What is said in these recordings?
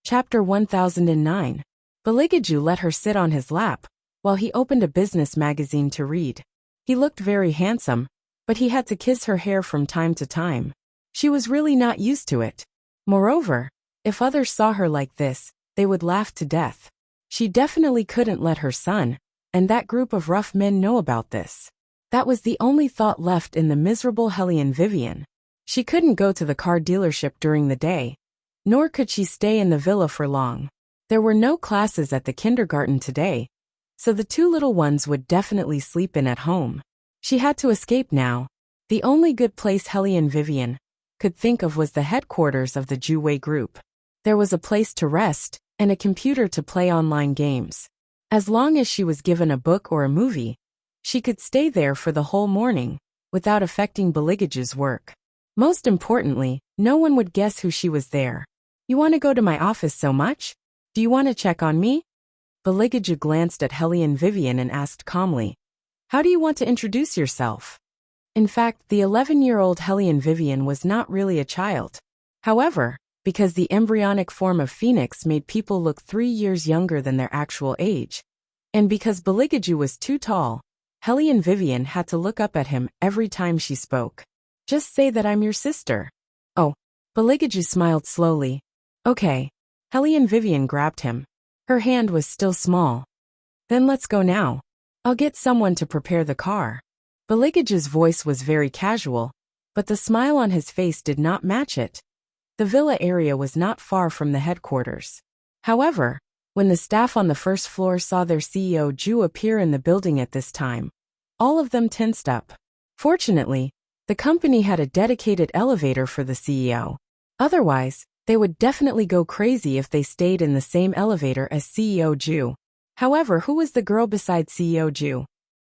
Chapter 1009. Baligaju let her sit on his lap, while he opened a business magazine to read. He looked very handsome, but he had to kiss her hair from time to time. She was really not used to it. Moreover, if others saw her like this, they would laugh to death. She definitely couldn't let her son, and that group of rough men know about this. That was the only thought left in the miserable Hellion Vivian. She couldn't go to the car dealership during the day, nor could she stay in the villa for long. There were no classes at the kindergarten today, so the two little ones would definitely sleep in at home. She had to escape now. The only good place Hellion Vivian could think of was the headquarters of the Juwei group. There was a place to rest, and a computer to play online games. As long as she was given a book or a movie, she could stay there for the whole morning, without affecting Baligaju's work. Most importantly, no one would guess who she was there. "You want to go to my office so much? Do you want to check on me?" Baligaju glanced at Hellion Vivian and asked calmly, "How do you want to introduce yourself?" In fact, the 11-year-old Hellion Vivian was not really a child. However, because the embryonic form of Phoenix made people look 3 years younger than their actual age, and because Baligaju was too tall, Hellion Vivian had to look up at him every time she spoke. "Just say that I'm your sister." "Oh." Baligaju smiled slowly. "Okay." Hellion Vivian grabbed him. Her hand was still small. "Then let's go now. I'll get someone to prepare the car." Baligaju's voice was very casual, but the smile on his face did not match it. The villa area was not far from the headquarters. However, when the staff on the first floor saw their CEO Ju appear in the building at this time, all of them tensed up. Fortunately, the company had a dedicated elevator for the CEO. Otherwise, they would definitely go crazy if they stayed in the same elevator as CEO Ju. However, who was the girl beside CEO Ju?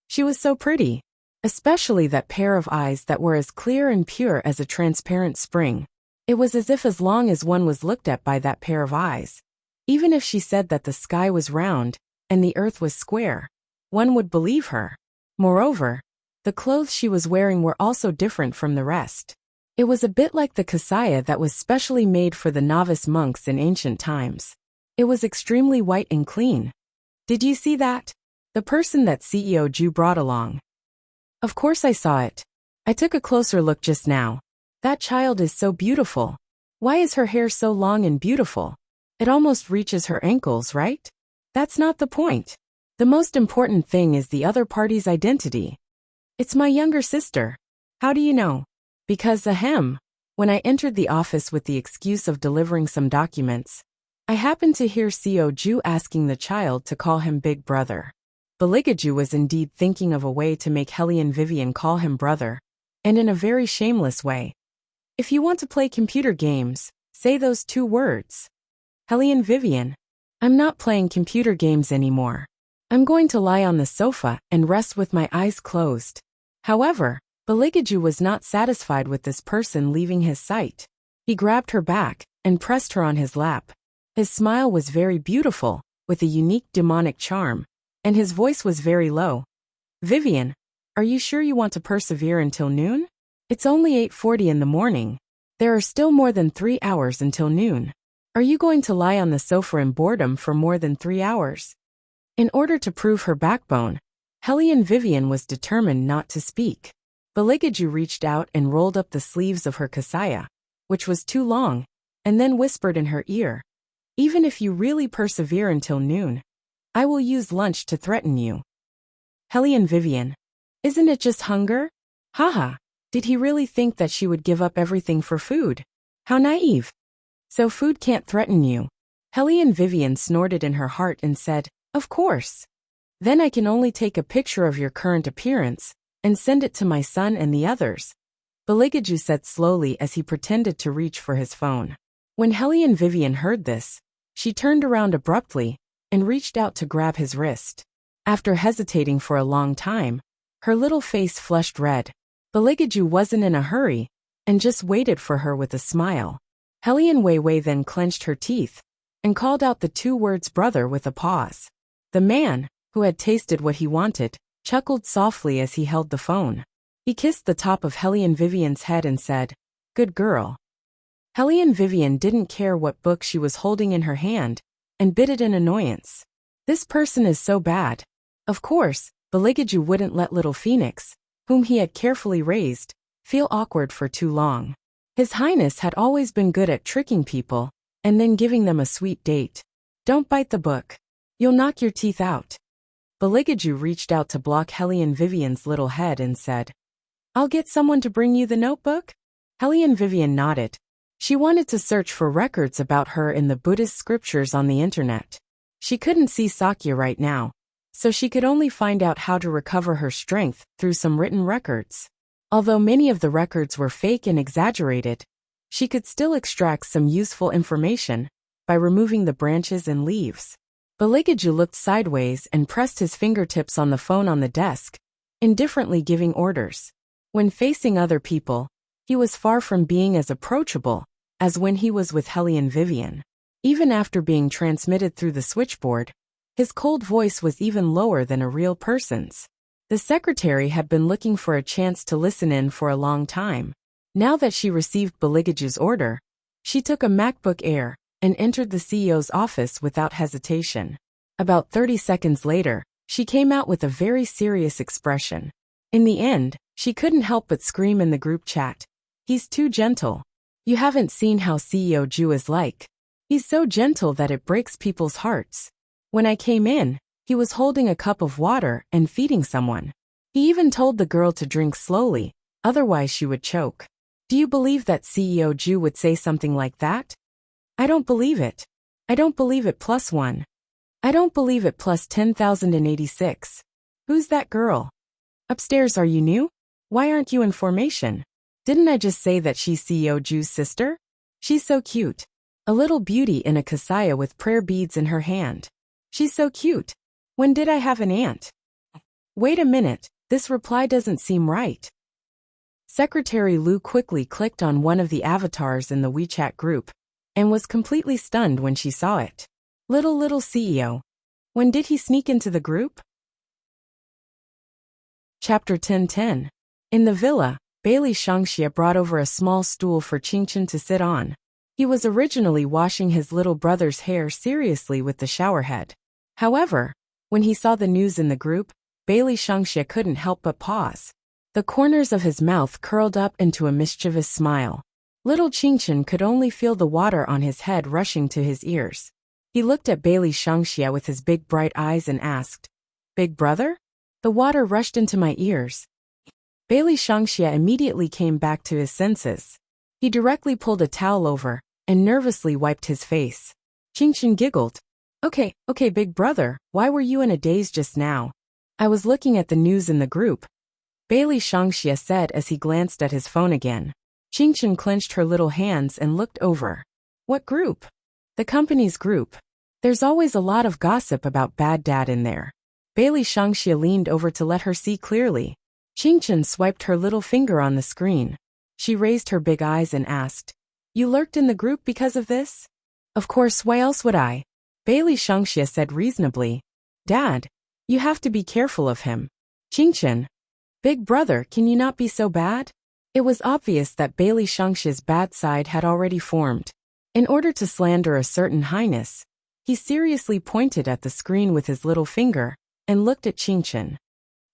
She was so pretty, especially that pair of eyes that were as clear and pure as a transparent spring. It was as if as long as one was looked at by that pair of eyes, even if she said that the sky was round and the earth was square, one would believe her. Moreover, the clothes she was wearing were also different from the rest. It was a bit like the kasaya that was specially made for the novice monks in ancient times. It was extremely white and clean. "Did you see that? The person that CEO Ju brought along?" "Of course I saw it. I took a closer look just now. That child is so beautiful. Why is her hair so long and beautiful? It almost reaches her ankles, right? That's not the point. The most important thing is the other party's identity. It's my younger sister." "How do you know?" "Because ahem. When I entered the office with the excuse of delivering some documents, I happened to hear CEO Ju asking the child to call him Big Brother." Baligaju was indeed thinking of a way to make Hellion Vivian call him brother, and in a very shameless way. "If you want to play computer games, say those 2 words. "Hellion Vivian, I'm not playing computer games anymore. I'm going to lie on the sofa and rest with my eyes closed." However, Baligaju was not satisfied with this person leaving his sight. He grabbed her back and pressed her on his lap. His smile was very beautiful, with a unique demonic charm, and his voice was very low. "Vivian, are you sure you want to persevere until noon? It's only 8:40 in the morning. There are still more than 3 hours until noon. Are you going to lie on the sofa in boredom for more than 3 hours?" In order to prove her backbone, Hellion Vivian was determined not to speak. Baligaju reached out and rolled up the sleeves of her kasaya, which was too long, and then whispered in her ear, "Even if you really persevere until noon, I will use lunch to threaten you." Hellion Vivian, isn't it just hunger? Haha, did he really think that she would give up everything for food? How naive. So food can't threaten you. Hellion Vivian snorted in her heart and said, "Of course. Then I can only take a picture of your current appearance and send it to my son and the others," Baligaju said slowly as he pretended to reach for his phone. When Hellion Vivian heard this, she turned around abruptly and reached out to grab his wrist. After hesitating for a long time, her little face flushed red. Baligaju wasn't in a hurry and just waited for her with a smile. Hellion Weiwei then clenched her teeth and called out the 2 words brother with a pause. The man, who had tasted what he wanted, chuckled softly as he held the phone. He kissed the top of Hellion Vivian's head and said, "Good girl." Hellion Vivian didn't care what book she was holding in her hand, and bit it in annoyance. This person is so bad. Of course, Beligaju wouldn't let little Phoenix, whom he had carefully raised, feel awkward for too long. His Highness had always been good at tricking people, and then giving them a sweet date. Don't bite the book. You'll knock your teeth out. Beligaju reached out to block Hellion Vivian's little head and said, I'll get someone to bring you the notebook? Hellion Vivian nodded. She wanted to search for records about her in the Buddhist scriptures on the internet. She couldn't see Sakya right now, so she could only find out how to recover her strength through some written records. Although many of the records were fake and exaggerated, she could still extract some useful information by removing the branches and leaves. Beligaju looked sideways and pressed his fingertips on the phone on the desk, indifferently giving orders. When facing other people, he was far from being as approachable as when he was with Hellion Vivian. Even after being transmitted through the switchboard, his cold voice was even lower than a real person's. The secretary had been looking for a chance to listen in for a long time. Now that she received Beligaju's order, she took a MacBook Air and entered the CEO's office without hesitation. About 30 seconds later, she came out with a very serious expression. In the end, she couldn't help but scream in the group chat. He's too gentle. You haven't seen how CEO Ju is like. He's so gentle that it breaks people's hearts. When I came in, he was holding a cup of water and feeding someone. He even told the girl to drink slowly, otherwise she would choke. Do you believe that CEO Ju would say something like that? I don't believe it. I don't believe it +1. I don't believe it plus 10,086. Who's that girl? Upstairs, are you new? Why aren't you in formation? Didn't I just say that she's CEO Ju's sister? She's so cute. A little beauty in a kasaya with prayer beads in her hand. She's so cute. When did I have an aunt? Wait a minute, this reply doesn't seem right. Secretary Lu quickly clicked on one of the avatars in the WeChat group, and was completely stunned when she saw it. Little CEO. When did he sneak into the group? Chapter 10:10. In the villa, Bailey Shangxia brought over a small stool for Qingchen to sit on. He was originally washing his little brother's hair seriously with the shower head. However, when he saw the news in the group, Bailey Shangxia couldn't help but pause. The corners of his mouth curled up into a mischievous smile. Little Qingchen could only feel the water on his head rushing to his ears. He looked at Bailey Shangxia with his big bright eyes and asked, Big brother? The water rushed into my ears. Bailey Shangxia immediately came back to his senses. He directly pulled a towel over and nervously wiped his face. Qingchen giggled. Okay, big brother, why were you in a daze just now? I was looking at the news in the group, Bailey Shangxia said as he glanced at his phone again. Qingchen clenched her little hands and looked over. What group? The company's group. There's always a lot of gossip about bad dad in there. Bailey Shangxia leaned over to let her see clearly. Qingchen swiped her little finger on the screen. She raised her big eyes and asked, You lurked in the group because of this? Of course, why else would I? Bailey Shangxia said reasonably. Dad, you have to be careful of him. Qingchen. Big brother, can you not be so bad? It was obvious that Bailey Shangxia's bad side had already formed. In order to slander a certain highness, he seriously pointed at the screen with his little finger and looked at Qingchen.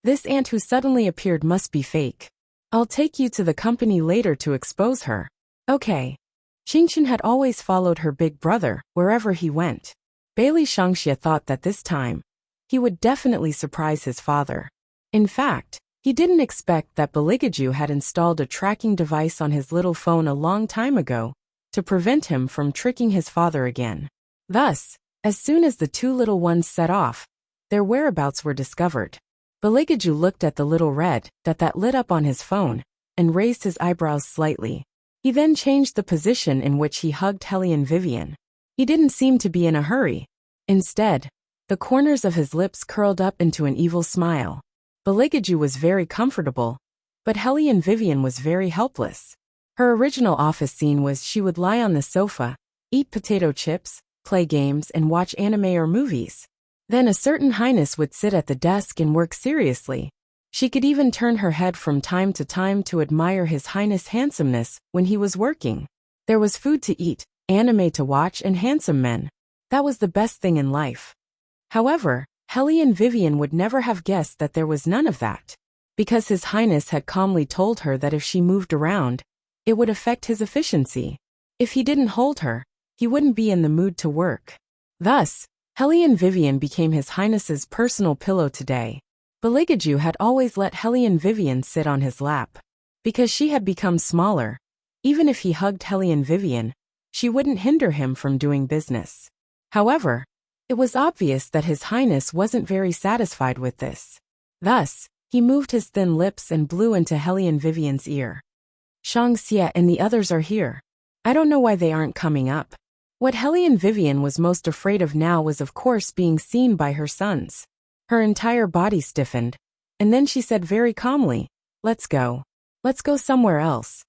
This aunt who suddenly appeared must be fake. I'll take you to the company later to expose her. Okay. Qingchen had always followed her big brother wherever he went. Bailey Shangxia thought that this time, he would definitely surprise his father. In fact, he didn't expect that Beligaju had installed a tracking device on his little phone a long time ago to prevent him from tricking his father again. Thus, as soon as the two little ones set off, their whereabouts were discovered. Beligaju looked at the little red dot that lit up on his phone and raised his eyebrows slightly. He then changed the position in which he hugged Hellion Vivian. He didn't seem to be in a hurry. Instead, the corners of his lips curled up into an evil smile. Beligaju was very comfortable, but Hellion Vivian was very helpless. Her original office scene was she would lie on the sofa, eat potato chips, play games and watch anime or movies. Then a certain highness would sit at the desk and work seriously. She could even turn her head from time to time to admire his highness' handsomeness when he was working. There was food to eat, anime to watch, and handsome men. That was the best thing in life. However, Hellion Vivian would never have guessed that there was none of that. Because His Highness had calmly told her that if she moved around, it would affect his efficiency. If he didn't hold her, he wouldn't be in the mood to work. Thus, Hellion Vivian became His Highness's personal pillow today. Beligaju had always let Hellion Vivian sit on his lap. Because she had become smaller, even if he hugged Hellion Vivian, she wouldn't hinder him from doing business. However, it was obvious that His Highness wasn't very satisfied with this. Thus, he moved his thin lips and blew into Hellion Vivian's ear. Shangxie and the others are here. I don't know why they aren't coming up. What Hellion Vivian was most afraid of now was of course being seen by her sons. Her entire body stiffened, and then she said very calmly, "Let's go. Let's go somewhere else."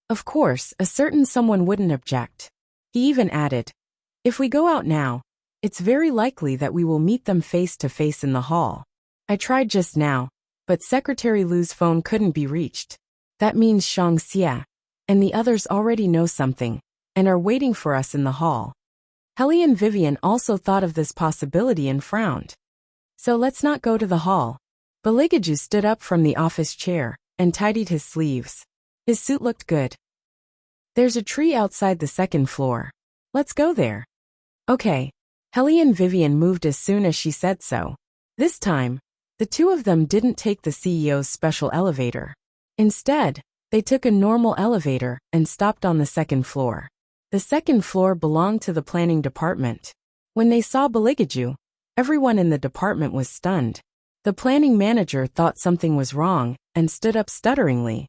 Of course, a certain someone wouldn't object. He even added, "If we go out now, it's very likely that we will meet them face to face in the hall. I tried just now, but Secretary Lu's phone couldn't be reached. That means Shangxie and the others already know something and are waiting for us in the hall." Hellion Vivian also thought of this possibility and frowned. "So let's not go to the hall." Beligaju stood up from the office chair and tidied his sleeves. His suit looked good. "There's a tree outside the second floor. Let's go there." Okay. Hellion Vivian moved as soon as she said so. This time, the two of them didn't take the CEO's special elevator. Instead, they took a normal elevator and stopped on the second floor. The second floor belonged to the planning department. When they saw Beligaju, everyone in the department was stunned. The planning manager thought something was wrong and stood up stutteringly.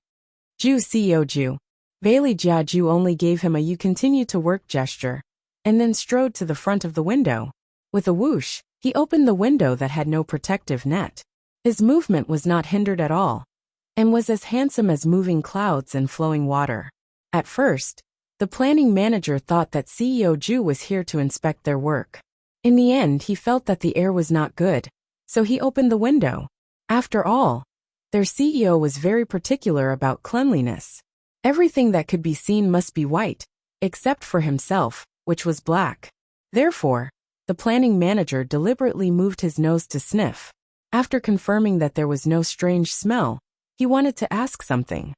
"Ju CEO Ju." Bailey Jiaju only gave him a "you continue to work" gesture, and then strode to the front of the window. With a whoosh, he opened the window that had no protective net. His movement was not hindered at all, and was as handsome as moving clouds and flowing water. At first, the planning manager thought that CEO Ju was here to inspect their work. In the end, he felt that the air was not good, so he opened the window. After all, their CEO was very particular about cleanliness. Everything that could be seen must be white, except for himself, which was black. Therefore, the planning manager deliberately moved his nose to sniff. After confirming that there was no strange smell, he wanted to ask something.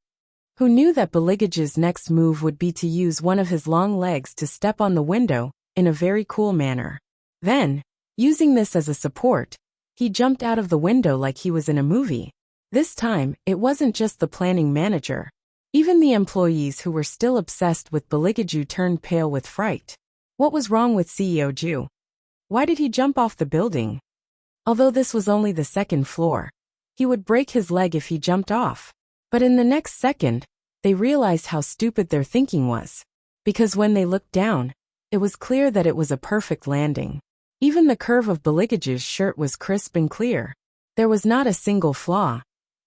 Who knew that Beligage's next move would be to use one of his long legs to step on the window in a very cool manner. Then, using this as a support, he jumped out of the window like he was in a movie. This time, it wasn't just the planning manager. Even the employees who were still obsessed with Beligaju turned pale with fright. What was wrong with CEO Ju? Why did he jump off the building? Although this was only the second floor, he would break his leg if he jumped off. But in the next second, they realized how stupid their thinking was. Because when they looked down, it was clear that it was a perfect landing. Even the curve of Beligage's shirt was crisp and clear. There was not a single flaw,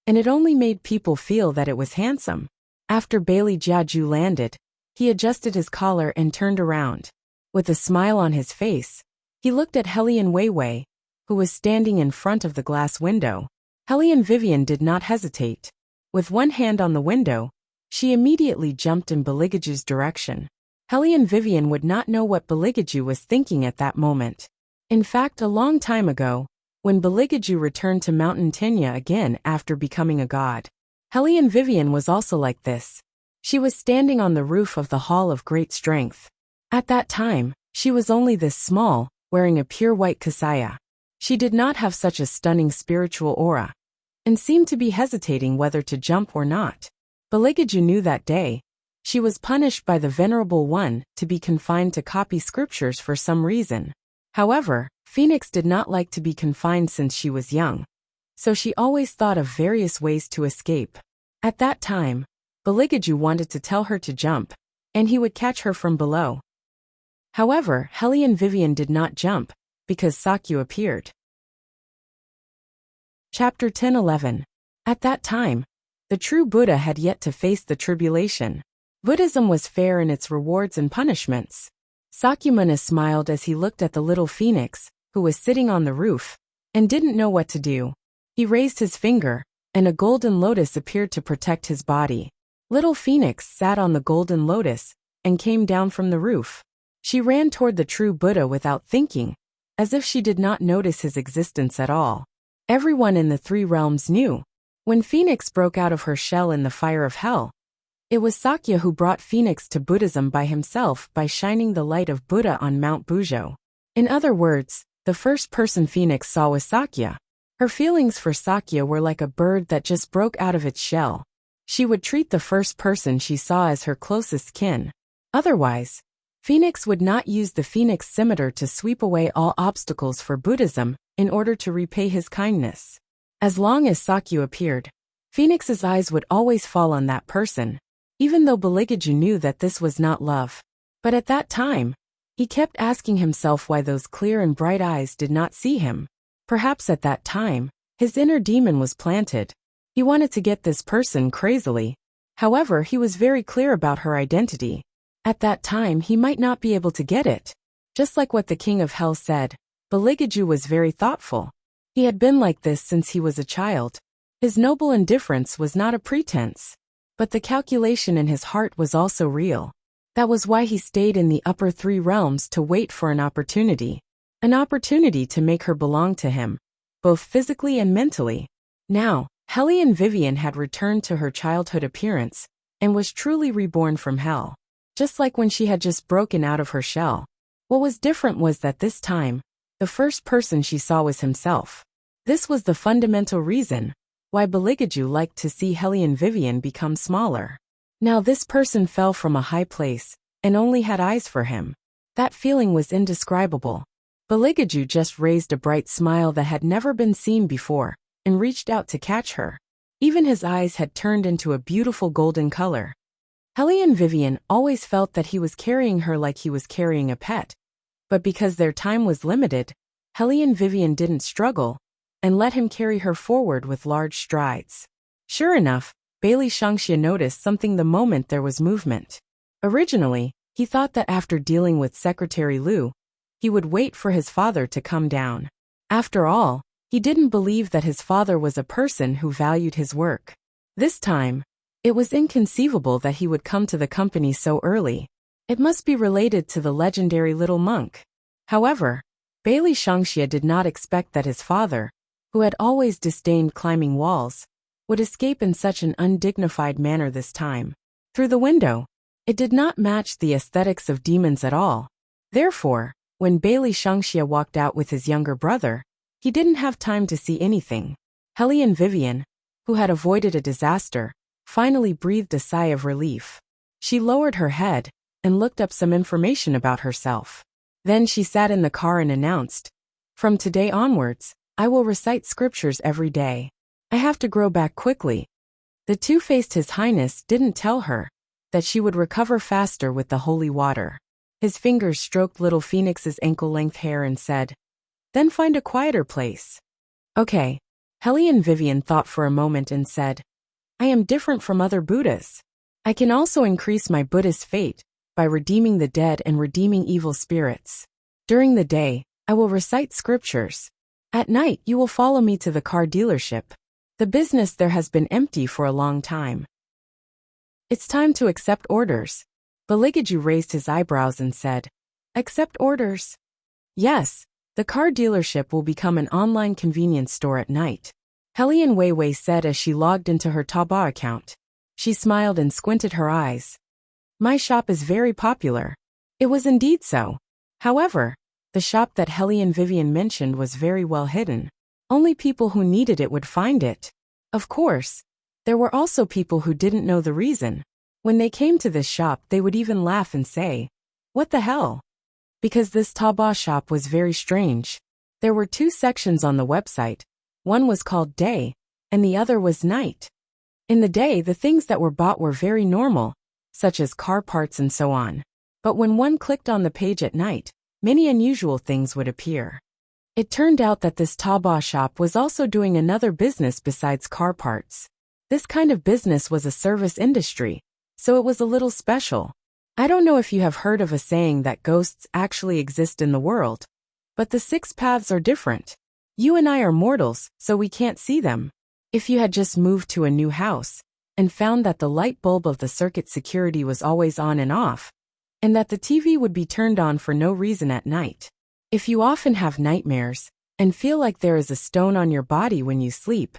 and it only made people feel that it was handsome. After Bailey Jiaju landed, he adjusted his collar and turned around. With a smile on his face, he looked at Hellion Weiwei, who was standing in front of the glass window. Hellion Vivian did not hesitate. With one hand on the window, she immediately jumped in Beligaju's direction. Hellion Vivian would not know what Beligaju was thinking at that moment. In fact, a long time ago, when Beligaju returned to Mountain Tenya again after becoming a god, Hellion Vivian was also like this. She was standing on the roof of the Hall of Great Strength. At that time, she was only this small, wearing a pure white kasaya. She did not have such a stunning spiritual aura, and seemed to be hesitating whether to jump or not. Beligaju knew that day, she was punished by the Venerable One to be confined to copy scriptures for some reason. However, Phoenix did not like to be confined since she was young, so she always thought of various ways to escape. At that time, Beligaju wanted to tell her to jump, and he would catch her from below. However, Hellion Vivian did not jump, because Sakyu appeared. Chapter 10:11. At that time, the true Buddha had yet to face the tribulation. Buddhism was fair in its rewards and punishments. Sakyamuni smiled as he looked at the little phoenix, who was sitting on the roof, and didn't know what to do. He raised his finger, and a golden lotus appeared to protect his body. Little Phoenix sat on the golden lotus, and came down from the roof. She ran toward the true Buddha without thinking, as if she did not notice his existence at all. Everyone in the three realms knew. When Phoenix broke out of her shell in the fire of hell, it was Sakya who brought Phoenix to Buddhism by himself by shining the light of Buddha on Mount Bujo. In other words, the first person Phoenix saw was Sakya. Her feelings for Sakya were like a bird that just broke out of its shell. She would treat the first person she saw as her closest kin. Otherwise, Phoenix would not use the Phoenix scimitar to sweep away all obstacles for Buddhism in order to repay his kindness. As long as Sakya appeared, Phoenix's eyes would always fall on that person, even though Baligaju knew that this was not love. But at that time, he kept asking himself why those clear and bright eyes did not see him. Perhaps at that time, his inner demon was planted. He wanted to get this person crazily. However, he was very clear about her identity. At that time, he might not be able to get it. Just like what the King of Hell said, Baligaju was very thoughtful. He had been like this since he was a child. His noble indifference was not a pretense. But the calculation in his heart was also real. That was why he stayed in the upper three realms to wait for an opportunity. An opportunity to make her belong to him, both physically and mentally. Now, Hellion Vivian had returned to her childhood appearance, and was truly reborn from hell. Just like when she had just broken out of her shell. What was different was that this time, the first person she saw was himself. This was the fundamental reason why Baligaju liked to see Hellion Vivian become smaller. Now this person fell from a high place, and only had eyes for him. That feeling was indescribable. Baligaju just raised a bright smile that had never been seen before, and reached out to catch her. Even his eyes had turned into a beautiful golden color. Hellion Vivian always felt that he was carrying her like he was carrying a pet. But because their time was limited, Hellion Vivian didn't struggle, and let him carry her forward with large strides. Sure enough, Bailey Shangxia noticed something the moment there was movement. Originally, he thought that after dealing with Secretary Liu, he would wait for his father to come down. After all, he didn't believe that his father was a person who valued his work. This time, it was inconceivable that he would come to the company so early. It must be related to the legendary little monk. However, Bailey Shangxia did not expect that his father, who had always disdained climbing walls, would escape in such an undignified manner this time. Through the window, it did not match the aesthetics of demons at all. Therefore, when Bailey Shangxia walked out with his younger brother, he didn't have time to see anything. Hellion Vivian, who had avoided a disaster, finally breathed a sigh of relief. She lowered her head and looked up some information about herself. Then she sat in the car and announced, "From today onwards, I will recite scriptures every day. I have to grow back quickly." The two-faced His Highness didn't tell her that she would recover faster with the holy water. His fingers stroked little Phoenix's ankle-length hair and said, "Then find a quieter place." "Okay." Hellion Vivian thought for a moment and said, "I am different from other Buddhas. I can also increase my Buddhist fate by redeeming the dead and redeeming evil spirits. During the day, I will recite scriptures. At night, you will follow me to the car dealership. The business there has been empty for a long time. It's time to accept orders." Baligaju raised his eyebrows and said, "Accept orders?" "Yes, the car dealership will become an online convenience store at night," Hellion Weiwei said as she logged into her Taobao account. She smiled and squinted her eyes. "My shop is very popular." It was indeed so. However, the shop that Hellion Vivian mentioned was very well hidden. Only people who needed it would find it. Of course, there were also people who didn't know the reason. When they came to this shop, they would even laugh and say, "What the hell?" Because this Taobao shop was very strange. There were two sections on the website. One was called Day, and the other was Night. In the day, the things that were bought were very normal, such as car parts and so on. But when one clicked on the page at night, many unusual things would appear. It turned out that this Taobao shop was also doing another business besides car parts. This kind of business was a service industry, so it was a little special. I don't know if you have heard of a saying that ghosts actually exist in the world, but the six paths are different. You and I are mortals, so we can't see them. If you had just moved to a new house and found that the light bulb of the circuit security was always on and off, and that the TV would be turned on for no reason at night. If you often have nightmares and feel like there is a stone on your body when you sleep,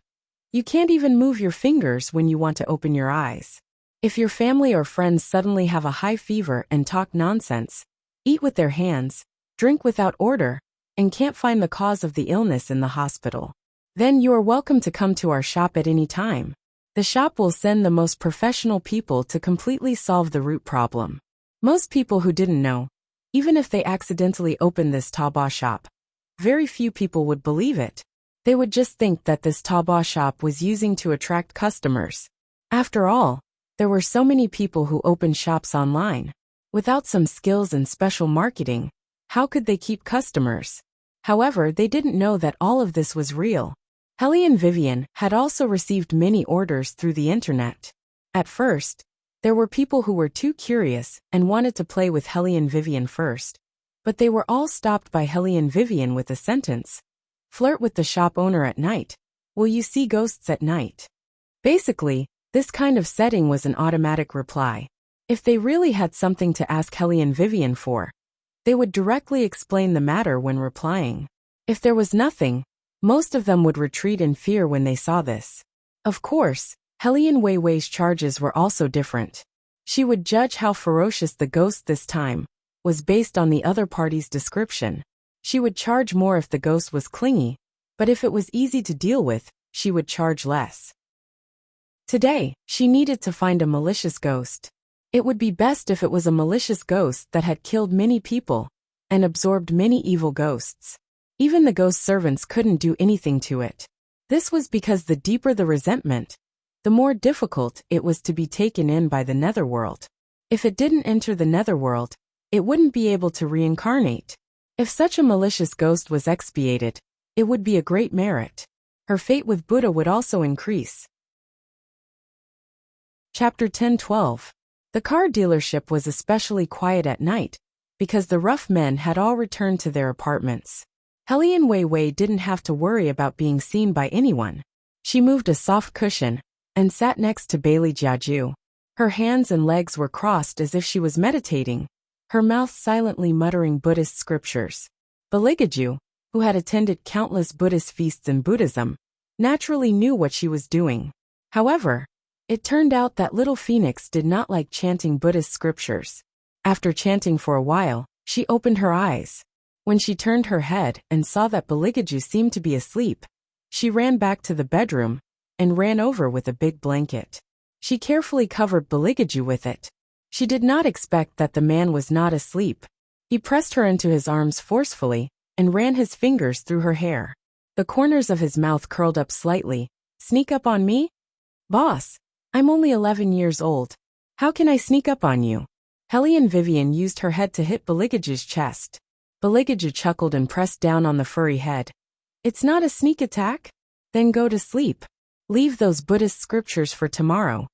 you can't even move your fingers when you want to open your eyes. If your family or friends suddenly have a high fever and talk nonsense, eat with their hands, drink without order, and can't find the cause of the illness in the hospital, then you are welcome to come to our shop at any time. The shop will send the most professional people to completely solve the root problem. Most people who didn't know, even if they accidentally opened this Taobao shop, very few people would believe it. They would just think that this Taobao shop was using to attract customers. After all, there were so many people who opened shops online. Without some skills and special marketing, how could they keep customers? However, they didn't know that all of this was real. Helly and Vivian had also received many orders through the internet. At first, there were people who were too curious and wanted to play with Helly and Vivian first, but they were all stopped by Helly and Vivian with the sentence, "Flirt with the shop owner at night. Will you see ghosts at night?" Basically, this kind of setting was an automatic reply. If they really had something to ask Helly and Vivian for, they would directly explain the matter when replying. If there was nothing, most of them would retreat in fear when they saw this. Of course, Helly and Wei Wei's charges were also different. She would judge how ferocious the ghost this time was based on the other party's description. She would charge more if the ghost was clingy, but if it was easy to deal with, she would charge less. Today, she needed to find a malicious ghost. It would be best if it was a malicious ghost that had killed many people and absorbed many evil ghosts. Even the ghost servants couldn't do anything to it. This was because the deeper the resentment, the more difficult it was to be taken in by the netherworld. If it didn't enter the netherworld, it wouldn't be able to reincarnate. If such a malicious ghost was expiated, it would be a great merit. Her fate with Buddha would also increase. Chapter 10:12. The car dealership was especially quiet at night, because the rough men had all returned to their apartments. Helly and Wei Wei didn't have to worry about being seen by anyone. She moved a soft cushion and sat next to Bailey Jiaju. Her hands and legs were crossed as if she was meditating, her mouth silently muttering Buddhist scriptures. Baligaju, who had attended countless Buddhist feasts in Buddhism, naturally knew what she was doing. However, it turned out that little Phoenix did not like chanting Buddhist scriptures. After chanting for a while, she opened her eyes. When she turned her head and saw that Baligaju seemed to be asleep, she ran back to the bedroom and ran over with a big blanket. She carefully covered Baligaju with it. She did not expect that the man was not asleep. He pressed her into his arms forcefully and ran his fingers through her hair. The corners of his mouth curled up slightly. "Sneak up on me? Boss, I'm only 11 years old. How can I sneak up on you?" Helly and Vivian used her head to hit Baligaju's chest. Baligaju chuckled and pressed down on the furry head. "It's not a sneak attack? Then go to sleep. Leave those Buddhist scriptures for tomorrow.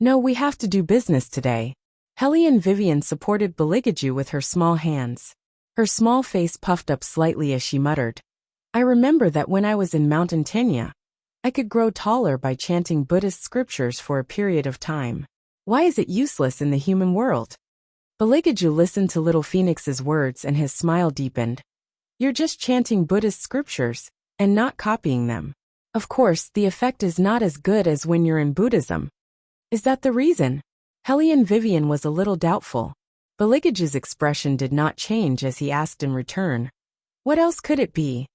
No, we have to do business today." Helly and Vivian supported Baligaju with her small hands. Her small face puffed up slightly as she muttered, "I remember that when I was in Mountain Tenya, I could grow taller by chanting Buddhist scriptures for a period of time. Why is it useless in the human world?" Baligaju listened to little Phoenix's words and his smile deepened. "You're just chanting Buddhist scriptures and not copying them. Of course, the effect is not as good as when you're in Buddhism. Is that the reason?" Helly and Vivian was a little doubtful. Baligaju's expression did not change as he asked in return, "What else could it be?"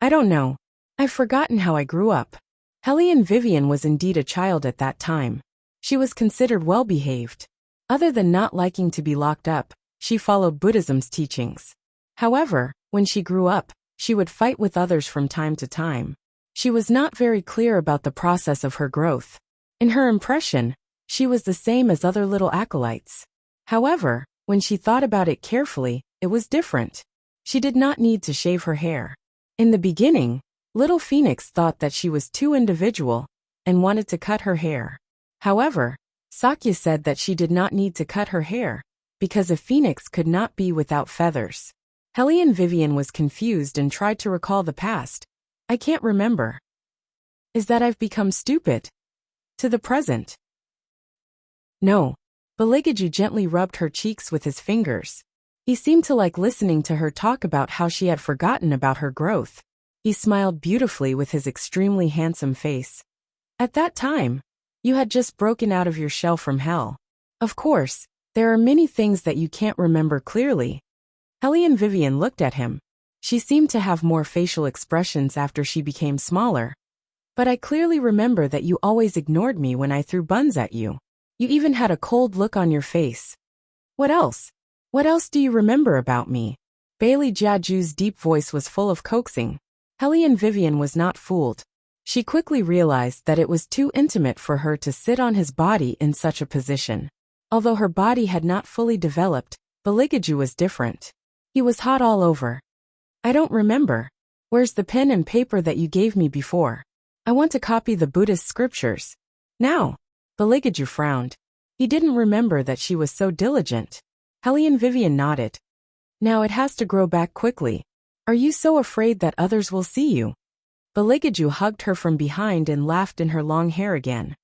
"I don't know. I've forgotten how I grew up." Helly and Vivian was indeed a child at that time. She was considered well-behaved. Other than not liking to be locked up, she followed Buddhism's teachings. However, when she grew up, she would fight with others from time to time. She was not very clear about the process of her growth. In her impression, she was the same as other little acolytes. However, when she thought about it carefully, it was different. She did not need to shave her hair. In the beginning, little Phoenix thought that she was too individual and wanted to cut her hair. However, Sakya said that she did not need to cut her hair because a phoenix could not be without feathers. Helly and Vivian was confused and tried to recall the past. "I can't remember. Is that I've become stupid?" To the present. "No. Baligaju gently rubbed her cheeks with his fingers. He seemed to like listening to her talk about how she had forgotten about her growth. He smiled beautifully with his extremely handsome face. At that time, you had just broken out of your shell from hell. Of course, there are many things that you can't remember clearly. Hellion Vivian looked at him. She seemed to have more facial expressions after she became smaller. But I clearly remember that you always ignored me when I threw buns at you. You even had a cold look on your face. What else? What else do you remember about me? Bailey Jiaju's deep voice was full of coaxing. Hellion Vivian was not fooled. She quickly realized that it was too intimate for her to sit on his body in such a position. Although her body had not fully developed, Baligaju was different. He was hot all over. I don't remember. Where's the pen and paper that you gave me before? I want to copy the Buddhist scriptures. Now. Baligaju frowned. He didn't remember that she was so diligent. Hellion Vivian nodded. Now it has to grow back quickly. Are you so afraid that others will see you? Baligaju hugged her from behind and laughed in her long hair again.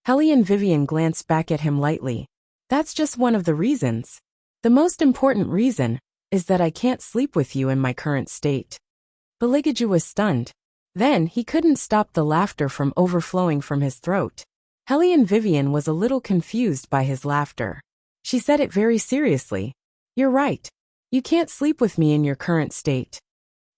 Hellion Vivian glanced back at him lightly. That's just one of the reasons. The most important reason is that I can't sleep with you in my current state. Baligaju was stunned. Then he couldn't stop the laughter from overflowing from his throat. Hellion Vivian was a little confused by his laughter. She said it very seriously. You're right. You can't sleep with me in your current state.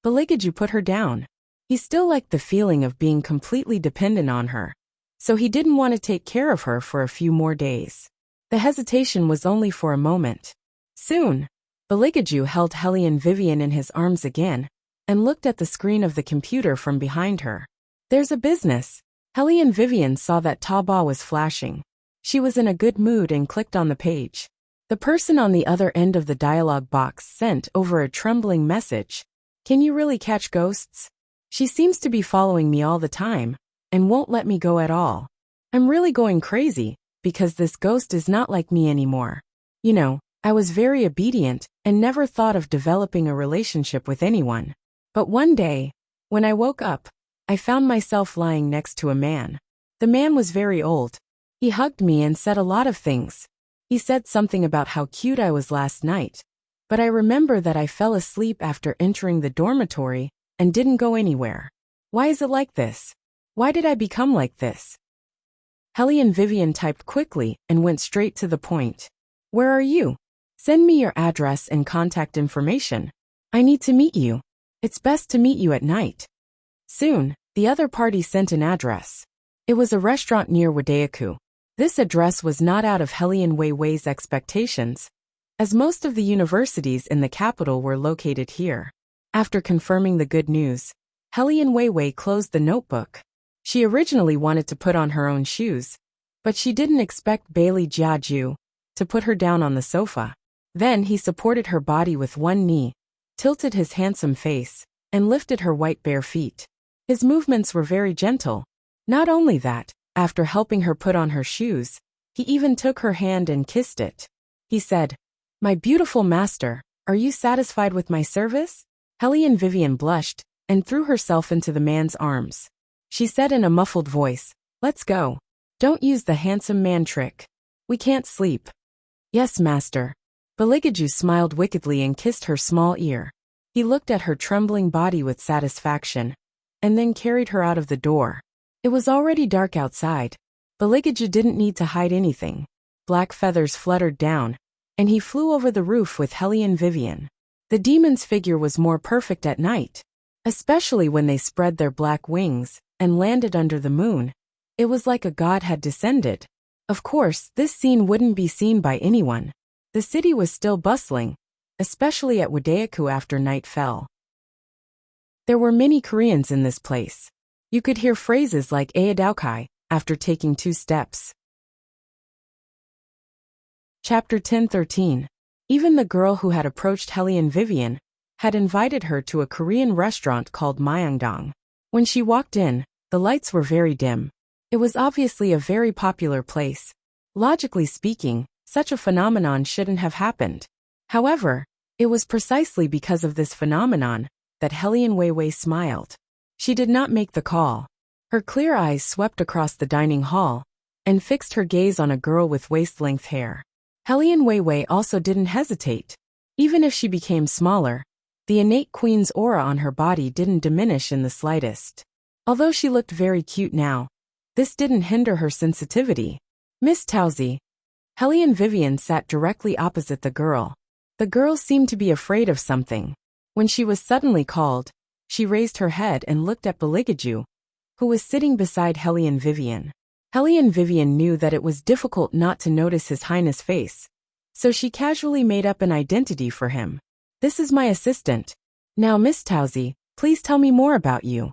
Baligaju put her down. He still liked the feeling of being completely dependent on her. So he didn't want to take care of her for a few more days. The hesitation was only for a moment. Soon, Baligaju held Hellion Vivian in his arms again, and looked at the screen of the computer from behind her. There's a business. Hellion Vivian saw that Taba was flashing. She was in a good mood and clicked on the page. The person on the other end of the dialog box sent over a trembling message. Can you really catch ghosts? She seems to be following me all the time, and won't let me go at all. I'm really going crazy, because this ghost is not like me anymore. You know, I was very obedient, and never thought of developing a relationship with anyone. But one day, when I woke up, I found myself lying next to a man. The man was very old. He hugged me and said a lot of things. He said something about how cute I was last night. But I remember that I fell asleep after entering the dormitory and didn't go anywhere. Why is it like this? Why did I become like this? Hellion Vivian typed quickly and went straight to the point. Where are you? Send me your address and contact information. I need to meet you. It's best to meet you at night. Soon, the other party sent an address. It was a restaurant near Wudayaku. This address was not out of Hellion Weiwei's expectations, as most of the universities in the capital were located here. After confirming the good news, Hellion Weiwei closed the notebook. She originally wanted to put on her own shoes, but she didn't expect Bailey Jiaju to put her down on the sofa. Then he supported her body with one knee, tilted his handsome face, and lifted her white bare feet. His movements were very gentle. Not only that, after helping her put on her shoes, he even took her hand and kissed it. He said, My beautiful master, are you satisfied with my service? Hellion Vivian blushed and threw herself into the man's arms. She said in a muffled voice, Let's go. Don't use the handsome man trick. We can't sleep. Yes, master. Baligaju smiled wickedly and kissed her small ear. He looked at her trembling body with satisfaction, and then carried her out of the door. It was already dark outside. Baligaju didn't need to hide anything. Black feathers fluttered down, and he flew over the roof with Hellion Vivian. The demon's figure was more perfect at night, especially when they spread their black wings and landed under the moon. It was like a god had descended. Of course, this scene wouldn't be seen by anyone. The city was still bustling, especially at Wudayaku after night fell. There were many Koreans in this place. You could hear phrases like Aadaukai after taking 2 steps. Chapter 10:13. Even the girl who had approached Hellion Vivian had invited her to a Korean restaurant called Myeongdong. When she walked in, the lights were very dim. It was obviously a very popular place. Logically speaking, such a phenomenon shouldn't have happened. However, it was precisely because of this phenomenon that Hellion Weiwei smiled. She did not make the call. Her clear eyes swept across the dining hall, and fixed her gaze on a girl with waist-length hair. Hellion Wei also didn't hesitate. Even if she became smaller, the innate queen's aura on her body didn't diminish in the slightest. Although she looked very cute now, this didn't hinder her sensitivity. Miss Towsey. Hellion Vivian sat directly opposite the girl. The girl seemed to be afraid of something. When she was suddenly called, she raised her head and looked at Beligaju, who was sitting beside Hellion Vivian. Hellion Vivian knew that it was difficult not to notice His Highness' face, so she casually made up an identity for him. This is my assistant. Now Miss Towsey, please tell me more about you.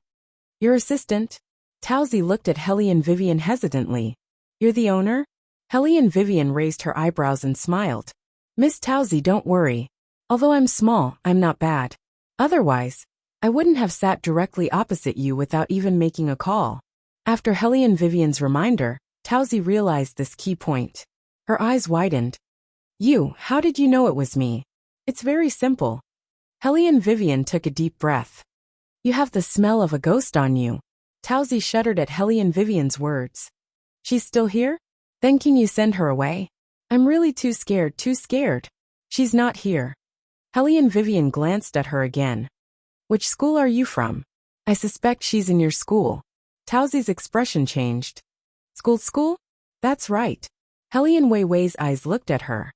Your assistant? Towsey looked at Hellion Vivian hesitantly. You're the owner? Hellion Vivian raised her eyebrows and smiled. Miss Towsey, don't worry. Although I'm small, I'm not bad. Otherwise, I wouldn't have sat directly opposite you without even making a call. After Hellion Vivian's reminder, Towsey realized this key point. Her eyes widened. You, how did you know it was me? It's very simple. Hellion Vivian took a deep breath. You have the smell of a ghost on you. Towsey shuddered at Hellion Vivian's words. She's still here? Then can you send her away? I'm really too scared. She's not here. Hellion Vivian glanced at her again. Which school are you from? I suspect she's in your school. Towsey's expression changed. School? That's right. Hellion Wei's eyes looked at her.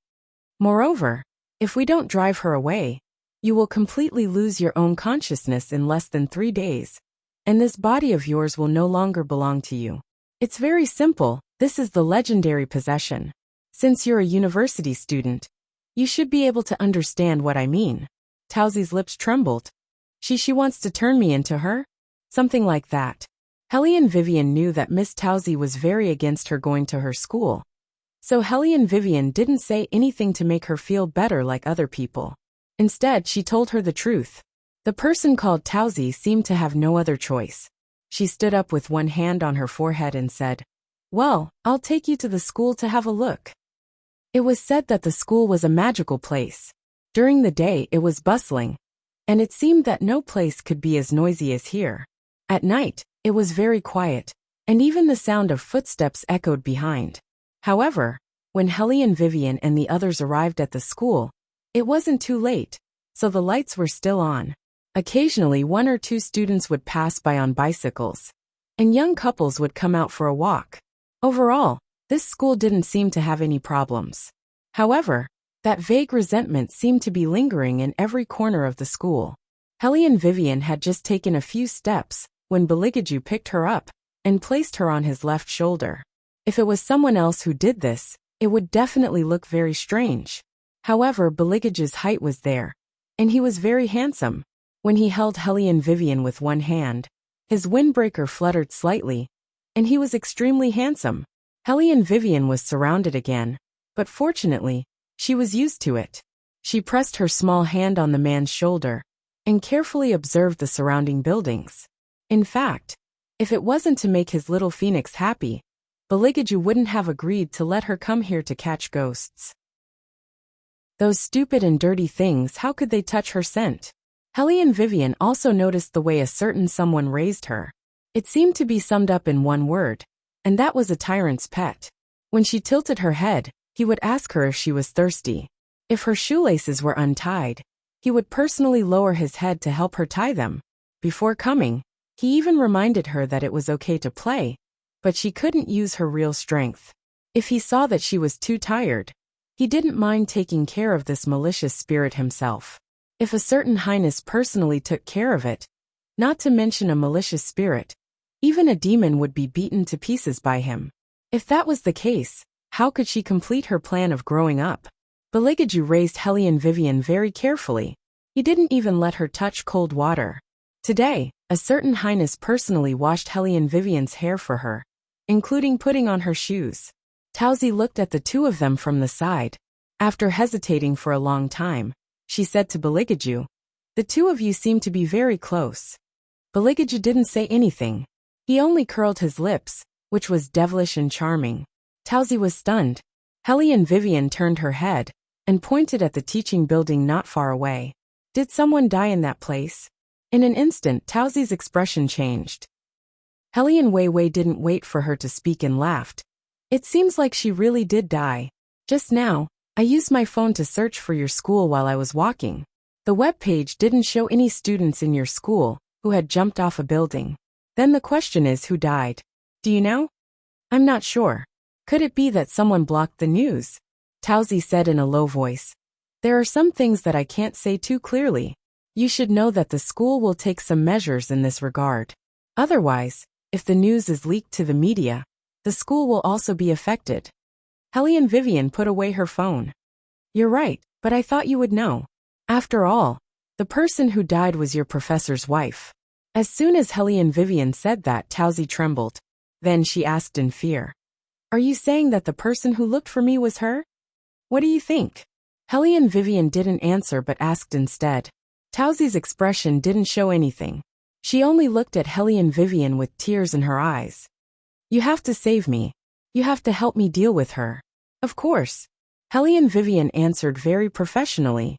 Moreover, if we don't drive her away, you will completely lose your own consciousness in less than 3 days, and this body of yours will no longer belong to you. It's very simple, this is the legendary possession. Since you're a university student, you should be able to understand what I mean. Towsey's lips trembled. She wants to turn me into her? Something like that. Hellion Vivian knew that Miss Towsey was very against her going to her school. So Hellion Vivian didn't say anything to make her feel better like other people. Instead, she told her the truth. The person called Towsey seemed to have no other choice. She stood up with one hand on her forehead and said, Well, I'll take you to the school to have a look. It was said that the school was a magical place. During the day it was bustling, and it seemed that no place could be as noisy as here. At night, it was very quiet, and even the sound of footsteps echoed behind. However, when Hellion Vivian and the others arrived at the school, it wasn't too late, so the lights were still on. Occasionally 1 or 2 students would pass by on bicycles, and young couples would come out for a walk. Overall, this school didn't seem to have any problems. However, that vague resentment seemed to be lingering in every corner of the school. Hellion Vivian had just taken a few steps when Beligaju picked her up and placed her on his left shoulder. If it was someone else who did this, it would definitely look very strange. However, Beligaju's height was there, and he was very handsome. When he held Hellion Vivian with one hand, his windbreaker fluttered slightly, and he was extremely handsome. Hellion Vivian was surrounded again, but fortunately, she was used to it. She pressed her small hand on the man's shoulder and carefully observed the surrounding buildings. In fact, if it wasn't to make his little phoenix happy, Beligaju wouldn't have agreed to let her come here to catch ghosts. Those stupid and dirty things, how could they touch her scent? Hellion Vivian also noticed the way a certain someone raised her. It seemed to be summed up in one word, and that was a tyrant's pet. When she tilted her head, he would ask her if she was thirsty. If her shoelaces were untied, he would personally lower his head to help her tie them. Before coming, he even reminded her that it was okay to play, but she couldn't use her real strength. If he saw that she was too tired, he didn't mind taking care of this malicious spirit himself. If a certain highness personally took care of it, not to mention a malicious spirit, even a demon would be beaten to pieces by him. If that was the case, how could she complete her plan of growing up? Beligaju raised Hellion Vivian very carefully. He didn't even let her touch cold water. Today, a certain highness personally washed Hellion Vivian's hair for her, including putting on her shoes. Towsey looked at the two of them from the side. After hesitating for a long time, she said to Beligaju, "The two of you seem to be very close." Beligaju didn't say anything. He only curled his lips, which was devilish and charming. Towsey was stunned. Hellion Vivian turned her head and pointed at the teaching building not far away. Did someone die in that place? In an instant, Towsey's expression changed. Hellion Wei didn't wait for her to speak and laughed. It seems like she really did die. Just now, I used my phone to search for your school while I was walking. The web page didn't show any students in your school who had jumped off a building. Then the question is, who died? Do you know? I'm not sure. Could it be that someone blocked the news? Tauzi said in a low voice. There are some things that I can't say too clearly. You should know that the school will take some measures in this regard. Otherwise, if the news is leaked to the media, the school will also be affected. Helene Vivian put away her phone. You're right, but I thought you would know. After all, the person who died was your professor's wife. As soon as Helene Vivian said that, Tauzi trembled. Then she asked in fear. Are you saying that the person who looked for me was her? What do you think? Helene Vivian didn't answer but asked instead. Tauzi's expression didn't show anything. She only looked at Helene Vivian with tears in her eyes. You have to save me. You have to help me deal with her. Of course. Helene Vivian answered very professionally.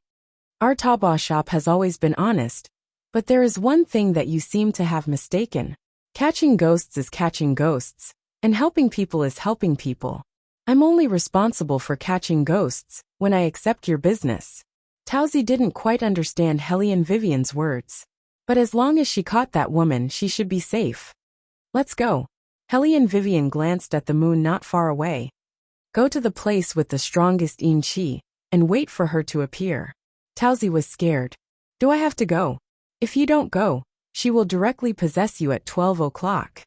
Our Taobao shop has always been honest, but there is one thing that you seem to have mistaken. Catching ghosts is catching ghosts, and helping people is helping people. I'm only responsible for catching ghosts when I accept your business. Tauzi didn't quite understand Helene Vivian's words, but as long as she caught that woman, she should be safe. Let's go. Helene Vivian glanced at the moon not far away. Go to the place with the strongest yin qi, and wait for her to appear. Tauzi was scared. Do I have to go? If you don't go, she will directly possess you at 12 o'clock.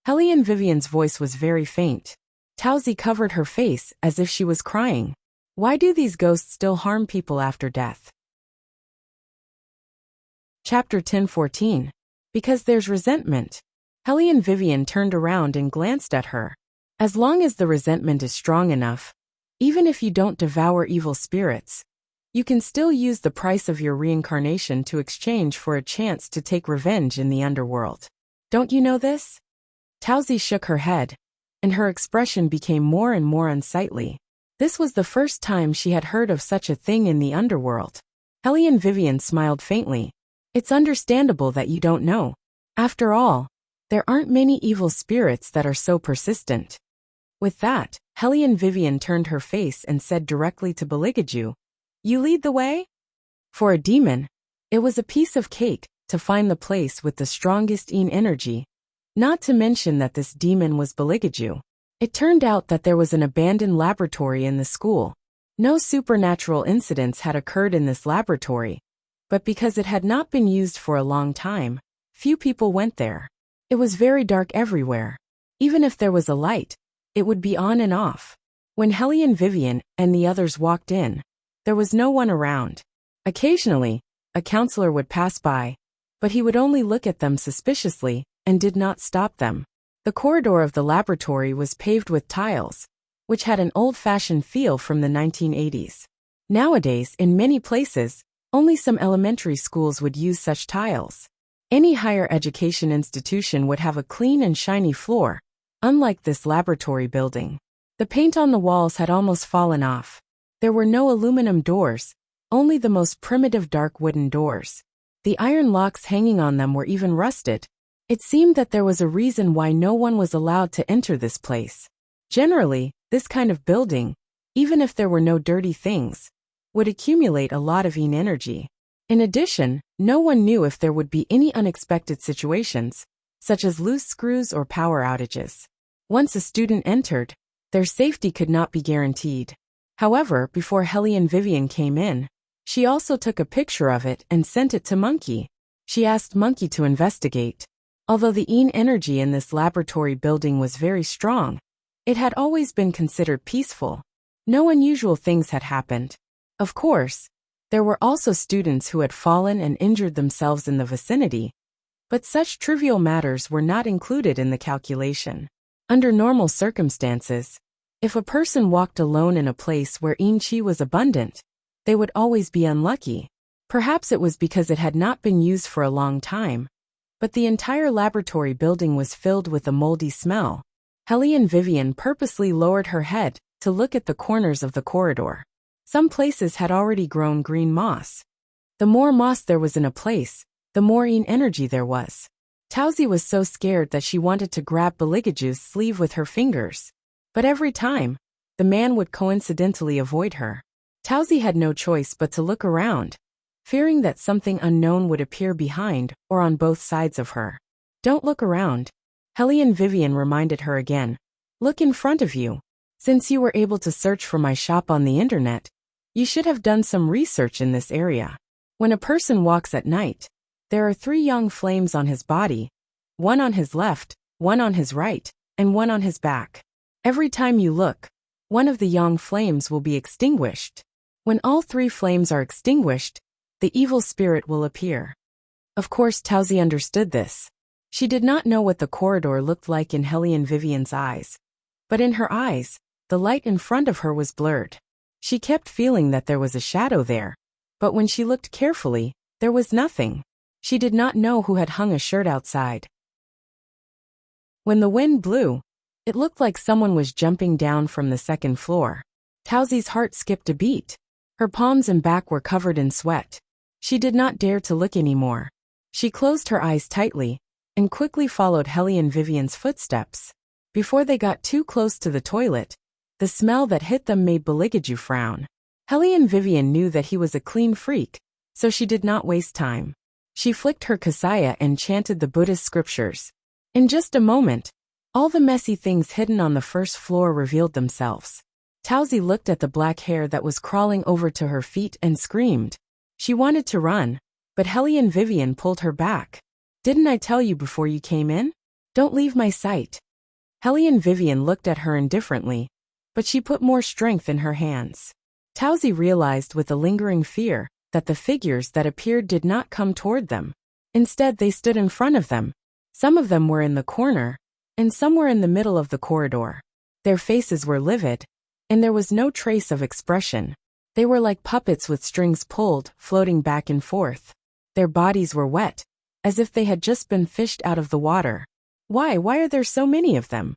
Helene Vivian's voice was very faint. Tauzi covered her face as if she was crying. Why do these ghosts still harm people after death? Chapter 10:14. Because there's resentment. Helene Vivian turned around and glanced at her. As long as the resentment is strong enough, even if you don't devour evil spirits, you can still use the price of your reincarnation to exchange for a chance to take revenge in the underworld. Don't you know this? Tauzi shook her head, and her expression became more and more unsightly. This was the first time she had heard of such a thing in the underworld. Helene Vivian smiled faintly. It's understandable that you don't know. After all, there aren't many evil spirits that are so persistent. With that, Helene Vivian turned her face and said directly to Beligaju, You lead the way? For a demon, it was a piece of cake to find the place with the strongest yin energy. Not to mention that this demon was Beligaju. It turned out that there was an abandoned laboratory in the school. No supernatural incidents had occurred in this laboratory, but because it had not been used for a long time, few people went there. It was very dark everywhere. Even if there was a light, it would be on and off. When Helene Vivian and the others walked in, there was no one around. Occasionally, a counselor would pass by, but he would only look at them suspiciously and did not stop them. The corridor of the laboratory was paved with tiles, which had an old-fashioned feel from the 1980s. Nowadays, in many places, only some elementary schools would use such tiles. Any higher education institution would have a clean and shiny floor, unlike this laboratory building. The paint on the walls had almost fallen off. There were no aluminum doors, only the most primitive dark wooden doors. The iron locks hanging on them were even rusted. It seemed that there was a reason why no one was allowed to enter this place. Generally, this kind of building, even if there were no dirty things, would accumulate a lot of yin energy. In addition, no one knew if there would be any unexpected situations, such as loose screws or power outages. Once a student entered, their safety could not be guaranteed. However, before Helene Vivian came in, she also took a picture of it and sent it to Monkey. She asked Monkey to investigate. Although the yin energy in this laboratory building was very strong, it had always been considered peaceful. No unusual things had happened. Of course, there were also students who had fallen and injured themselves in the vicinity, but such trivial matters were not included in the calculation. Under normal circumstances, if a person walked alone in a place where yin qi was abundant, they would always be unlucky. Perhaps it was because it had not been used for a long time, but the entire laboratory building was filled with a moldy smell. Helene Vivian purposely lowered her head to look at the corners of the corridor. Some places had already grown green moss. The more moss there was in a place, the more yin energy there was. Tauzi was so scared that she wanted to grab Beligaju's sleeve with her fingers. But every time, the man would coincidentally avoid her. Towsy had no choice but to look around, fearing that something unknown would appear behind or on both sides of her. Don't look around, Hellion Vivian reminded her again. Look in front of you. Since you were able to search for my shop on the internet, you should have done some research in this area. When a person walks at night, there are 3 young flames on his body, one on his left, one on his right, and one on his back. Every time you look, one of the young flames will be extinguished. When all 3 flames are extinguished, the evil spirit will appear. Of course, Towsy understood this. She did not know what the corridor looked like in Hellion Vivian's eyes, but in her eyes, the light in front of her was blurred. She kept feeling that there was a shadow there, but when she looked carefully, there was nothing. She did not know who had hung a shirt outside. When the wind blew, it looked like someone was jumping down from the 2nd floor. Towsy's heart skipped a beat. Her palms and back were covered in sweat. She did not dare to look anymore. She closed her eyes tightly and quickly followed Hellion Vivian's footsteps. Before they got too close to the toilet, the smell that hit them made Beligaju frown. Hellion Vivian knew that he was a clean freak, so she did not waste time. She flicked her kasaya and chanted the Buddhist scriptures. In just a moment, all the messy things hidden on the 1st floor revealed themselves. Towsy looked at the black hair that was crawling over to her feet and screamed. She wanted to run, but Hellion Vivian pulled her back. Didn't I tell you before you came in? Don't leave my sight. Hellion Vivian looked at her indifferently, but she put more strength in her hands. Towsy realized with a lingering fear that the figures that appeared did not come toward them. Instead, they stood in front of them. Some of them were in the corner, and some were in the middle of the corridor. Their faces were livid, and there was no trace of expression. They were like puppets with strings pulled, floating back and forth. Their bodies were wet, as if they had just been fished out of the water. Why are there so many of them?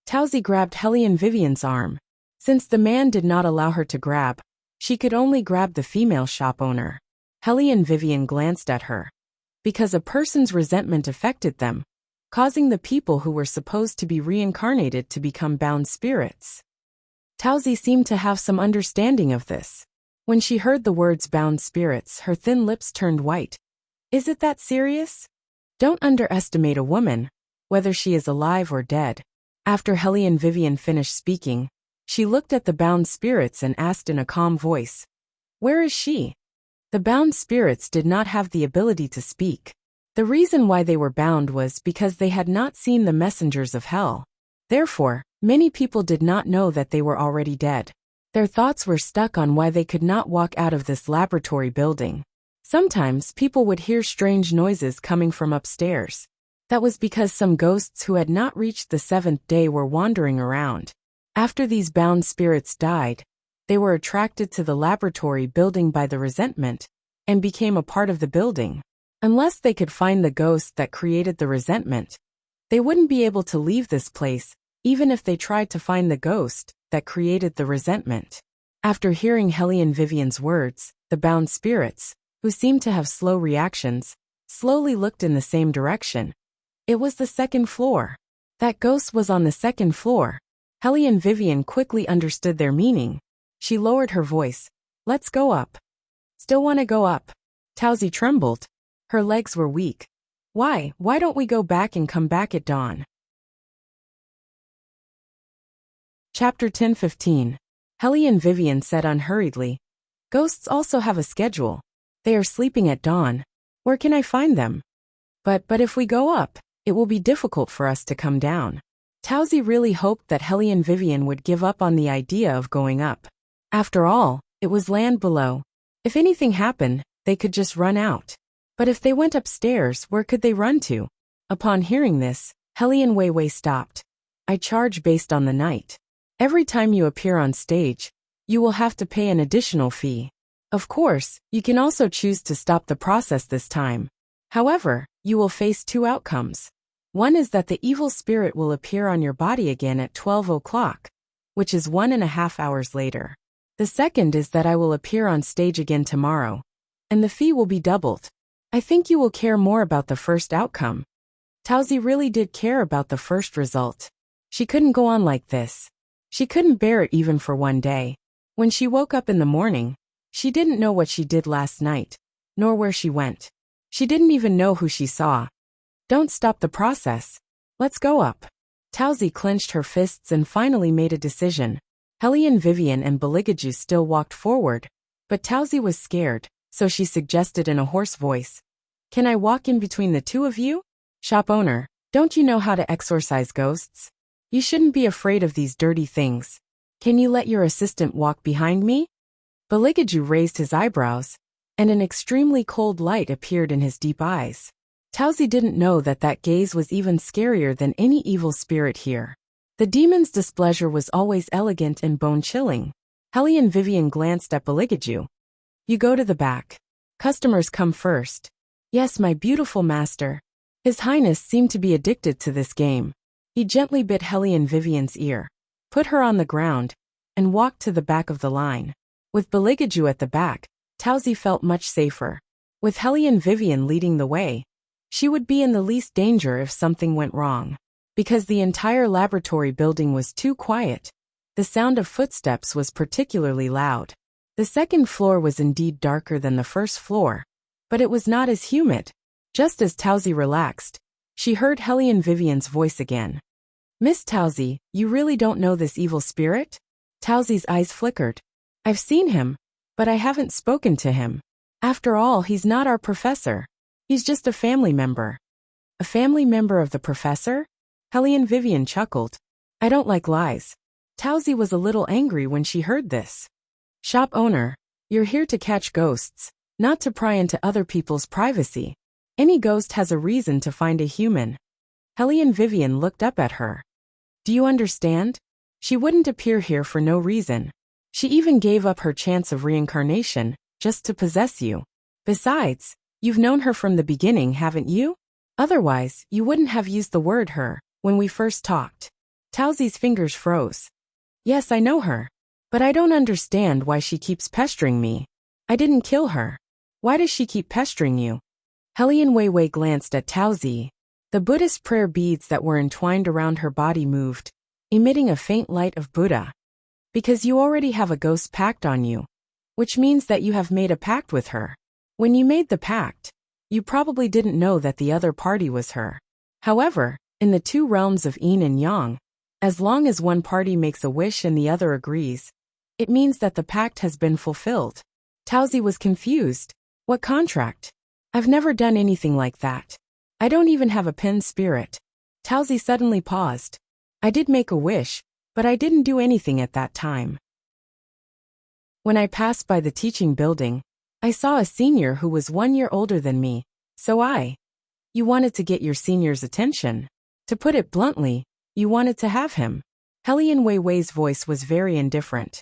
Towsy grabbed Hellion Vivian's arm. Since the man did not allow her to grab, she could only grab the female shop owner. Hellion Vivian glanced at her. Because a person's resentment affected them, causing the people who were supposed to be reincarnated to become bound spirits. Towsy seemed to have some understanding of this. When she heard the words bound spirits, her thin lips turned white. Is it that serious? Don't underestimate a woman, whether she is alive or dead. After Hellion Vivian finished speaking, she looked at the bound spirits and asked in a calm voice, "Where is she?" The bound spirits did not have the ability to speak. The reason why they were bound was because they had not seen the messengers of hell. Therefore, many people did not know that they were already dead. Their thoughts were stuck on why they could not walk out of this laboratory building. Sometimes people would hear strange noises coming from upstairs. That was because some ghosts who had not reached the 7th day were wandering around. After these bound spirits died, they were attracted to the laboratory building by the resentment and became a part of the building. Unless they could find the ghost that created the resentment, they wouldn't be able to leave this place, even if they tried to find the ghost that created the resentment. After hearing Hellion Vivian's words, the bound spirits, who seemed to have slow reactions, slowly looked in the same direction. It was the 2nd floor. That ghost was on the 2nd floor. Hellion Vivian quickly understood their meaning. She lowered her voice. Let's go up. Still want to go up? Towsy trembled. Her legs were weak. Why don't we go back and come back at dawn? Chapter 10:15. Hellion Vivian said unhurriedly. Ghosts also have a schedule. They are sleeping at dawn. Where can I find them? But if we go up, it will be difficult for us to come down. Towsy really hoped that Hellion Vivian would give up on the idea of going up. After all, it was land below. If anything happened, they could just run out. But if they went upstairs, where could they run to? Upon hearing this, Hellion Weiwei stopped. I charge based on the night. Every time you appear on stage, you will have to pay an additional fee. Of course, you can also choose to stop the process this time. However, you will face 2 outcomes. One is that the evil spirit will appear on your body again at 12 o'clock, which is 1.5 hours later. The second is that I will appear on stage again tomorrow, and the fee will be doubled. I think you will care more about the first outcome. Towsy really did care about the first result. She couldn't go on like this. She couldn't bear it even for one day. When she woke up in the morning, she didn't know what she did last night, nor where she went. She didn't even know who she saw. Don't stop the process. Let's go up. Towsy clenched her fists and finally made a decision. Hellion Vivian and Beligaju still walked forward, but Towsy was scared, so she suggested in a hoarse voice, "Can I walk in between the two of you? Shop owner, don't you know how to exorcise ghosts? You shouldn't be afraid of these dirty things. Can you let your assistant walk behind me?" Beligaju raised his eyebrows, and an extremely cold light appeared in his deep eyes. Towsy didn't know that that gaze was even scarier than any evil spirit here. The demon's displeasure was always elegant and bone-chilling. Hellion Vivian glanced at Beligaju. "You go to the back. Customers come first." "Yes, my beautiful master." His Highness seemed to be addicted to this game. He gently bit Hellion Vivian's ear, put her on the ground, and walked to the back of the line. With Beligaju at the back, Towsy felt much safer. With Hellion Vivian leading the way, she would be in the least danger if something went wrong. Because the entire laboratory building was too quiet, the sound of footsteps was particularly loud. The second floor was indeed darker than the first floor, but it was not as humid. Just as Towsy relaxed, she heard Hellion Vivian's voice again. "Miss Towsy, you really don't know this evil spirit?" Towsy's eyes flickered. "I've seen him, but I haven't spoken to him. After all, he's not our professor. He's just a family member." "A family member of the professor?" Hellion Vivian chuckled. "I don't like lies." Towsy was a little angry when she heard this. "Shop owner, you're here to catch ghosts, not to pry into other people's privacy. Any ghost has a reason to find a human." Hellion Vivian looked up at her. "Do you understand? She wouldn't appear here for no reason. She even gave up her chance of reincarnation, just to possess you. Besides, you've known her from the beginning, haven't you? Otherwise, you wouldn't have used the word her when we first talked." Towsy's fingers froze. "Yes, I know her. But I don't understand why she keeps pestering me. I didn't kill her. Why does she keep pestering you?" Hellion Weiwei glanced at Towsy. The Buddhist prayer beads that were entwined around her body moved, emitting a faint light of Buddha. "Because you already have a ghost pact on you, which means that you have made a pact with her. When you made the pact, you probably didn't know that the other party was her. However, in the two realms of yin and yang, as long as one party makes a wish and the other agrees, it means that the pact has been fulfilled." Towsy was confused. "What contract? I've never done anything like that. I don't even have a pin spirit." Towsy suddenly paused. "I did make a wish, but I didn't do anything at that time. When I passed by the teaching building, I saw a senior who was 1 year older than me, so You wanted to get your senior's attention. To put it bluntly, you wanted to have him." Hellion Weiwei's voice was very indifferent.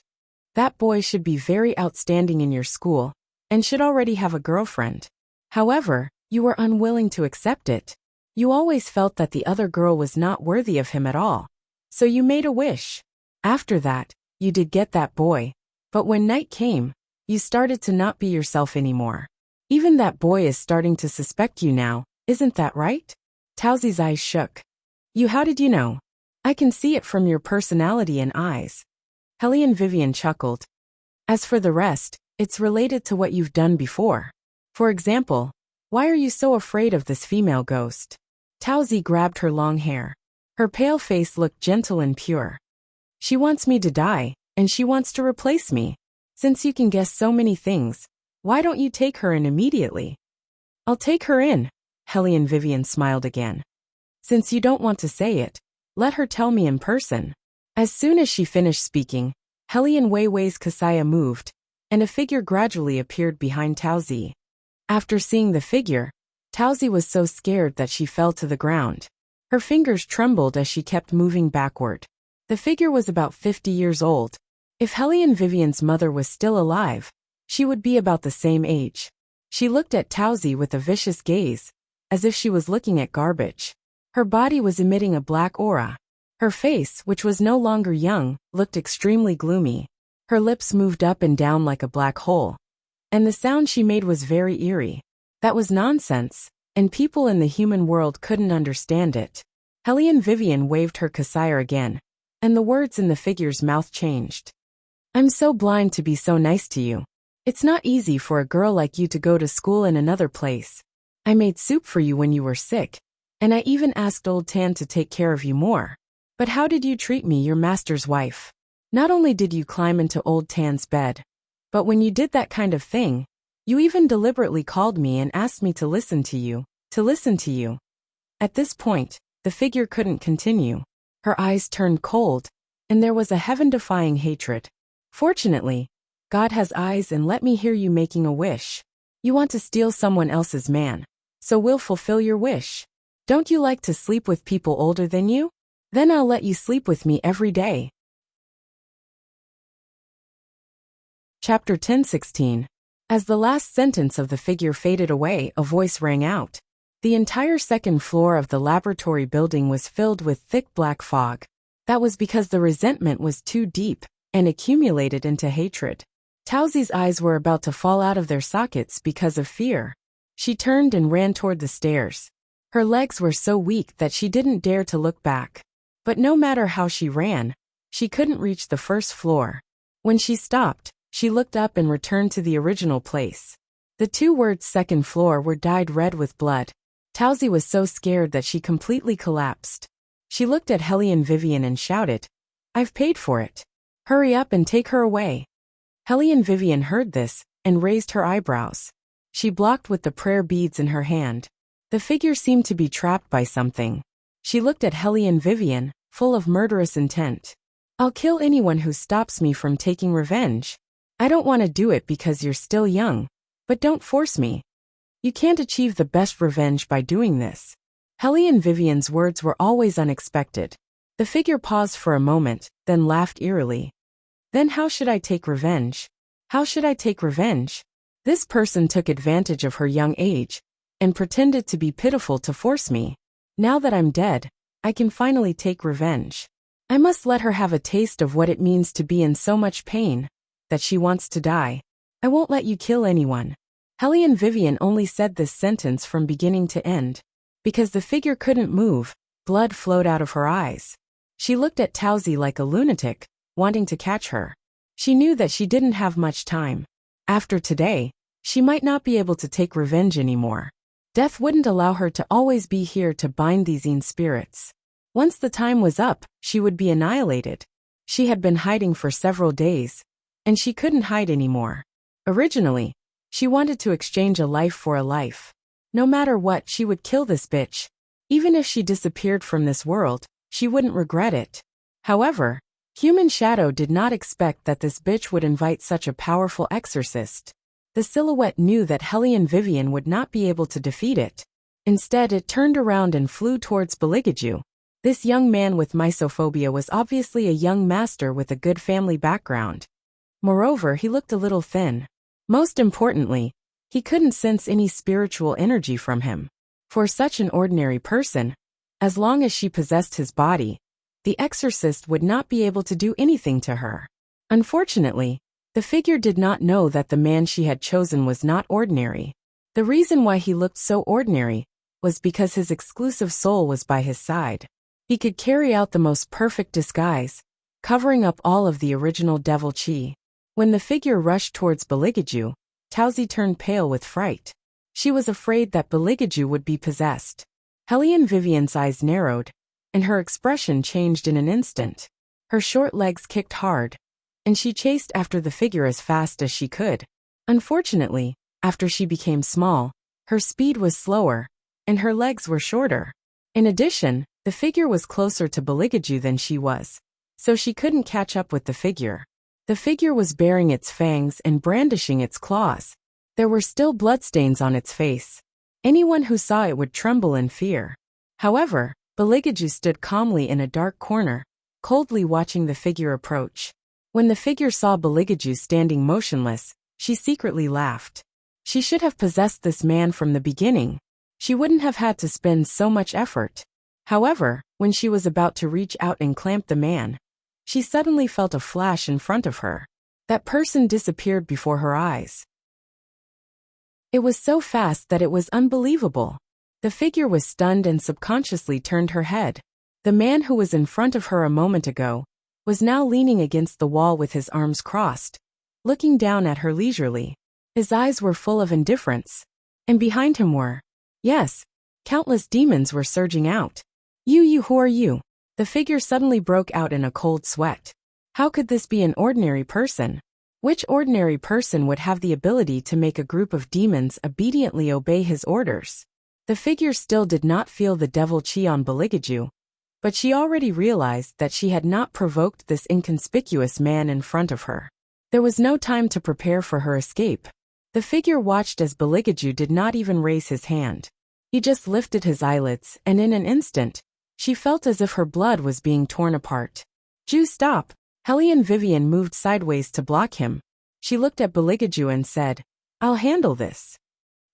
"That boy should be very outstanding in your school, and should already have a girlfriend. However, you were unwilling to accept it. You always felt that the other girl was not worthy of him at all. So you made a wish. After that, you did get that boy. But when night came, you started to not be yourself anymore. Even that boy is starting to suspect you now, isn't that right?" Towsy's eyes shook. How did you know?" "I can see it from your personality and eyes." Hellion Vivian chuckled. "As for the rest, it's related to what you've done before. For example, why are you so afraid of this female ghost?" Towsy grabbed her long hair. Her pale face looked gentle and pure. "She wants me to die, and she wants to replace me. Since you can guess so many things, why don't you take her in immediately?" "I'll take her in." Hellion Vivian smiled again. "Since you don't want to say it, let her tell me in person." As soon as she finished speaking, Hellion Weiwei's Kasaya moved, and a figure gradually appeared behind Towsy. After seeing the figure, Towsy was so scared that she fell to the ground. Her fingers trembled as she kept moving backward. The figure was about 50 years old. If Hellion Vivian's mother was still alive, she would be about the same age. She looked at Towsy with a vicious gaze, as if she was looking at garbage. Her body was emitting a black aura. Her face, which was no longer young, looked extremely gloomy. Her lips moved up and down like a black hole. And the sound she made was very eerie. That was nonsense, and people in the human world couldn't understand it. Hellion Vivian waved her Kasaya again, and the words in the figure's mouth changed. I'm so blind to be so nice to you. It's not easy for a girl like you to go to school in another place. I made soup for you when you were sick, and I even asked Old Tan to take care of you more. But how did you treat me, your master's wife? Not only did you climb into Old Tan's bed, but when you did that kind of thing, you even deliberately called me and asked me to listen to you, At this point, the figure couldn't continue. Her eyes turned cold, and there was a heaven-defying hatred. Fortunately, God has eyes, and let me hear you making a wish. You want to steal someone else's man, so we'll fulfill your wish. Don't you like to sleep with people older than you? Then I'll let you sleep with me every day. Chapter 10:16. As the last sentence of the figure faded away, a voice rang out. The entire second floor of the laboratory building was filled with thick black fog. That was because the resentment was too deep and accumulated into hatred. Tauzi's eyes were about to fall out of their sockets because of fear. She turned and ran toward the stairs. Her legs were so weak that she didn't dare to look back. But no matter how she ran, she couldn't reach the first floor. When she stopped, she looked up and returned to the original place. The two words second floor were dyed red with blood. Tauzi was so scared that she completely collapsed. She looked at Hellion Vivian and shouted, I've paid for it. Hurry up and take her away. Hellion Vivian heard this and raised her eyebrows. She blocked with the prayer beads in her hand. The figure seemed to be trapped by something. She looked at Hellion Vivian, full of murderous intent. I'll kill anyone who stops me from taking revenge. I don't want to do it because you're still young, but don't force me. You can't achieve the best revenge by doing this. Hellion Vivian's words were always unexpected. The figure paused for a moment, then laughed eerily. Then how should I take revenge? How should I take revenge? This person took advantage of her young age and pretended to be pitiful to force me. Now that I'm dead, I can finally take revenge. I must let her have a taste of what it means to be in so much pain that she wants to die. I won't let you kill anyone. Hellion Vivian only said this sentence from beginning to end. Because the figure couldn't move, blood flowed out of her eyes. She looked at Tauzi like a lunatic, wanting to catch her. She knew that she didn't have much time. After today, she might not be able to take revenge anymore. Death wouldn't allow her to always be here to bind these Yin spirits. Once the time was up, she would be annihilated. She had been hiding for several days, and she couldn't hide anymore. Originally, she wanted to exchange a life for a life. No matter what, she would kill this bitch. Even if she disappeared from this world, she wouldn't regret it. However, Human Shadow did not expect that this bitch would invite such a powerful exorcist. The silhouette knew that Hellion Vivian would not be able to defeat it. Instead, it turned around and flew towards Beligaju. This young man with mysophobia was obviously a young master with a good family background. Moreover, he looked a little thin. Most importantly, he couldn't sense any spiritual energy from him. For such an ordinary person, as long as she possessed his body, the exorcist would not be able to do anything to her. Unfortunately, the figure did not know that the man she had chosen was not ordinary. The reason why he looked so ordinary was because his exclusive soul was by his side. He could carry out the most perfect disguise, covering up all of the original devil chi. When the figure rushed towards Beligaju, Tauzi turned pale with fright. She was afraid that Beligaju would be possessed. Hellion Vivian's eyes narrowed, and her expression changed in an instant. Her short legs kicked hard, and she chased after the figure as fast as she could. Unfortunately, after she became small, her speed was slower, and her legs were shorter. In addition, the figure was closer to Beligaju than she was, so she couldn't catch up with the figure. The figure was baring its fangs and brandishing its claws. There were still bloodstains on its face. Anyone who saw it would tremble in fear. However, Beligaju stood calmly in a dark corner, coldly watching the figure approach. When the figure saw Beligaju standing motionless, she secretly laughed. She should have possessed this man from the beginning. She wouldn't have had to spend so much effort. However, when she was about to reach out and clamp the man, she suddenly felt a flash in front of her. That person disappeared before her eyes. It was so fast that it was unbelievable. The figure was stunned and subconsciously turned her head. The man who was in front of her a moment ago was now leaning against the wall with his arms crossed, looking down at her leisurely. His eyes were full of indifference. And behind him were, yes, countless demons were surging out. You, who are you? The figure suddenly broke out in a cold sweat. How could this be an ordinary person? Which ordinary person would have the ability to make a group of demons obediently obey his orders? The figure still did not feel the devil chi on Beligaju, but she already realized that she had not provoked this inconspicuous man in front of her. There was no time to prepare for her escape. The figure watched as Beligaju did not even raise his hand. He just lifted his eyelids, and in an instant, she felt as if her blood was being torn apart. "Ju, stop!" Hellion Vivian moved sideways to block him. She looked at Beligaju and said, "I'll handle this."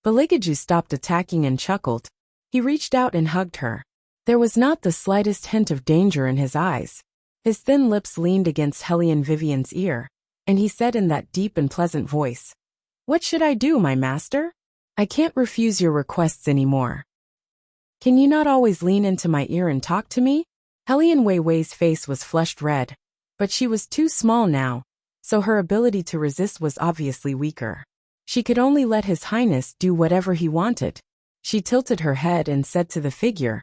Beligaju stopped attacking and chuckled. He reached out and hugged her. There was not the slightest hint of danger in his eyes. His thin lips leaned against Hellion Vivian's ear, and he said in that deep and pleasant voice, "What should I do, my master? I can't refuse your requests anymore. Can you not always lean into my ear and talk to me?" Hellion Weiwei's face was flushed red, but she was too small now, so her ability to resist was obviously weaker. She could only let His Highness do whatever he wanted. She tilted her head and said to the figure,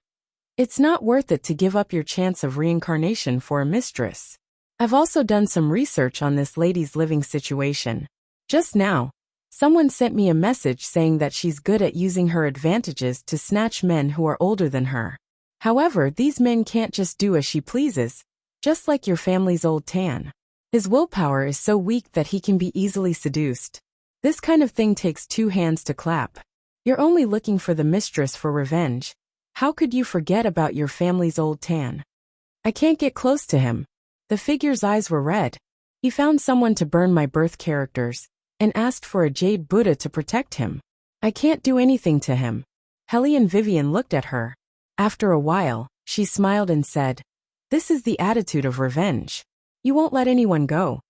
"It's not worth it to give up your chance of reincarnation for a mistress. I've also done some research on this lady's living situation. Just now, someone sent me a message saying that she's good at using her advantages to snatch men who are older than her. However, these men can't just do as she pleases, just like your family's old Tan. His willpower is so weak that he can be easily seduced. This kind of thing takes two hands to clap. You're only looking for the mistress for revenge. How could you forget about your family's old Tan? I can't get close to him." The figure's eyes were red. "He found someone to burn my birth characters, and asked for a jade Buddha to protect him. I can't do anything to him." Hellion Vivian looked at her. After a while, she smiled and said, "This is the attitude of revenge. You won't let anyone go."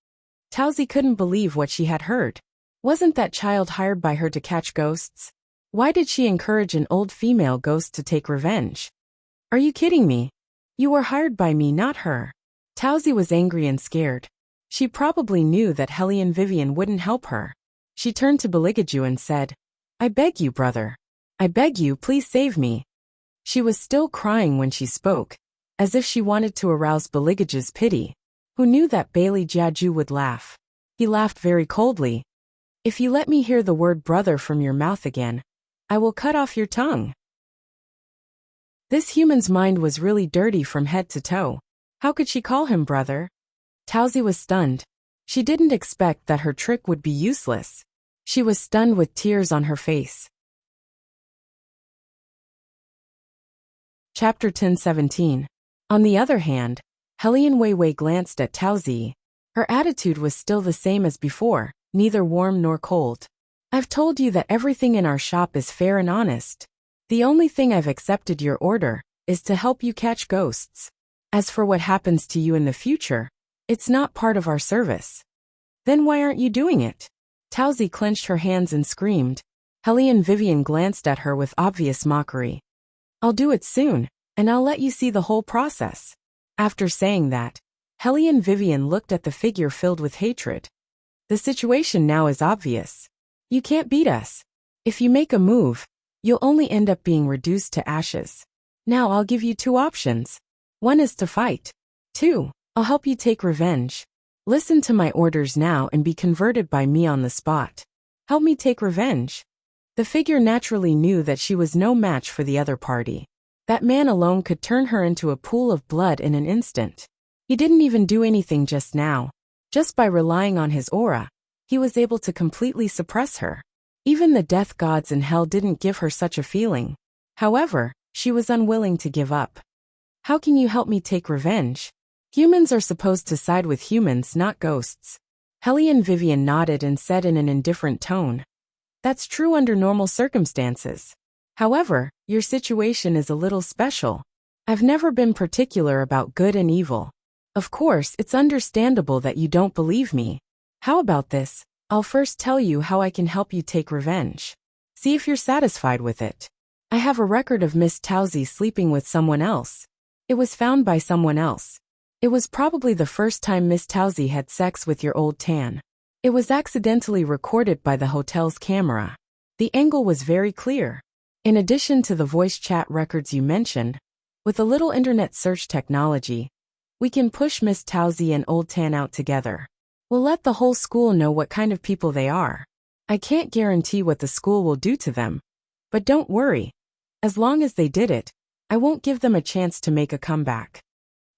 Towsy couldn't believe what she had heard. Wasn't that child hired by her to catch ghosts? Why did she encourage an old female ghost to take revenge? "Are you kidding me? You were hired by me, not her." Towsy was angry and scared. She probably knew that Hellion Vivian wouldn't help her. She turned to Beligaju and said, "I beg you, brother. I beg you, please save me." She was still crying when she spoke, as if she wanted to arouse Beligaju's pity. Who knew that Bailey Jiaju would laugh? He laughed very coldly. "If you let me hear the word brother from your mouth again, I will cut off your tongue." This human's mind was really dirty from head to toe. How could she call him brother? Towsy was stunned. She didn't expect that her trick would be useless. She was stunned with tears on her face. Chapter 10:17. On the other hand, Hellion Weiwei glanced at Towsy. Her attitude was still the same as before, neither warm nor cold. "I've told you that everything in our shop is fair and honest. The only thing I've accepted your order is to help you catch ghosts. As for what happens to you in the future, it's not part of our service." "Then why aren't you doing it?" Towsy clenched her hands and screamed. Hellion Vivian glanced at her with obvious mockery. "I'll do it soon, and I'll let you see the whole process." After saying that, Hellion Vivian looked at the figure filled with hatred. "The situation now is obvious. You can't beat us. If you make a move, you'll only end up being reduced to ashes. Now I'll give you two options. One is to fight. 2, I'll help you take revenge. Listen to my orders now and be converted by me on the spot. Help me take revenge." The figure naturally knew that she was no match for the other party. That man alone could turn her into a pool of blood in an instant. He didn't even do anything just now. Just by relying on his aura, he was able to completely suppress her. Even the death gods in hell didn't give her such a feeling. However, she was unwilling to give up. "How can you help me take revenge? Humans are supposed to side with humans, not ghosts." Hellion Vivian nodded and said in an indifferent tone, "That's true under normal circumstances. However, your situation is a little special. I've never been particular about good and evil. Of course, it's understandable that you don't believe me. How about this? I'll first tell you how I can help you take revenge. See if you're satisfied with it. I have a record of Miss Towsy sleeping with someone else. It was found by someone else. It was probably the first time Miss Towsey had sex with your old tan. It was accidentally recorded by the hotel's camera. The angle was very clear. In addition to the voice chat records you mentioned, with a little internet search technology, we can push Miss Towsey and old tan out together. We'll let the whole school know what kind of people they are. I can't guarantee what the school will do to them. But don't worry. As long as they did it, I won't give them a chance to make a comeback.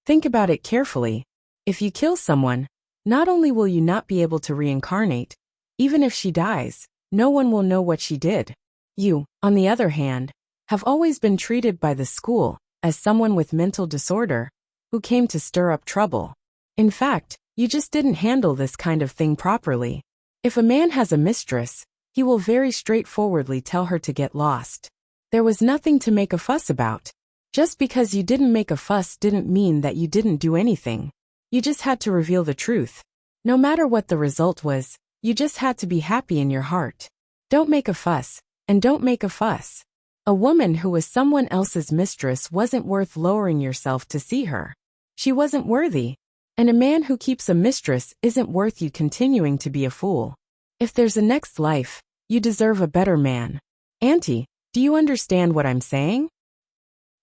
Think about it carefully. If you kill someone, not only will you not be able to reincarnate, even if she dies, no one will know what she did. You, on the other hand, have always been treated by the school as someone with mental disorder who came to stir up trouble. In fact, you just didn't handle this kind of thing properly. If a man has a mistress, he will very straightforwardly tell her to get lost. There was nothing to make a fuss about. Just because you didn't make a fuss didn't mean that you didn't do anything. You just had to reveal the truth. No matter what the result was, you just had to be happy in your heart. Don't make a fuss, and don't make a fuss. A woman who was someone else's mistress wasn't worth lowering yourself to see her. She wasn't worthy. And a man who keeps a mistress isn't worth you continuing to be a fool. If there's a next life, you deserve a better man. Auntie, do you understand what I'm saying?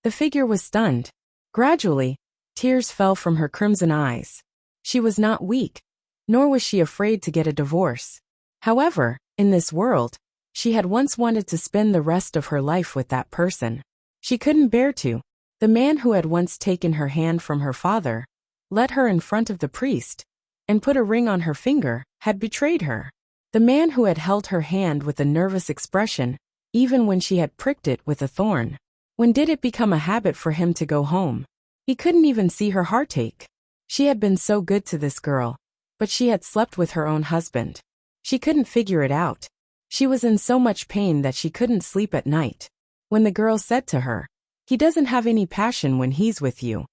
The figure was stunned. Gradually, tears fell from her crimson eyes. She was not weak, nor was she afraid to get a divorce. However, in this world, she had once wanted to spend the rest of her life with that person. She couldn't bear to. The man who had once taken her hand from her father, led her in front of the priest, and put a ring on her finger, had betrayed her. The man who had held her hand with a nervous expression, even when she had pricked it with a thorn. When did it become a habit for him to go home? He couldn't even see her heartache. She had been so good to this girl, but she had slept with her own husband. She couldn't figure it out. She was in so much pain that she couldn't sleep at night. When the girl said to her, "He doesn't have any passion when he's with you.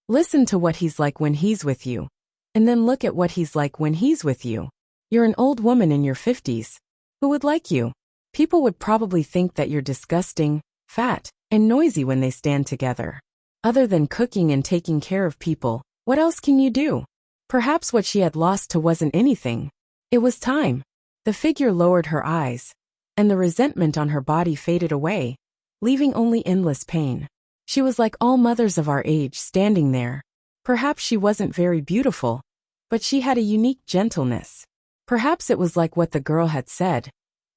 Listen to what he's like when he's with you, and then look at what he's like when he's with you. You're an old woman in your 50s. Who would like you? People would probably think that you're disgusting, fat, and noisy when they stand together. Other than cooking and taking care of people, what else can you do?" Perhaps what she had lost to wasn't anything. It was time. The figure lowered her eyes, and the resentment on her body faded away, leaving only endless pain. She was like all mothers of our age standing there. Perhaps she wasn't very beautiful, but she had a unique gentleness. Perhaps it was like what the girl had said,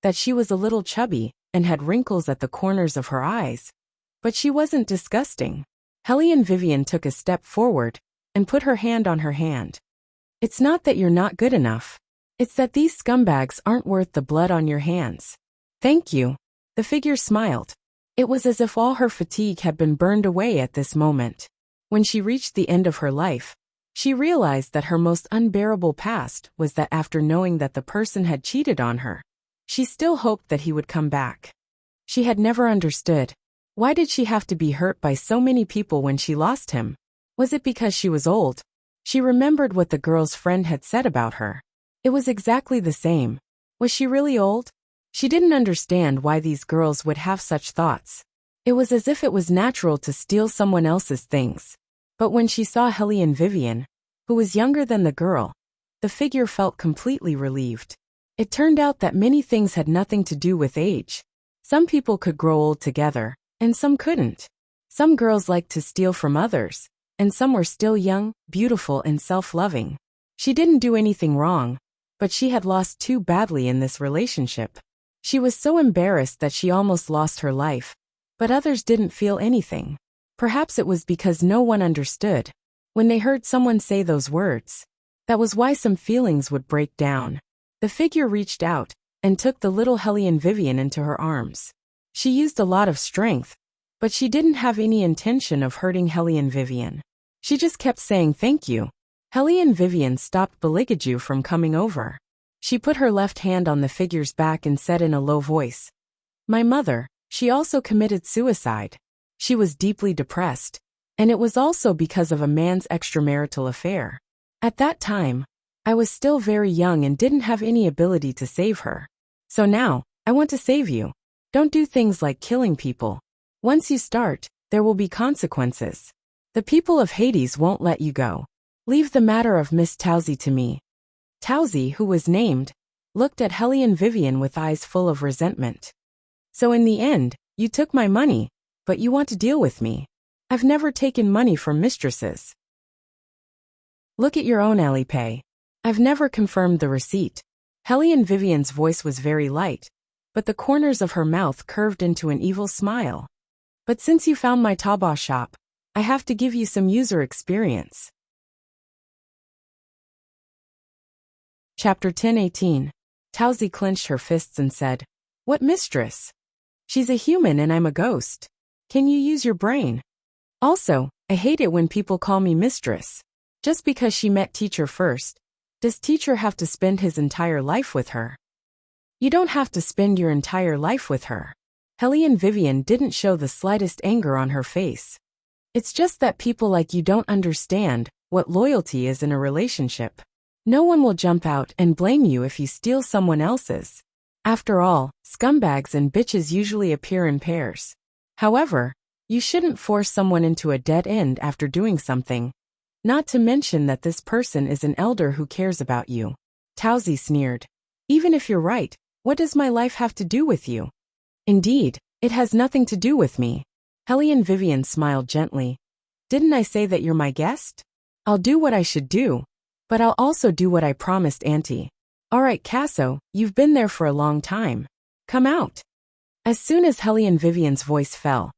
that she was a little chubby and had wrinkles at the corners of her eyes. But she wasn't disgusting. Helene Vivian took a step forward and put her hand on her hand. It's not that you're not good enough. It's that these scumbags aren't worth the blood on your hands. Thank you. The figure smiled. It was as if all her fatigue had been burned away at this moment. When she reached the end of her life, she realized that her most unbearable past was that after knowing that the person had cheated on her, she still hoped that he would come back. She had never understood. Why did she have to be hurt by so many people when she lost him? Was it because she was old? She remembered what the girl's friend had said about her. It was exactly the same. Was she really old? She didn't understand why these girls would have such thoughts. It was as if it was natural to steal someone else's things. But when she saw Helene Vivian, who was younger than the girl, the figure felt completely relieved. It turned out that many things had nothing to do with age. Some people could grow old together, and some couldn't. Some girls liked to steal from others, and some were still young, beautiful, and self-loving. She didn't do anything wrong, but she had lost too badly in this relationship. She was so embarrassed that she almost lost her life, but others didn't feel anything. Perhaps it was because no one understood. When they heard someone say those words, that was why some feelings would break down. The figure reached out and took the little Helene Vivian into her arms. She used a lot of strength, but she didn't have any intention of hurting Helene Vivian. She just kept saying thank you. Helene Vivian stopped Beligaju from coming over. She put her left hand on the figure's back and said in a low voice, "My mother, she also committed suicide. She was deeply depressed, and it was also because of a man's extramarital affair. At that time, I was still very young and didn't have any ability to save her. So now, I want to save you. Don't do things like killing people. Once you start, there will be consequences. The people of Hades won't let you go. Leave the matter of Miss Towsey to me. Towsey, who was named, looked at Hellion Vivian with eyes full of resentment. So in the end, you took my money, but you want to deal with me. I've never taken money from mistresses. Look at your own Alipay. I've never confirmed the receipt. Hellion Vivian's voice was very light, but the corners of her mouth curved into an evil smile. But since you found my Taobao shop, I have to give you some user experience. Chapter 10:18. Towsey clenched her fists and said, "What mistress? She's a human and I'm a ghost. Can you use your brain? Also, I hate it when people call me mistress. Just because she met teacher first, does teacher have to spend his entire life with her? You don't have to spend your entire life with her." Hellion Vivian didn't show the slightest anger on her face. It's just that people like you don't understand what loyalty is in a relationship. No one will jump out and blame you if you steal someone else's. After all, scumbags and bitches usually appear in pairs. However, you shouldn't force someone into a dead end after doing something. Not to mention that this person is an elder who cares about you. Towsey sneered. Even if you're right, what does my life have to do with you? Indeed, it has nothing to do with me. Hellion Vivian smiled gently. Didn't I say that you're my guest? I'll do what I should do, but I'll also do what I promised Auntie. Alright Casso, you've been there for a long time. Come out. As soon as Hellion Vivian's voice fell,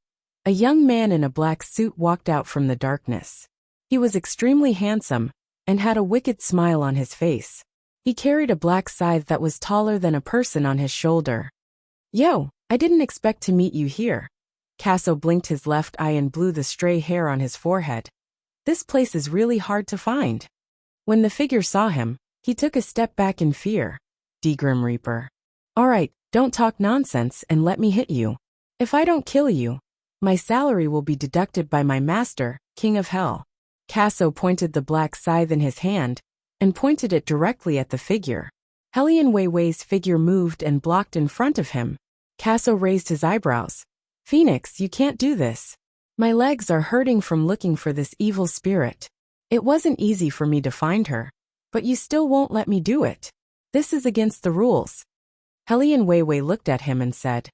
a young man in a black suit walked out from the darkness. He was extremely handsome, and had a wicked smile on his face. He carried a black scythe that was taller than a person on his shoulder. Yo, I didn't expect to meet you here. Casso blinked his left eye and blew the stray hair on his forehead. This place is really hard to find. When the figure saw him, he took a step back in fear. Grim Reaper. Alright, don't talk nonsense and let me hit you. If I don't kill you, my salary will be deducted by my master, King of Hell. Casso pointed the black scythe in his hand, and pointed it directly at the figure. Hellion Weiwei's figure moved and blocked in front of him. Casso raised his eyebrows. Phoenix, you can't do this. My legs are hurting from looking for this evil spirit. It wasn't easy for me to find her, but you still won't let me do it. This is against the rules. Hellion Weiwei looked at him and said,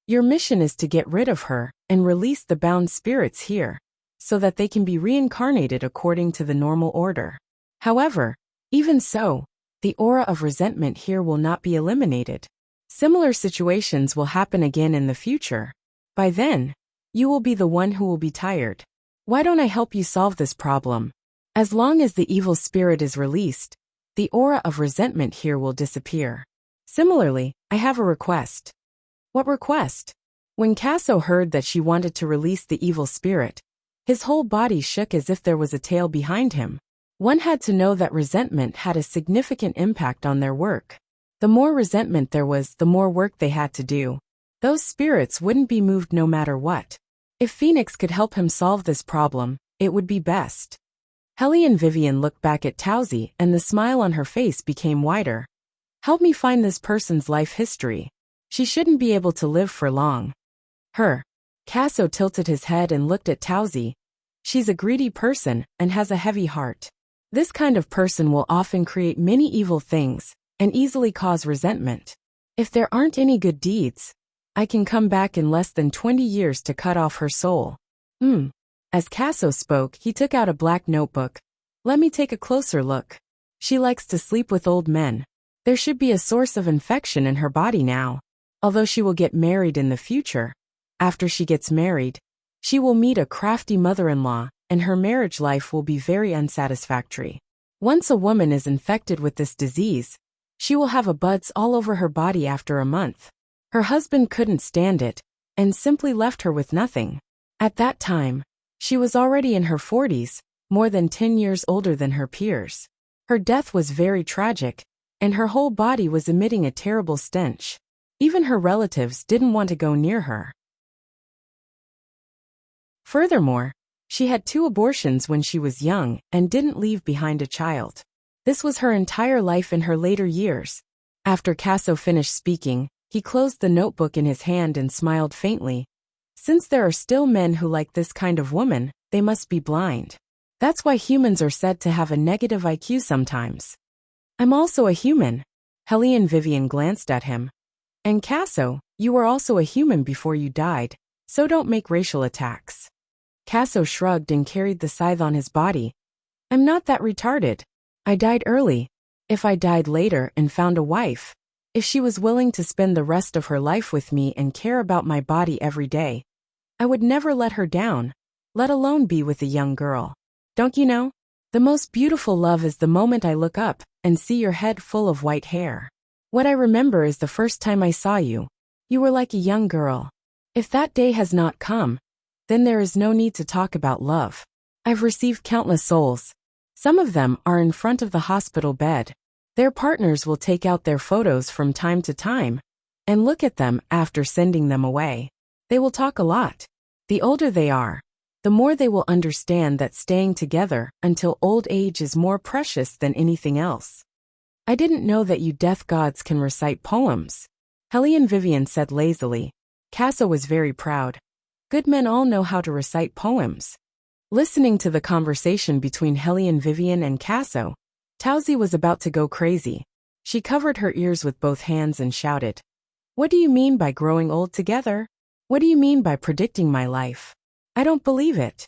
your mission is to get rid of her and release the bound spirits here, so that they can be reincarnated according to the normal order. However, even so, the aura of resentment here will not be eliminated. Similar situations will happen again in the future. By then, you will be the one who will be tired. Why don't I help you solve this problem? As long as the evil spirit is released, the aura of resentment here will disappear. Similarly, I have a request. What request? When Casso heard that she wanted to release the evil spirit, his whole body shook as if there was a tail behind him. One had to know that resentment had a significant impact on their work. The more resentment there was, the more work they had to do. Those spirits wouldn't be moved no matter what. If Phoenix could help him solve this problem, it would be best. Hellion Vivian looked back at Towsey and the smile on her face became wider. Help me find this person's life history. She shouldn't be able to live for long. Her. Casso tilted his head and looked at Towsey. She's a greedy person and has a heavy heart. This kind of person will often create many evil things and easily cause resentment. If there aren't any good deeds, I can come back in less than 20 years to cut off her soul. As Casso spoke, he took out a black notebook. Let me take a closer look. She likes to sleep with old men. There should be a source of infection in her body now. Although she will get married in the future, after she gets married, she will meet a crafty mother-in-law, and her marriage life will be very unsatisfactory. Once a woman is infected with this disease, she will have a buds all over her body after a month. Her husband couldn't stand it, and simply left her with nothing. At that time, she was already in her 40s, more than 10 years older than her peers. Her death was very tragic, and her whole body was emitting a terrible stench. Even her relatives didn't want to go near her. Furthermore, she had 2 abortions when she was young and didn't leave behind a child. This was her entire life in her later years. After Casso finished speaking, he closed the notebook in his hand and smiled faintly. Since there are still men who like this kind of woman, they must be blind. That's why humans are said to have a negative IQ sometimes. I'm also a human. Helene Vivian glanced at him. And Casso, you were also a human before you died, so don't make racial attacks. Casso shrugged and carried the scythe on his body. I'm not that retarded. I died early. If I died later and found a wife, if she was willing to spend the rest of her life with me and care about my body every day, I would never let her down, let alone be with a young girl. Don't you know? The most beautiful love is the moment I look up and see your head full of white hair. What I remember is the first time I saw you. You were like a young girl. If that day has not come, then there is no need to talk about love. I've received countless souls. Some of them are in front of the hospital bed. Their partners will take out their photos from time to time and look at them after sending them away. They will talk a lot. The older they are, the more they will understand that staying together until old age is more precious than anything else. I didn't know that you death gods can recite poems, Helene Vivian said lazily. Casso was very proud. Good men all know how to recite poems. Listening to the conversation between Helene Vivian and Casso, Tauzi was about to go crazy. She covered her ears with both hands and shouted, "What do you mean by growing old together? What do you mean by predicting my life? I don't believe it."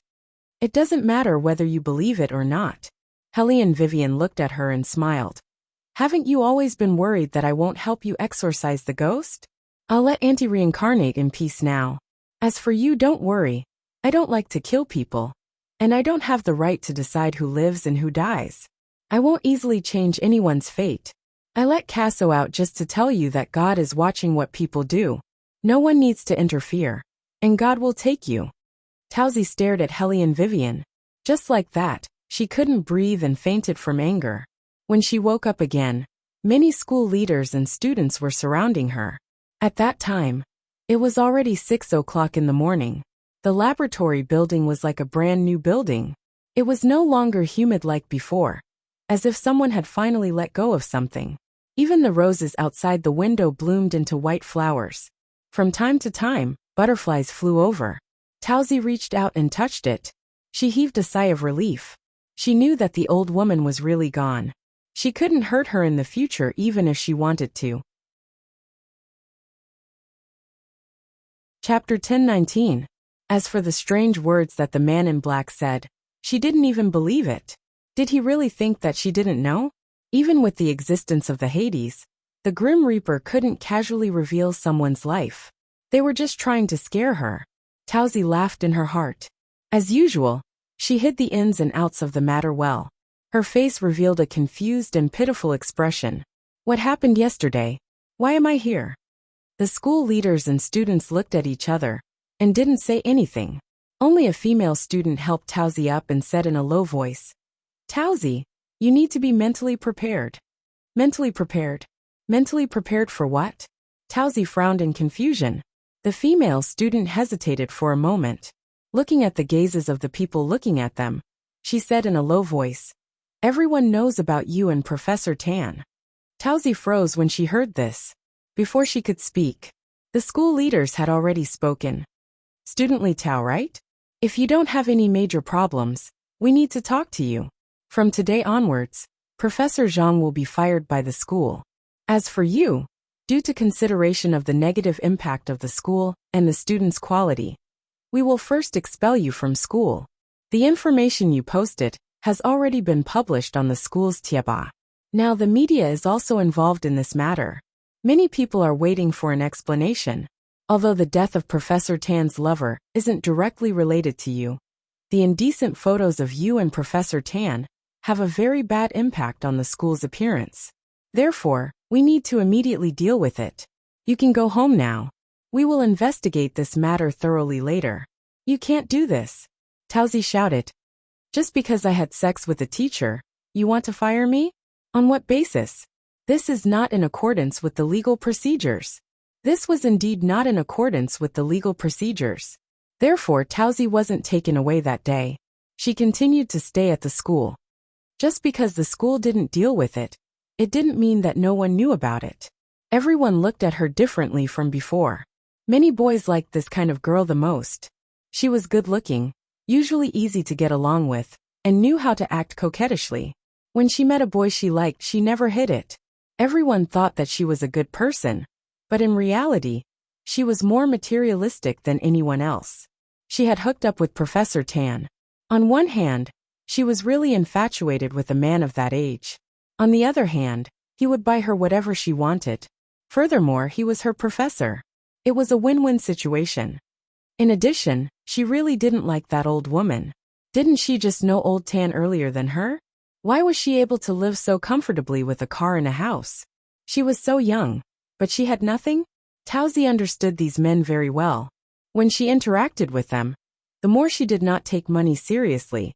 "It doesn't matter whether you believe it or not." Helene Vivian looked at her and smiled. "Haven't you always been worried that I won't help you exorcise the ghost? I'll let Auntie reincarnate in peace now. As for you, don't worry. I don't like to kill people. And I don't have the right to decide who lives and who dies. I won't easily change anyone's fate. I let Casso out just to tell you that God is watching what people do. No one needs to interfere. And God will take you." Tauzi stared at Helene Vivian. Just like that, she couldn't breathe and fainted from anger. When she woke up again, many school leaders and students were surrounding her. At that time, it was already 6 o'clock in the morning. The laboratory building was like a brand new building. It was no longer humid like before, as if someone had finally let go of something. Even the roses outside the window bloomed into white flowers. From time to time, butterflies flew over. Tauzi reached out and touched it. She heaved a sigh of relief. She knew that the old woman was really gone. She couldn't hurt her in the future even if she wanted to. Chapter 10:19. As for the strange words that the man in black said, she didn't even believe it. Did he really think that she didn't know? Even with the existence of the Hades, the Grim Reaper couldn't casually reveal someone's life. They were just trying to scare her. Tauzi laughed in her heart. As usual, she hid the ins and outs of the matter well. Her face revealed a confused and pitiful expression. What happened yesterday? Why am I here? The school leaders and students looked at each other and didn't say anything. Only a female student helped Tauzi up and said in a low voice, "Tauzi, you need to be mentally prepared." Mentally prepared? Mentally prepared for what? Tauzi frowned in confusion. The female student hesitated for a moment. Looking at the gazes of the people looking at them, she said in a low voice, "Everyone knows about you and Professor Tan." Tauzi froze when she heard this. Before she could speak, the school leaders had already spoken. "Student Li Tao, right? If you don't have any major problems, we need to talk to you. From today onwards, Professor Zhang will be fired by the school. As for you, due to consideration of the negative impact of the school and the students' quality, we will first expel you from school. The information you posted has already been published on the school's Tieba. Now the media is also involved in this matter. Many people are waiting for an explanation. Although the death of Professor Tan's lover isn't directly related to you, the indecent photos of you and Professor Tan have a very bad impact on the school's appearance. Therefore, we need to immediately deal with it. You can go home now. We will investigate this matter thoroughly later." "You can't do this," Tauzi shouted. "Just because I had sex with a teacher, you want to fire me? On what basis? This is not in accordance with the legal procedures." This was indeed not in accordance with the legal procedures. Therefore, Tauzi wasn't taken away that day. She continued to stay at the school. Just because the school didn't deal with it, it didn't mean that no one knew about it. Everyone looked at her differently from before. Many boys liked this kind of girl the most. She was good-looking, usually easy to get along with, and knew how to act coquettishly. When she met a boy she liked, she never hid it. Everyone thought that she was a good person, but in reality, she was more materialistic than anyone else. She had hooked up with Professor Tan. On one hand, she was really infatuated with a man of that age. On the other hand, he would buy her whatever she wanted. Furthermore, he was her professor. It was a win-win situation. In addition, she really didn't like that old woman. Didn't she just know old Tan earlier than her? Why was she able to live so comfortably with a car and a house? She was so young, but she had nothing? Tauzi understood these men very well. When she interacted with them, the more she did not take money seriously,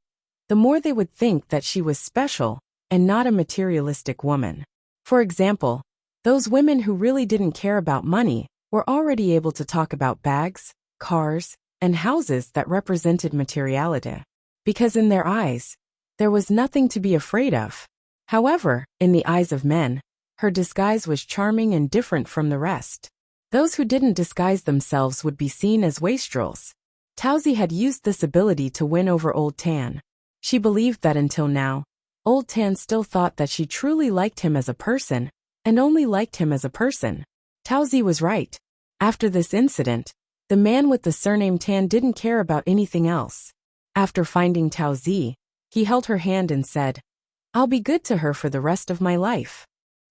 the more they would think that she was special and not a materialistic woman. For example, those women who really didn't care about money were already able to talk about bags, cars, and houses that represented materiality. Because in their eyes, there was nothing to be afraid of. However, in the eyes of men, her disguise was charming and different from the rest. Those who didn't disguise themselves would be seen as wastrels. Tauzi had used this ability to win over Old Tan. She believed that until now, Old Tan still thought that she truly liked him as a person, and only liked him as a person. Tauzi was right. After this incident, the man with the surname Tan didn't care about anything else. After finding Tauzi, he held her hand and said, "I'll be good to her for the rest of my life."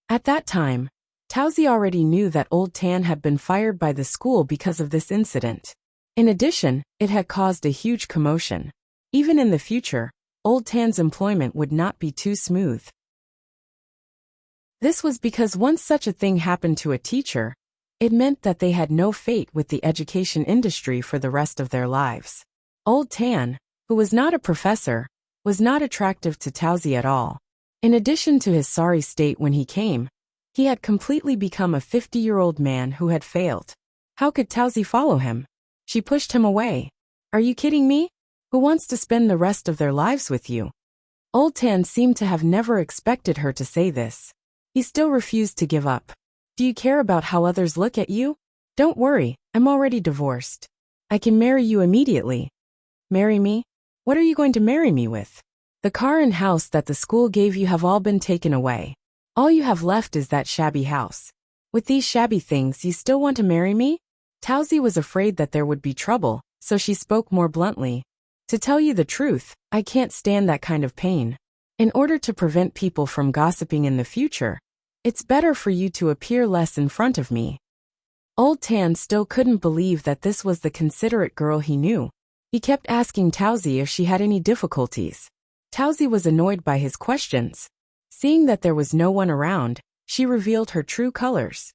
At that time, Tauzi already knew that Old Tan had been fired by the school because of this incident. In addition, it had caused a huge commotion. Even in the future, Old Tan's employment would not be too smooth. This was because once such a thing happened to a teacher, it meant that they had no fate with the education industry for the rest of their lives. Old Tan, who was not a professor, was not attractive to Tauzi at all. In addition to his sorry state when he came, he had completely become a 50-year-old man who had failed. How could Tauzi follow him? She pushed him away. "Are you kidding me? Who wants to spend the rest of their lives with you?" Old Tan seemed to have never expected her to say this. He still refused to give up. "Do you care about how others look at you? Don't worry, I'm already divorced. I can marry you immediately." "Marry me? What are you going to marry me with? The car and house that the school gave you have all been taken away. All you have left is that shabby house. With these shabby things you still want to marry me?" Tauzi was afraid that there would be trouble, so she spoke more bluntly. "To tell you the truth, I can't stand that kind of pain. In order to prevent people from gossiping in the future, it's better for you to appear less in front of me." Old Tan still couldn't believe that this was the considerate girl he knew. He kept asking Tauzi if she had any difficulties. Tauzi was annoyed by his questions. Seeing that there was no one around, she revealed her true colors.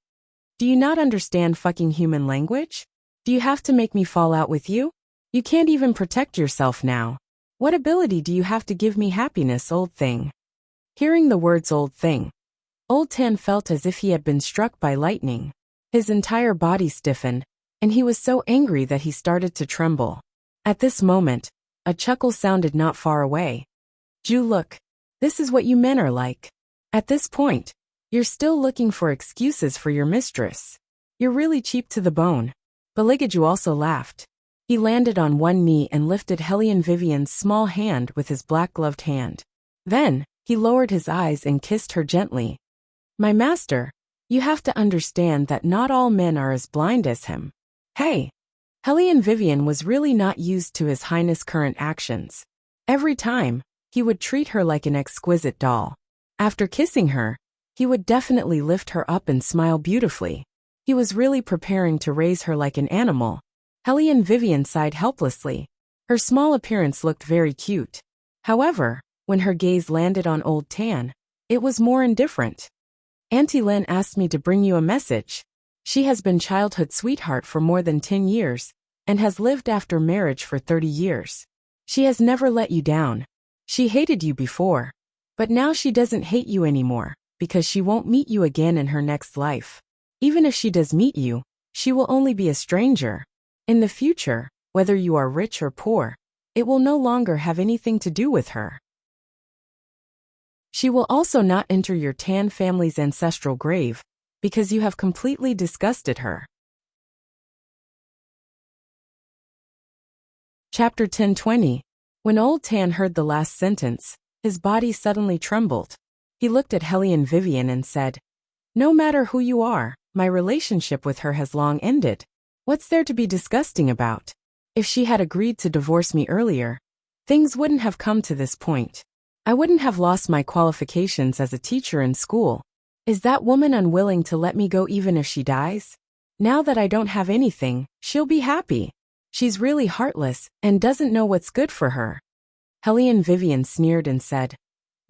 "Do you not understand fucking human language? Do you have to make me fall out with you? You can't even protect yourself now. What ability do you have to give me happiness, old thing?" Hearing the words old thing, Old Tan felt as if he had been struck by lightning. His entire body stiffened, and he was so angry that he started to tremble. At this moment, a chuckle sounded not far away. "Ju, look. This is what you men are like. At this point, you're still looking for excuses for your mistress. You're really cheap to the bone." Baligaju also laughed. He landed on one knee and lifted Hellion Vivian's small hand with his black-gloved hand. Then, he lowered his eyes and kissed her gently. "My master, you have to understand that not all men are as blind as him." Hey! Hellion Vivian was really not used to His Highness' current actions. Every time, he would treat her like an exquisite doll. After kissing her, he would definitely lift her up and smile beautifully. He was really preparing to raise her like an animal. Hellion Vivian sighed helplessly. Her small appearance looked very cute. However, when her gaze landed on Old Tan, it was more indifferent. "Auntie Lin asked me to bring you a message. She has been childhood sweetheart for more than 10 years, and has lived after marriage for 30 years. She has never let you down. She hated you before, but now she doesn't hate you anymore, because she won't meet you again in her next life. Even if she does meet you, she will only be a stranger. In the future, whether you are rich or poor, it will no longer have anything to do with her. She will also not enter your Tan family's ancestral grave, because you have completely disgusted her." Chapter 10:20. When Old Tan heard the last sentence, his body suddenly trembled. He looked at Hellion Vivian and said, "No matter who you are, my relationship with her has long ended. What's there to be disgusting about? If she had agreed to divorce me earlier, things wouldn't have come to this point. I wouldn't have lost my qualifications as a teacher in school. Is that woman unwilling to let me go even if she dies? Now that I don't have anything, she'll be happy. She's really heartless and doesn't know what's good for her." Hellion Vivian sneered and said,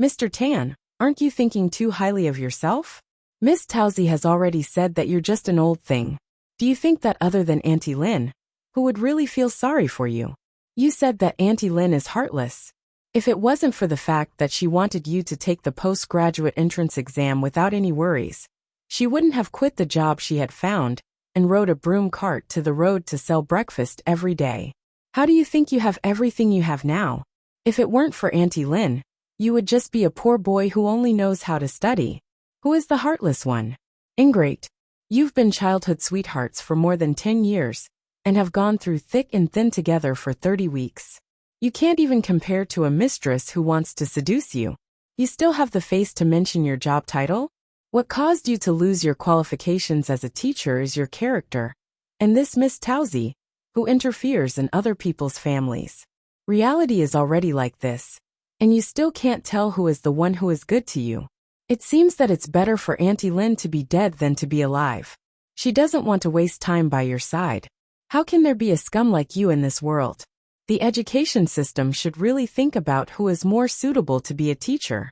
"Mr. Tan, aren't you thinking too highly of yourself? Miss Towsey has already said that you're just an old thing. Do you think that other than Auntie Lynn, who would really feel sorry for you? You said that Auntie Lynn is heartless. If it wasn't for the fact that she wanted you to take the postgraduate entrance exam without any worries, she wouldn't have quit the job she had found and rode a broom cart to the road to sell breakfast every day. How do you think you have everything you have now? If it weren't for Auntie Lynn, you would just be a poor boy who only knows how to study. Who is the heartless one? Ingrate. You've been childhood sweethearts for more than 10 years and have gone through thick and thin together for 30 weeks. You can't even compare to a mistress who wants to seduce you. You still have the face to mention your job title? What caused you to lose your qualifications as a teacher is your character, and this Miss Towsey, who interferes in other people's families. Reality is already like this, and you still can't tell who is the one who is good to you. It seems that it's better for Auntie Lynn to be dead than to be alive. She doesn't want to waste time by your side. How can there be a scum like you in this world? The education system should really think about who is more suitable to be a teacher.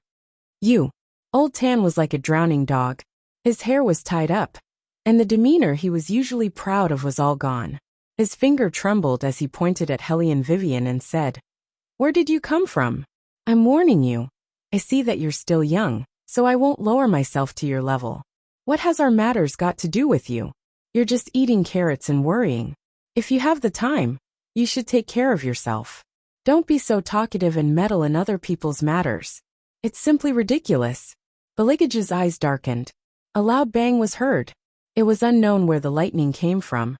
You." Old Tan was like a drowning dog. His hair was tied up, and the demeanor he was usually proud of was all gone. His finger trembled as he pointed at Hellion Vivian and said, "Where did you come from? I'm warning you. I see that you're still young, so I won't lower myself to your level. What has our matters got to do with you? You're just eating carrots and worrying. If you have the time, you should take care of yourself. Don't be so talkative and meddle in other people's matters. It's simply ridiculous." Beligage's eyes darkened. A loud bang was heard. It was unknown where the lightning came from,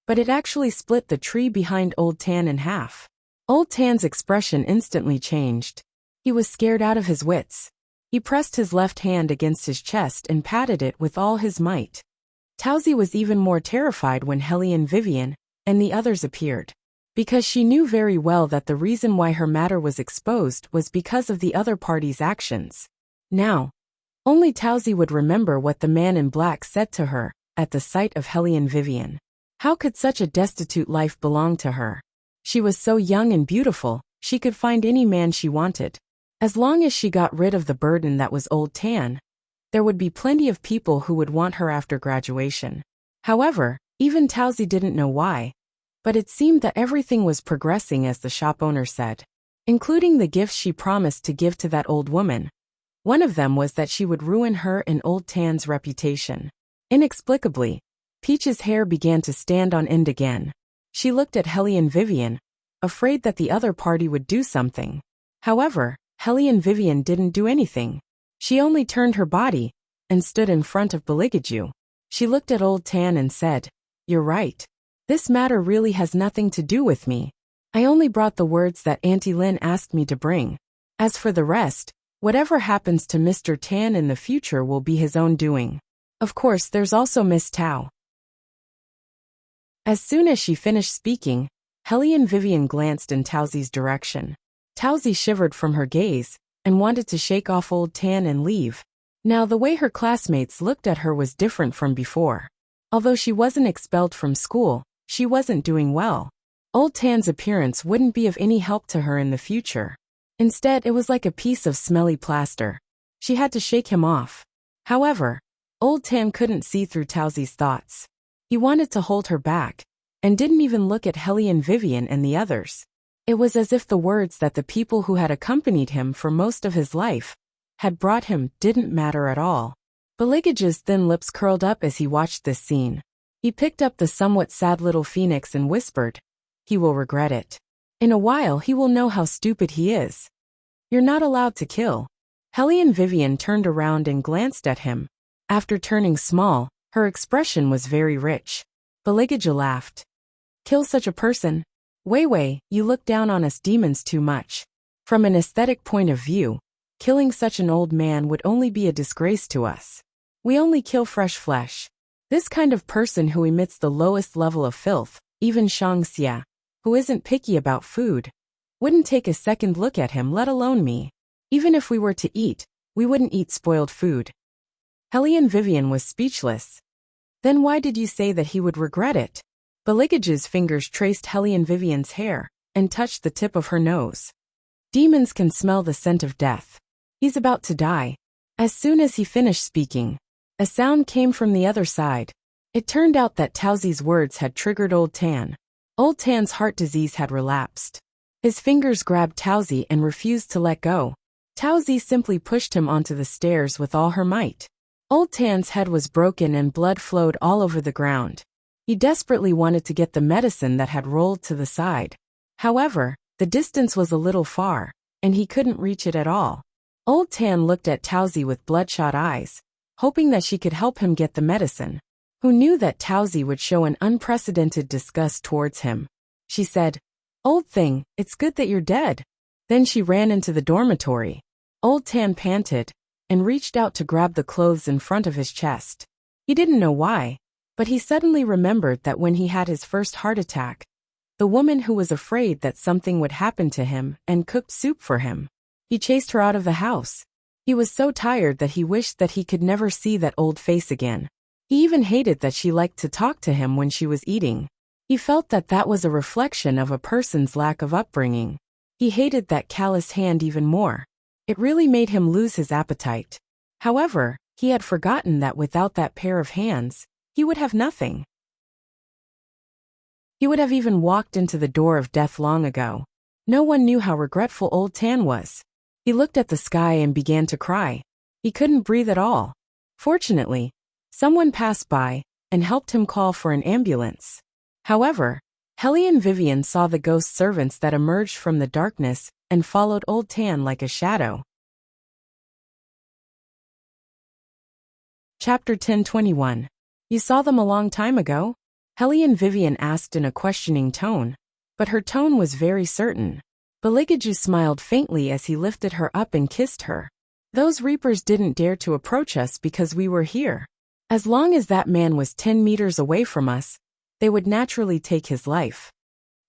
but it actually split the tree behind Old Tan in half. Old Tan's expression instantly changed. He was scared out of his wits. He pressed his left hand against his chest and patted it with all his might. Towsey was even more terrified when Hellion Vivian and the others appeared, because she knew very well that the reason why her matter was exposed was because of the other party's actions. Now, only Towsey would remember what the man in black said to her at the sight of Hellion Vivian. How could such a destitute life belong to her? She was so young and beautiful, she could find any man she wanted. As long as she got rid of the burden that was Old Tan, there would be plenty of people who would want her after graduation. However, even Towsey didn't know why, but it seemed that everything was progressing as the shop owner said, including the gifts she promised to give to that old woman. One of them was that she would ruin her and Old Tan's reputation. Inexplicably, Peach's hair began to stand on end again. She looked at Hellion Vivian, afraid that the other party would do something. However, Hellion Vivian didn't do anything. She only turned her body and stood in front of Beligaju. She looked at Old Tan and said, "You're right. This matter really has nothing to do with me. I only brought the words that Auntie Lynn asked me to bring. As for the rest, whatever happens to Mr. Tan in the future will be his own doing. Of course, there's also Miss Tao." As soon as she finished speaking, Hellion Vivian glanced in Towsey's direction. Towsey shivered from her gaze and wanted to shake off Old Tan and leave. Now the way her classmates looked at her was different from before. Although she wasn't expelled from school, she wasn't doing well. Old Tan's appearance wouldn't be of any help to her in the future. Instead, it was like a piece of smelly plaster. She had to shake him off. However, Old Tan couldn't see through Towsey's thoughts. He wanted to hold her back, and didn't even look at Hellion Vivian and the others. It was as if the words that the people who had accompanied him for most of his life had brought him didn't matter at all. Beligage's thin lips curled up as he watched this scene. He picked up the somewhat sad little phoenix and whispered, "He will regret it. In a while he will know how stupid he is. You're not allowed to kill." Hellion Vivian turned around and glanced at him. After turning small, her expression was very rich. Beligage laughed. "Kill such a person? Wei Wei, you look down on us demons too much. From an aesthetic point of view, killing such an old man would only be a disgrace to us. We only kill fresh flesh. This kind of person who emits the lowest level of filth, even Shangxia, who isn't picky about food, wouldn't take a second look at him, let alone me. Even if we were to eat, we wouldn't eat spoiled food. Hellion Vivian was speechless. Then why did you say that he would regret it? Beligage's fingers traced Hellion Vivian's hair and touched the tip of her nose. Demons can smell the scent of death. He's about to die. As soon as he finished speaking, a sound came from the other side. It turned out that Taozi's words had triggered Old Tan. Old Tan's heart disease had relapsed. His fingers grabbed Taozi and refused to let go. Taozi simply pushed him onto the stairs with all her might. Old Tan's head was broken and blood flowed all over the ground. He desperately wanted to get the medicine that had rolled to the side. However, the distance was a little far, and he couldn't reach it at all. Old Tan looked at Taozi with bloodshot eyes, hoping that she could help him get the medicine. Who knew that Taozi would show an unprecedented disgust towards him? She said, "Old thing, it's good that you're dead." Then she ran into the dormitory. Old Tan panted and reached out to grab the clothes in front of his chest. He didn't know why, but he suddenly remembered that when he had his first heart attack, the woman who was afraid that something would happen to him and cooked soup for him. He chased her out of the house. He was so tired that he wished that he could never see that old face again. He even hated that she liked to talk to him when she was eating. He felt that that was a reflection of a person's lack of upbringing. He hated that callous hand even more. It really made him lose his appetite. However, he had forgotten that without that pair of hands, he would have nothing. He would have even walked into the door of death long ago. No one knew how regretful Old Tan was. He looked at the sky and began to cry. He couldn't breathe at all. Fortunately, someone passed by and helped him call for an ambulance. However, Hellion Vivian saw the ghost servants that emerged from the darkness and followed Old Tan like a shadow. Chapter 1021. You saw them a long time ago? Hellion Vivian asked in a questioning tone, but her tone was very certain. Beligaju smiled faintly as he lifted her up and kissed her. Those reapers didn't dare to approach us because we were here. As long as that man was 10 meters away from us, they would naturally take his life.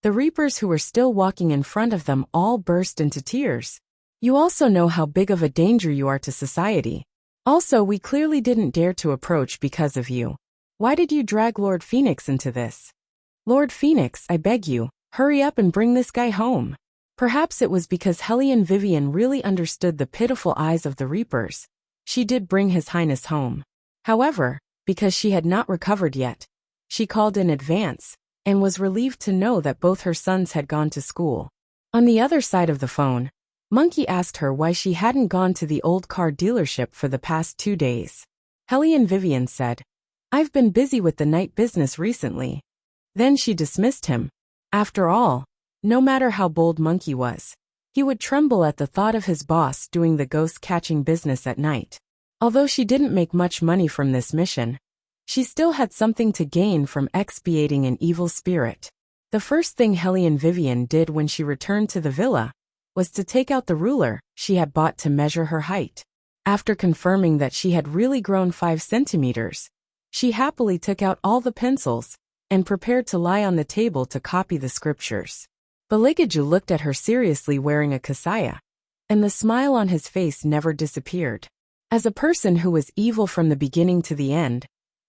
The reapers who were still walking in front of them all burst into tears. You also know how big of a danger you are to society. Also, we clearly didn't dare to approach because of you. Why did you drag Lord Phoenix into this? Lord Phoenix, I beg you, hurry up and bring this guy home. Perhaps it was because Hellion Vivian really understood the pitiful eyes of the reapers. She did bring His Highness home. However, because she had not recovered yet, she called in advance and was relieved to know that both her sons had gone to school. On the other side of the phone, Monkey asked her why she hadn't gone to the old car dealership for the past 2 days. Hellion Vivian said, "I've been busy with the night business recently." Then she dismissed him. After all, no matter how bold Monkey was, he would tremble at the thought of his boss doing the ghost-catching business at night. Although she didn't make much money from this mission, she still had something to gain from expiating an evil spirit. The first thing Hellion Vivian did when she returned to the villa was to take out the ruler she had bought to measure her height. After confirming that she had really grown 5 centimeters, she happily took out all the pencils and prepared to lie on the table to copy the scriptures. Beligaju looked at her seriously wearing a kasaya, and the smile on his face never disappeared. As a person who was evil from the beginning to the end,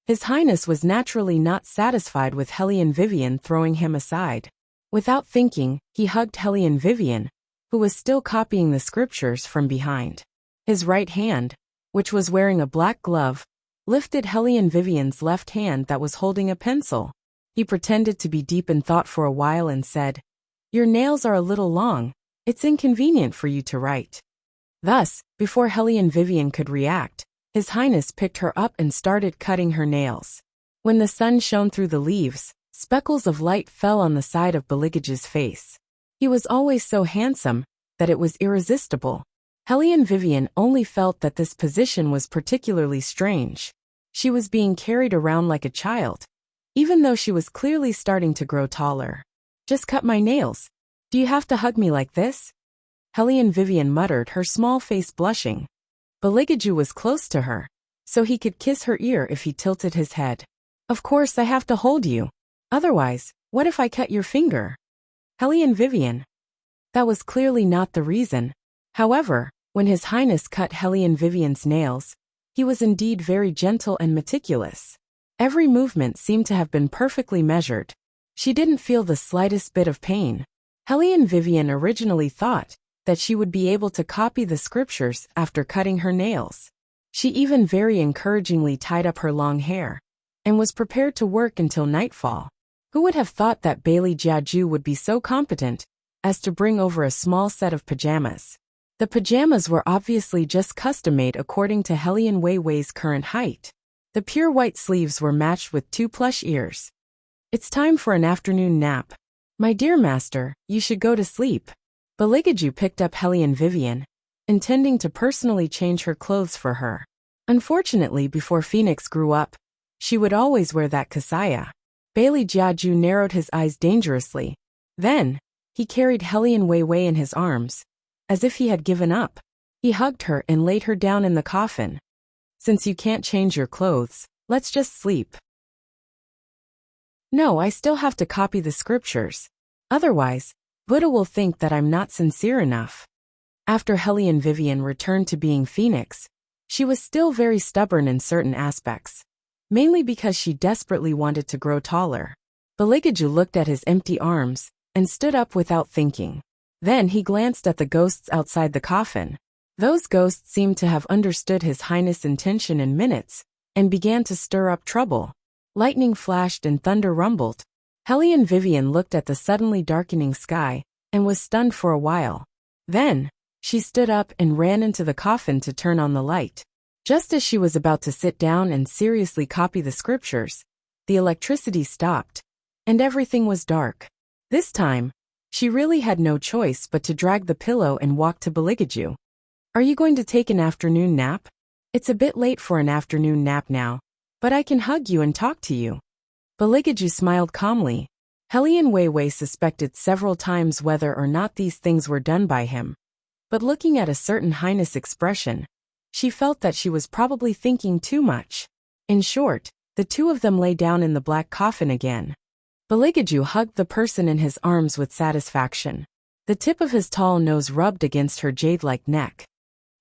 His Highness was naturally not satisfied with Hellion Vivian throwing him aside. Without thinking, he hugged Hellion Vivian, who was still copying the scriptures from behind. His right hand, which was wearing a black glove, lifted Hellion Vivian's left hand that was holding a pencil. He pretended to be deep in thought for a while and said, "Your nails are a little long. It's inconvenient for you to write." Thus, before Hellion Vivian could react, His Highness picked her up and started cutting her nails. When the sun shone through the leaves, speckles of light fell on the side of Beligage's face. He was always so handsome that it was irresistible. Hellion Vivian only felt that this position was particularly strange. She was being carried around like a child, even though she was clearly starting to grow taller. Just cut my nails. Do you have to hug me like this? Hellion Vivian muttered, her small face blushing. Baligaju was close to her, so he could kiss her ear if he tilted his head. Of course I have to hold you. Otherwise, what if I cut your finger? Hellion Vivian. That was clearly not the reason. However, when His Highness cut Hellion Vivian's nails, he was indeed very gentle and meticulous. Every movement seemed to have been perfectly measured. She didn't feel the slightest bit of pain. Hellion Vivian originally thought that she would be able to copy the scriptures after cutting her nails. She even very encouragingly tied up her long hair and was prepared to work until nightfall. Who would have thought that Bailey Jiaju would be so competent as to bring over a small set of pajamas? The pajamas were obviously just custom-made according to Hellion Weiwei's current height. The pure white sleeves were matched with 2 plush ears. It's time for an afternoon nap. My dear master, you should go to sleep. Baligaju picked up Hellion Vivian, intending to personally change her clothes for her. Unfortunately, before Phoenix grew up, she would always wear that kasaya. Bailey Jiaju narrowed his eyes dangerously. Then, he carried Hellion Weiwei in his arms, as if he had given up. He hugged her and laid her down in the coffin. Since you can't change your clothes, let's just sleep. No, I still have to copy the scriptures. Otherwise, Buddha will think that I'm not sincere enough. After Hellion Vivian returned to being Phoenix, she was still very stubborn in certain aspects, mainly because she desperately wanted to grow taller. Baligaju looked at his empty arms and stood up without thinking. Then he glanced at the ghosts outside the coffin. Those ghosts seemed to have understood His Highness' intention in minutes and began to stir up trouble. Lightning flashed and thunder rumbled. Hellion Vivian looked at the suddenly darkening sky and was stunned for a while. Then, she stood up and ran into the coffin to turn on the light. Just as she was about to sit down and seriously copy the scriptures, the electricity stopped, and everything was dark. This time, she really had no choice but to drag the pillow and walk to Baligaju. Are you going to take an afternoon nap? It's a bit late for an afternoon nap now, but I can hug you and talk to you. Baligaju smiled calmly. Hellion Weiwei suspected several times whether or not these things were done by him. But looking at a certain highness expression, she felt that she was probably thinking too much. In short, the two of them lay down in the black coffin again. Baligaju hugged the person in his arms with satisfaction. The tip of his tall nose rubbed against her jade-like neck.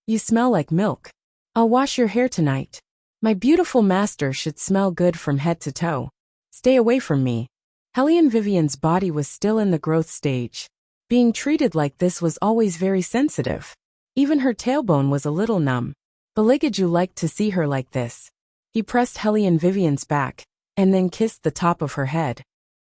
You smell like milk. I'll wash your hair tonight. My beautiful master should smell good from head to toe. Stay away from me. Hellion Vivian's body was still in the growth stage. Being treated like this was always very sensitive. Even her tailbone was a little numb. Baligaju liked to see her like this. He pressed Hellion Vivian's back, and then kissed the top of her head.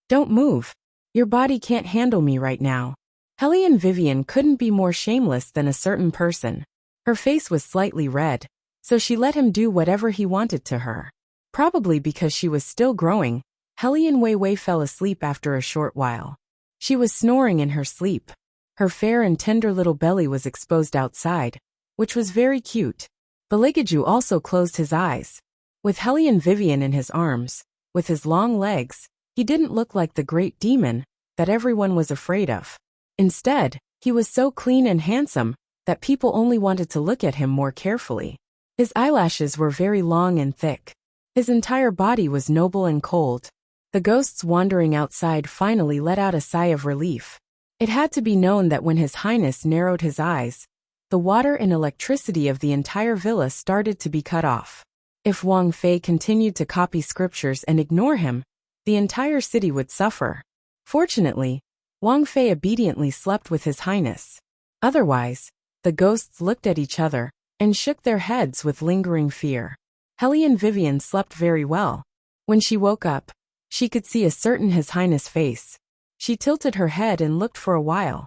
Don't move. Your body can't handle me right now. Hellion Vivian couldn't be more shameless than a certain person. Her face was slightly red, so she let him do whatever he wanted to her. Probably because she was still growing, Hellion Weiwei fell asleep after a short while. She was snoring in her sleep. Her fair and tender little belly was exposed outside, which was very cute. Baligaju also closed his eyes. With Hellion Vivian in his arms, with his long legs, he didn't look like the great demon that everyone was afraid of. Instead, he was so clean and handsome that people only wanted to look at him more carefully. His eyelashes were very long and thick. His entire body was noble and cold. The ghosts wandering outside finally let out a sigh of relief. It had to be known that when His Highness narrowed his eyes, the water and electricity of the entire villa started to be cut off. If Wang Fei continued to copy scriptures and ignore him, the entire city would suffer. Fortunately, Wang Fei obediently slept with His Highness. Otherwise, the ghosts looked at each other and shook their heads with lingering fear. Hellion Vivian slept very well. When she woke up, she could see a certain His Highness face. She tilted her head and looked for a while.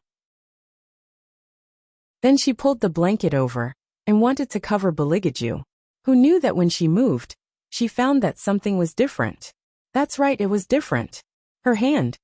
Then she pulled the blanket over and wanted to cover Baligaju, who knew that when she moved, she found that something was different. That's right, it was different. Her hand.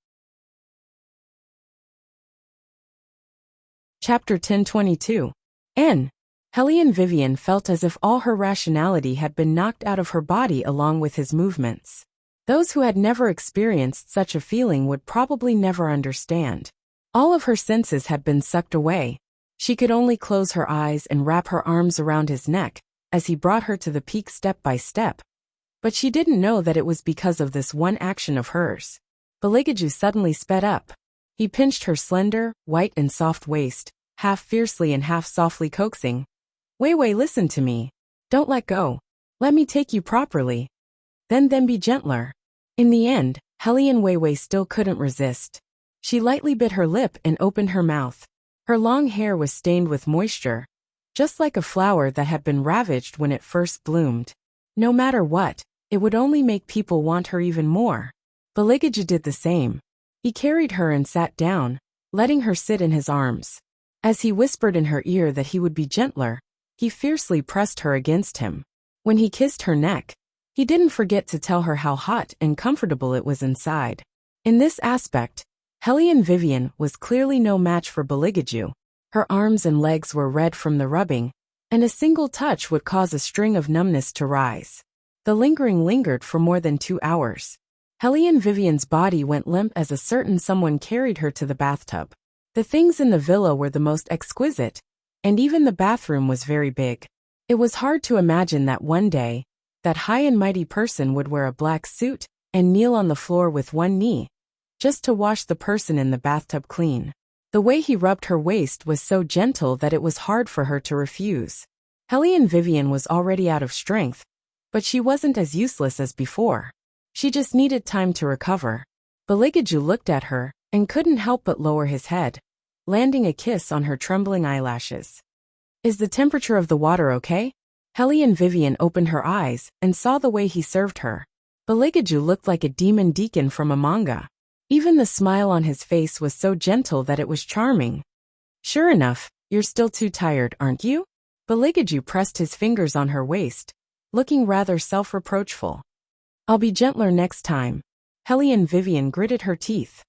Chapter 1022. N. Hellion Vivian felt as if all her rationality had been knocked out of her body along with his movements. Those who had never experienced such a feeling would probably never understand. All of her senses had been sucked away. She could only close her eyes and wrap her arms around his neck as he brought her to the peak step by step. But she didn't know that it was because of this one action of hers. Beligaju suddenly sped up. He pinched her slender, white and soft waist, half fiercely and half softly coaxing. Wei Wei, listen to me. Don't let go. Let me take you properly. Then be gentler. In the end, Hellion Wei Wei still couldn't resist. She lightly bit her lip and opened her mouth. Her long hair was stained with moisture, just like a flower that had been ravaged when it first bloomed. No matter what, it would only make people want her even more. Beligaju did the same. He carried her and sat down, letting her sit in his arms. As he whispered in her ear that he would be gentler, he fiercely pressed her against him. When he kissed her neck, he didn't forget to tell her how hot and comfortable it was inside. In this aspect, Hellion Vivian was clearly no match for Beligaju. Her arms and legs were red from the rubbing, and a single touch would cause a string of numbness to rise. The lingering lingered for more than 2 hours. Hellion Vivian's body went limp as a certain someone carried her to the bathtub. The things in the villa were the most exquisite, and even the bathroom was very big. It was hard to imagine that one day, that high and mighty person would wear a black suit and kneel on the floor with one knee, just to wash the person in the bathtub clean. The way he rubbed her waist was so gentle that it was hard for her to refuse. Hellion Vivian was already out of strength, but she wasn't as useless as before. She just needed time to recover. Beligaju looked at her and couldn't help but lower his head, landing a kiss on her trembling eyelashes. Is the temperature of the water okay? Hellion Vivian opened her eyes and saw the way he served her. Beligaju looked like a demon deacon from a manga. Even the smile on his face was so gentle that it was charming. Sure enough, you're still too tired, aren't you? Beligaju pressed his fingers on her waist, looking rather self-reproachful. I'll be gentler next time. Hellion Vivian gritted her teeth.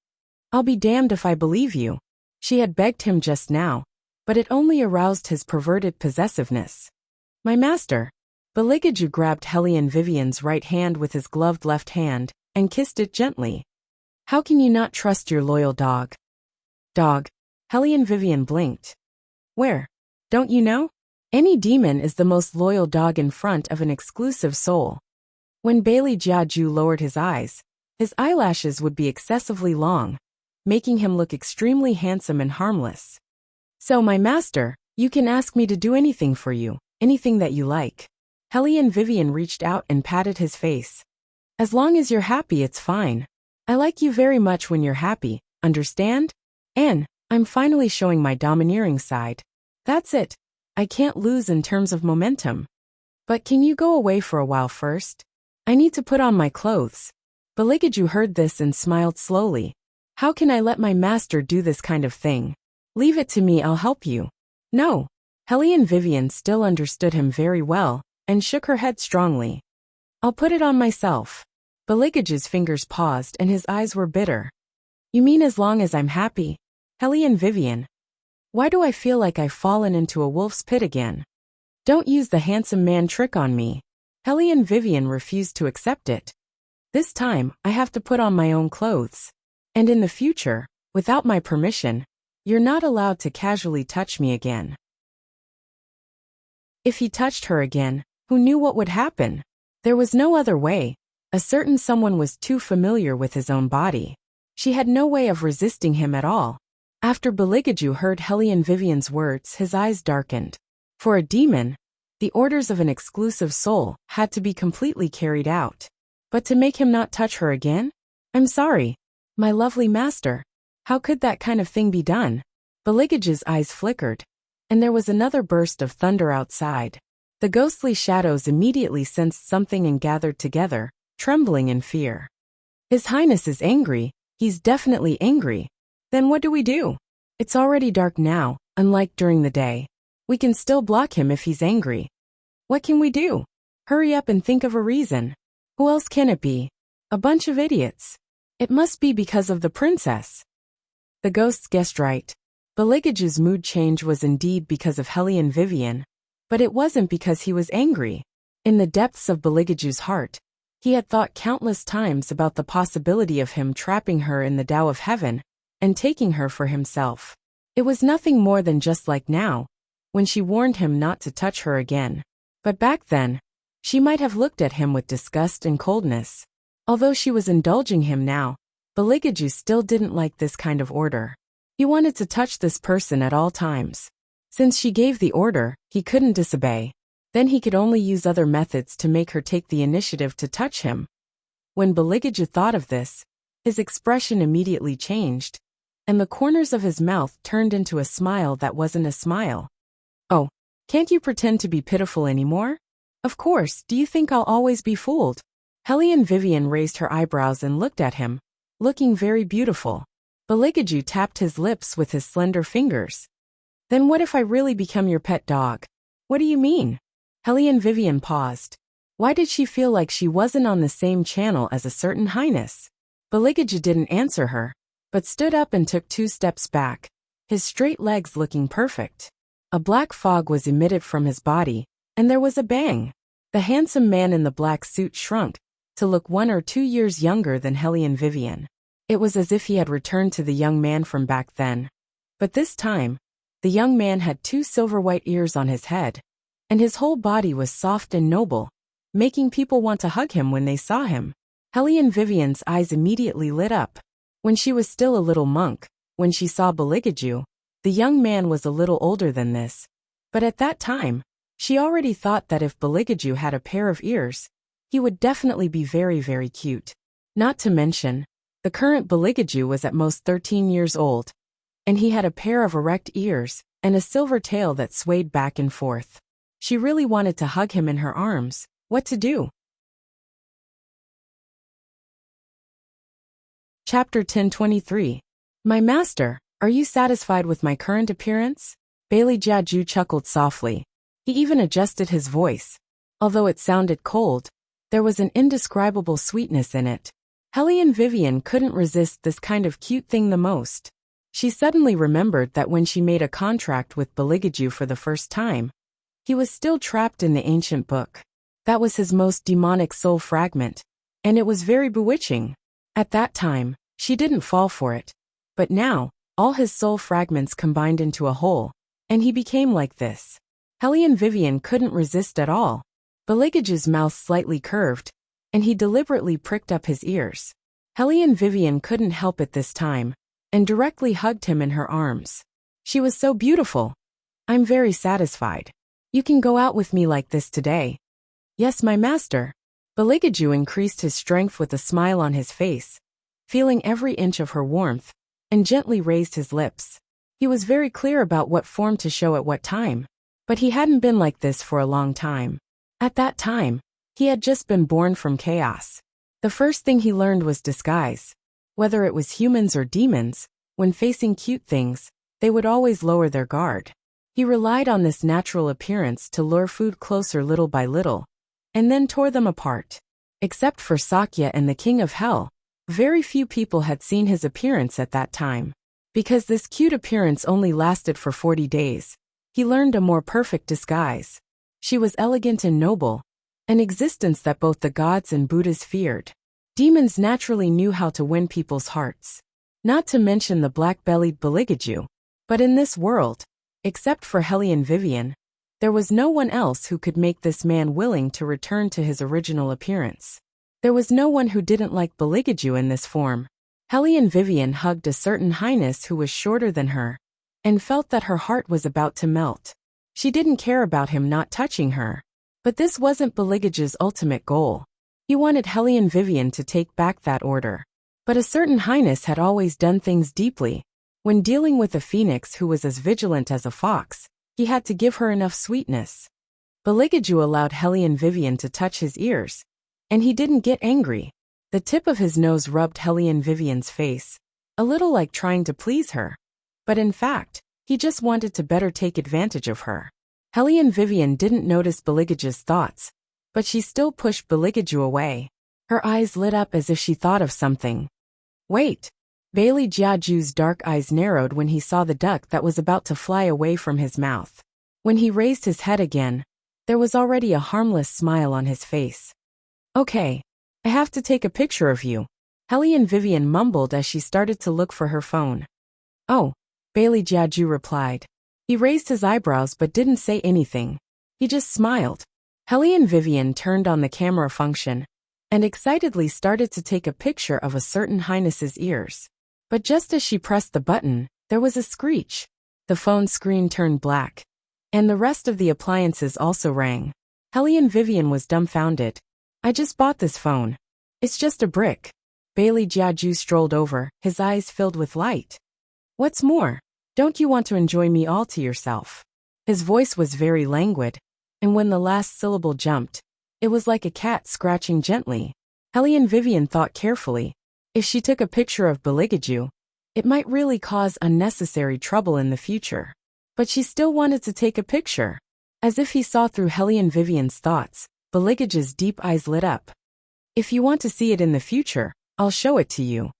I'll be damned if I believe you. She had begged him just now, but it only aroused his perverted possessiveness. My master. Beligaju grabbed Hellion Vivian's right hand with his gloved left hand and kissed it gently. How can you not trust your loyal dog? Dog. Hellion Vivian blinked. Where? Don't you know? Any demon is the most loyal dog in front of an exclusive soul. When Bailey Jiaju lowered his eyes, his eyelashes would be excessively long, making him look extremely handsome and harmless. So my master, you can ask me to do anything for you, anything that you like. Hellion Vivian reached out and patted his face. As long as you're happy, it's fine. I like you very much when you're happy, understand? And I'm finally showing my domineering side. That's it. I can't lose in terms of momentum. But can you go away for a while first? I need to put on my clothes. Beligaju heard this and smiled slowly. How can I let my master do this kind of thing? Leave it to me, I'll help you. No. Hellion Vivian still understood him very well and shook her head strongly. I'll put it on myself. Beligaju's fingers paused and his eyes were bitter. You mean as long as I'm happy? Hellion Vivian. Why do I feel like I've fallen into a wolf's pit again? Don't use the handsome man trick on me. Hellion Vivian refused to accept it. This time, I have to put on my own clothes. And in the future, without my permission, you're not allowed to casually touch me again. If he touched her again, who knew what would happen? There was no other way. A certain someone was too familiar with his own body. She had no way of resisting him at all. After Beligaju heard Hellion Vivian's words, his eyes darkened. For a demon, the orders of an exclusive soul had to be completely carried out. But to make him not touch her again? I'm sorry. My lovely master. How could that kind of thing be done? Beligaju's eyes flickered, and there was another burst of thunder outside. The ghostly shadows immediately sensed something and gathered together, trembling in fear. His Highness is angry. He's definitely angry. Then what do we do? It's already dark now, unlike during the day. We can still block him if he's angry. What can we do? Hurry up and think of a reason. Who else can it be? A bunch of idiots. It must be because of the princess. The ghosts guessed right. Beligaju's mood change was indeed because of Hellion Vivian, but it wasn't because he was angry. In the depths of Beligaju's heart, He had thought countless times about the possibility of him trapping her in the Tao of heaven and taking her for himself. It was nothing more than just like now, when she warned him not to touch her again. But back then, she might have looked at him with disgust and coldness. Although she was indulging him now, Baligaju still didn't like this kind of order. He wanted to touch this person at all times. Since she gave the order, he couldn't disobey. Then he could only use other methods to make her take the initiative to touch him. When Baligaju thought of this, his expression immediately changed, and the corners of his mouth turned into a smile that wasn't a smile. Oh, can't you pretend to be pitiful anymore? Of course, do you think I'll always be fooled? Hellion Vivian raised her eyebrows and looked at him, looking very beautiful. Baligaju tapped his lips with his slender fingers. Then what if I really become your pet dog? What do you mean? Hellion Vivian paused. Why did she feel like she wasn't on the same channel as a certain highness? Baligaju didn't answer her, but stood up and took 2 steps back, his straight legs looking perfect. A black fog was emitted from his body, and there was a bang. The handsome man in the black suit shrunk, to look 1 or 2 years younger than Hellion Vivian. It was as if he had returned to the young man from back then. But this time, the young man had 2 silver-white ears on his head, and his whole body was soft and noble, making people want to hug him when they saw him. Hellion Vivian's eyes immediately lit up. When she was still a little monk, when she saw Baligaju, the young man was a little older than this. But at that time, she already thought that if Baligaju had a pair of ears, he would definitely be very, very cute. Not to mention, the current Baligaju was at most 13 years old, and he had a pair of erect ears and a silver tail that swayed back and forth. She really wanted to hug him in her arms. What to do? Chapter 1023. My master, are you satisfied with my current appearance? Bailey Jiaju chuckled softly. He even adjusted his voice. Although it sounded cold, there was an indescribable sweetness in it. Hellion Vivian couldn't resist this kind of cute thing the most. She suddenly remembered that when she made a contract with Baligaju for the first time, he was still trapped in the ancient book. That was his most demonic soul fragment, and it was very bewitching. At that time, she didn't fall for it. But now, all his soul fragments combined into a whole, and he became like this. Hellion Vivian couldn't resist at all. Baligaju's mouth slightly curved, and he deliberately pricked up his ears. Hellion Vivian couldn't help it this time, and directly hugged him in her arms. She was so beautiful. I'm very satisfied. You can go out with me like this today. Yes, my master. Baligaju increased his strength with a smile on his face, feeling every inch of her warmth, and gently raised his lips. He was very clear about what form to show at what time, but he hadn't been like this for a long time. At that time, he had just been born from chaos. The first thing he learned was disguise. Whether it was humans or demons, when facing cute things, they would always lower their guard. He relied on this natural appearance to lure food closer little by little, and then tore them apart. Except for Sakya and the King of Hell, very few people had seen his appearance at that time. Because this cute appearance only lasted for 40 days, he learned a more perfect disguise. She was elegant and noble, an existence that both the gods and Buddhas feared. Demons naturally knew how to win people's hearts. Not to mention the black-bellied Baligaju. But in this world, except for Hellion Vivian, there was no one else who could make this man willing to return to his original appearance. There was no one who didn't like Baligaju in this form. Hellion Vivian hugged a certain highness who was shorter than her, and felt that her heart was about to melt. She didn't care about him not touching her. But this wasn't Baligaju's ultimate goal. He wanted Hellion Vivian to take back that order. But a certain highness had always done things deeply. When dealing with a phoenix who was as vigilant as a fox, he had to give her enough sweetness. Baligaju allowed Hellion Vivian to touch his ears, and he didn't get angry. The tip of his nose rubbed Hellion Vivian's face, a little like trying to please her. But in fact, he just wanted to better take advantage of her. Hellion Vivian didn't notice Baligaju's thoughts, but she still pushed Baligaju away. Her eyes lit up as if she thought of something. Wait! Bailey Jiaju's dark eyes narrowed when he saw the duck that was about to fly away from his mouth. When he raised his head again, there was already a harmless smile on his face. Okay. I have to take a picture of you, Helene Vivian mumbled as she started to look for her phone. Oh, Bailey Jiaju replied. He raised his eyebrows but didn't say anything. He just smiled. Helene Vivian turned on the camera function and excitedly started to take a picture of a certain highness's ears. But just as she pressed the button, there was a screech. The phone screen turned black. And the rest of the appliances also rang. Helene Vivian was dumbfounded. I just bought this phone. It's just a brick. Bailey Jiaju strolled over, his eyes filled with light. What's more, don't you want to enjoy me all to yourself? His voice was very languid, and when the last syllable jumped, it was like a cat scratching gently. Helene Vivian thought carefully. If she took a picture of Baligaju, it might really cause unnecessary trouble in the future. But she still wanted to take a picture. As if he saw through Helene Vivian's thoughts, Baligaju's deep eyes lit up. If you want to see it in the future, I'll show it to you.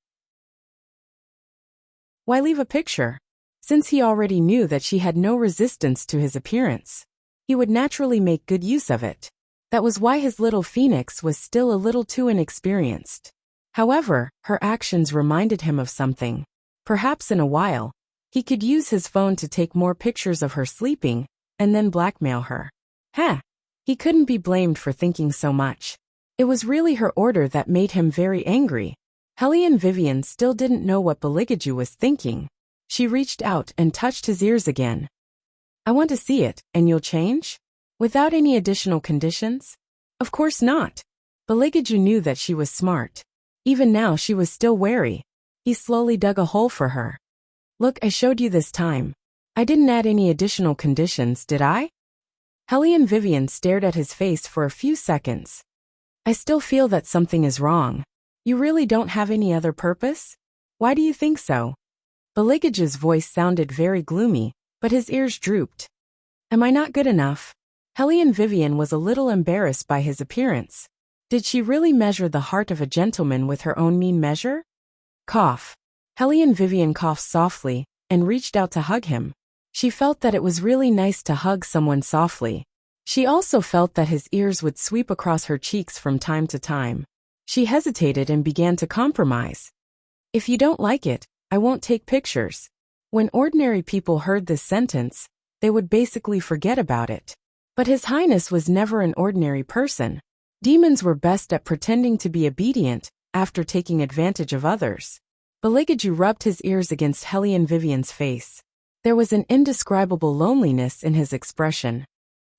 Why leave a picture? Since he already knew that she had no resistance to his appearance, he would naturally make good use of it. That was why his little phoenix was still a little too inexperienced. However, her actions reminded him of something. Perhaps in a while, he could use his phone to take more pictures of her sleeping, and then blackmail her. He couldn't be blamed for thinking so much. It was really her order that made him very angry. Helene Vivian still didn't know what Baligaju was thinking. She reached out and touched his ears again. I want to see it, and you'll change? Without any additional conditions? Of course not. Baligaju knew that she was smart. Even now she was still wary. He slowly dug a hole for her. Look, I showed you this time. I didn't add any additional conditions, did I? Helene Vivian stared at his face for a few seconds. I still feel that something is wrong. You really don't have any other purpose? Why do you think so? Baligaju's voice sounded very gloomy, but his ears drooped. Am I not good enough? Helene Vivian was a little embarrassed by his appearance. Did she really measure the heart of a gentleman with her own mean measure? Cough. Helene Vivian coughed softly and reached out to hug him. She felt that it was really nice to hug someone softly. She also felt that his ears would sweep across her cheeks from time to time. She hesitated and began to compromise. If you don't like it, I won't take pictures. When ordinary people heard this sentence, they would basically forget about it. But His Highness was never an ordinary person. Demons were best at pretending to be obedient after taking advantage of others. Baligaju rubbed his ears against Helene Vivian's face. There was an indescribable loneliness in his expression.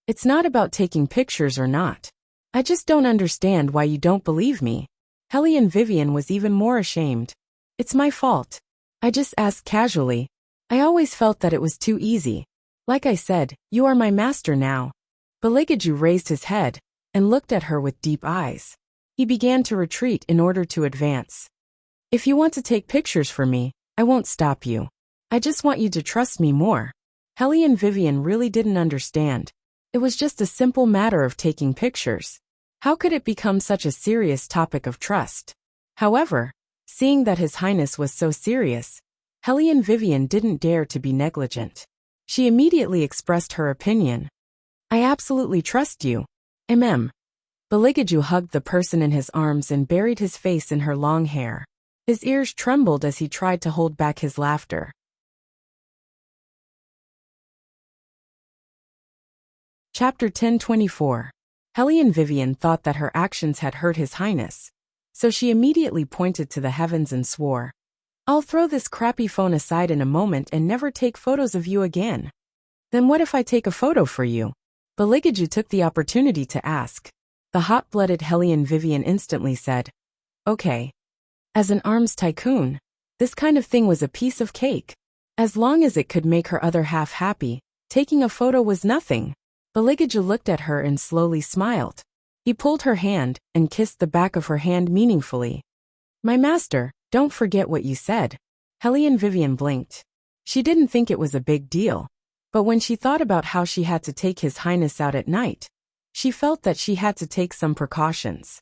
It's not about taking pictures or not. I just don't understand why you don't believe me. Helene Vivian was even more ashamed. It's my fault. I just asked casually. I always felt that it was too easy. Like I said, you are my master now. Baligaju raised his head and looked at her with deep eyes. He began to retreat in order to advance. If you want to take pictures for me, I won't stop you. I just want you to trust me more. Helene Vivian really didn't understand. It was just a simple matter of taking pictures. How could it become such a serious topic of trust? However, seeing that His Highness was so serious, Helene Vivian didn't dare to be negligent. She immediately expressed her opinion. I absolutely trust you. Baligaju hugged the person in his arms and buried his face in her long hair. His ears trembled as he tried to hold back his laughter. Chapter 1024. Helene Vivian thought that her actions had hurt His Highness, so she immediately pointed to the heavens and swore, I'll throw this crappy phone aside in a moment and never take photos of you again. Then what if I take a photo for you? Baligaju took the opportunity to ask. The hot-blooded Helene Vivian instantly said, Okay. As an arms tycoon, this kind of thing was a piece of cake. As long as it could make her other half happy, taking a photo was nothing. Baligaju looked at her and slowly smiled. He pulled her hand and kissed the back of her hand meaningfully. My master, don't forget what you said. Helene Vivian blinked. She didn't think it was a big deal. But when she thought about how she had to take His Highness out at night, she felt that she had to take some precautions.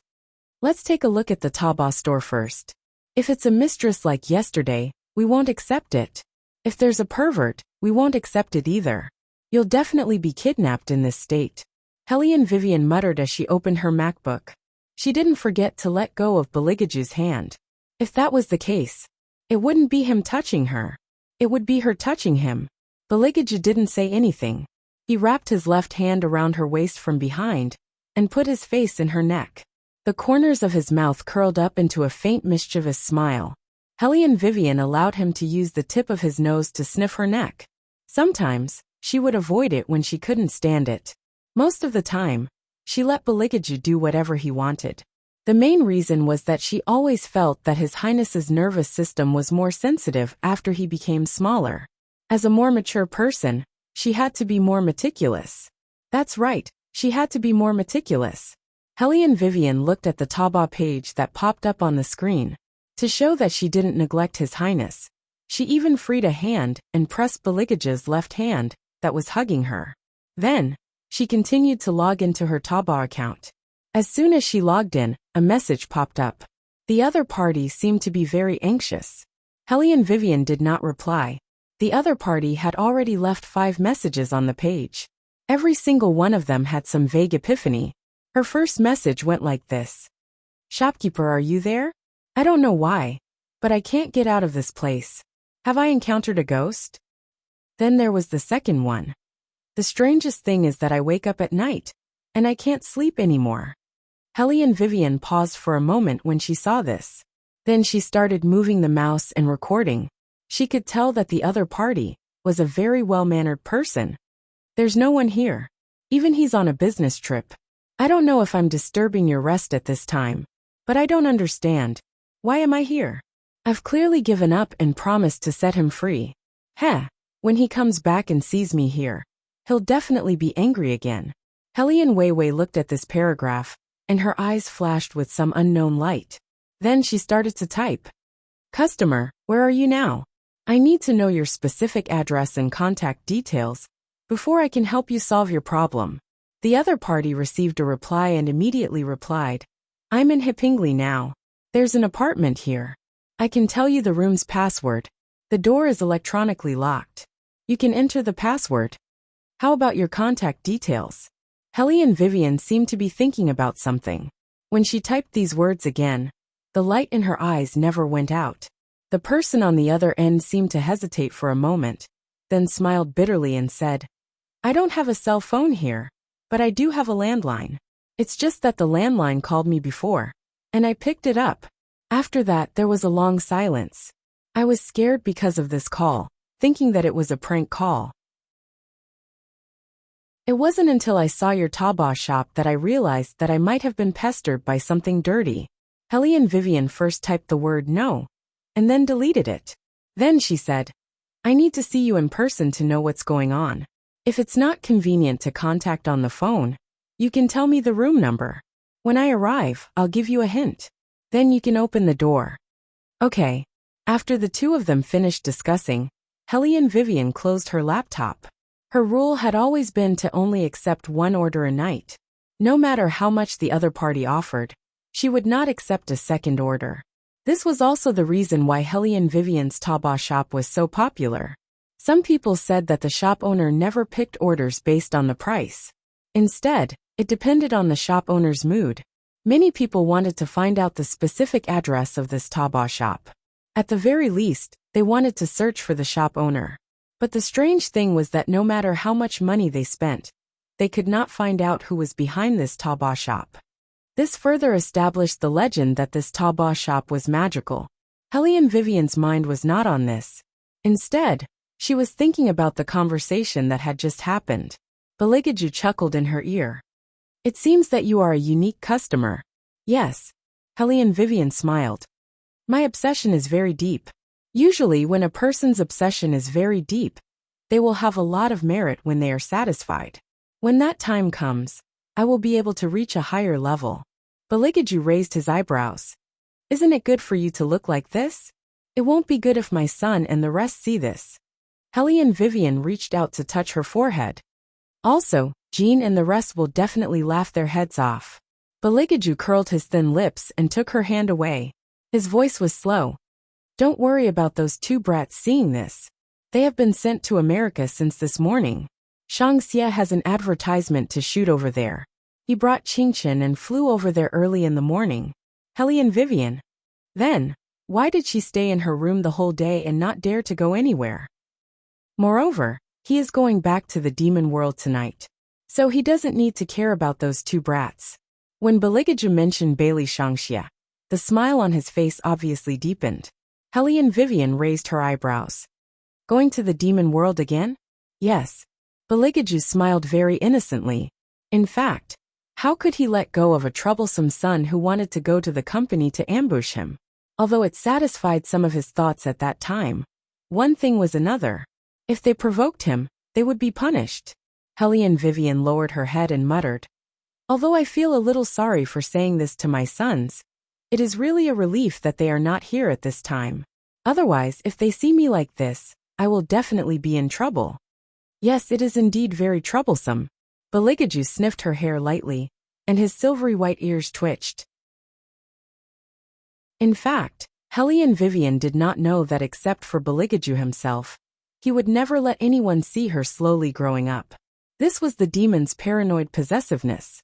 Let's take a look at the Taobao store first. If it's a mistress like yesterday, we won't accept it. If there's a pervert, we won't accept it either. You'll definitely be kidnapped in this state. Helene Vivian muttered as she opened her MacBook. She didn't forget to let go of Beligaju's hand. If that was the case, it wouldn't be him touching her. It would be her touching him. Beligaju didn't say anything. He wrapped his left hand around her waist from behind and put his face in her neck. The corners of his mouth curled up into a faint mischievous smile. Hellion Vivian allowed him to use the tip of his nose to sniff her neck. Sometimes, she would avoid it when she couldn't stand it. Most of the time, she let Beligaju do whatever he wanted. The main reason was that she always felt that His Highness's nervous system was more sensitive after he became smaller. As a more mature person, she had to be more meticulous. That's right, she had to be more meticulous. Hellion Vivian looked at the Taba page that popped up on the screen. To show that she didn't neglect His Highness, she even freed a hand and pressed Beligaju's left hand that was hugging her. Then, she continued to log into her Taba account. As soon as she logged in, a message popped up. The other party seemed to be very anxious. Hellion Vivian did not reply. The other party had already left 5 messages on the page. Every single one of them had some vague epiphany. Her first message went like this. Shopkeeper, are you there? I don't know why, but I can't get out of this place. Have I encountered a ghost? Then there was the second one. The strangest thing is that I wake up at night, and I can't sleep anymore. Hellion Vivian paused for a moment when she saw this. Then she started moving the mouse and recording. She could tell that the other party was a very well-mannered person. There's no one here. Even he's on a business trip. I don't know if I'm disturbing your rest at this time, but I don't understand. Why am I here? I've clearly given up and promised to set him free. When he comes back and sees me here, he'll definitely be angry again. Hellion Weiwei looked at this paragraph, and her eyes flashed with some unknown light. Then she started to type. Customer, where are you now? I need to know your specific address and contact details before I can help you solve your problem. The other party received a reply and immediately replied, I'm in Hipingli now. There's an apartment here. I can tell you the room's password. The door is electronically locked. You can enter the password. How about your contact details? Hellion Vivian seemed to be thinking about something. When she typed these words again, the light in her eyes never went out. The person on the other end seemed to hesitate for a moment, then smiled bitterly and said, I don't have a cell phone here, but I do have a landline. It's just that the landline called me before, and I picked it up. After that, there was a long silence. I was scared because of this call, thinking that it was a prank call. It wasn't until I saw your Taobao shop that I realized that I might have been pestered by something dirty. Hellion Vivian first typed the word no, and then deleted it. Then she said, I need to see you in person to know what's going on. If it's not convenient to contact on the phone, you can tell me the room number. When I arrive, I'll give you a hint. Then you can open the door. Okay. After the two of them finished discussing, Hellion Vivian closed her laptop. Her rule had always been to only accept one order a night. No matter how much the other party offered, she would not accept a second order. This was also the reason why Hellion Vivian's Taobao shop was so popular. Some people said that the shop owner never picked orders based on the price. Instead, it depended on the shop owner's mood. Many people wanted to find out the specific address of this Taobao shop. At the very least, they wanted to search for the shop owner. But the strange thing was that no matter how much money they spent, they could not find out who was behind this Taobao shop. This further established the legend that this Taobao shop was magical. Hellion Vivian's mind was not on this. Instead, she was thinking about the conversation that had just happened. Beligaju chuckled in her ear. It seems that you are a unique customer. Yes. Hellion Vivian smiled. My obsession is very deep. Usually when a person's obsession is very deep, they will have a lot of merit when they are satisfied. When that time comes, I will be able to reach a higher level. Beligaju raised his eyebrows. Isn't it good for you to look like this? It won't be good if my son and the rest see this. Hellion Vivian reached out to touch her forehead. Also, Jean and the rest will definitely laugh their heads off. Beligaju curled his thin lips and took her hand away. His voice was slow. Don't worry about those two brats seeing this. They have been sent to America since this morning. Shang Xie has an advertisement to shoot over there. He brought Qingchen and flew over there early in the morning. Hellion Vivian. Then, why did she stay in her room the whole day and not dare to go anywhere? Moreover, he is going back to the demon world tonight. So he doesn't need to care about those two brats. When Beligaju mentioned Bailey Shangxia, the smile on his face obviously deepened. Hellion Vivian raised her eyebrows. Going to the demon world again? Yes. Beligaju smiled very innocently. In fact, how could he let go of a troublesome son who wanted to go to the company to ambush him? Although it satisfied some of his thoughts at that time, one thing was another. If they provoked him, they would be punished. Hellion Vivian lowered her head and muttered, "Although I feel a little sorry for saying this to my sons, it is really a relief that they are not here at this time. Otherwise, if they see me like this, I will definitely be in trouble." Yes, it is indeed very troublesome. Beligaju sniffed her hair lightly, and his silvery white ears twitched. In fact, Hellion Vivian did not know that except for Beligaju himself, he would never let anyone see her slowly growing up. This was the demon's paranoid possessiveness.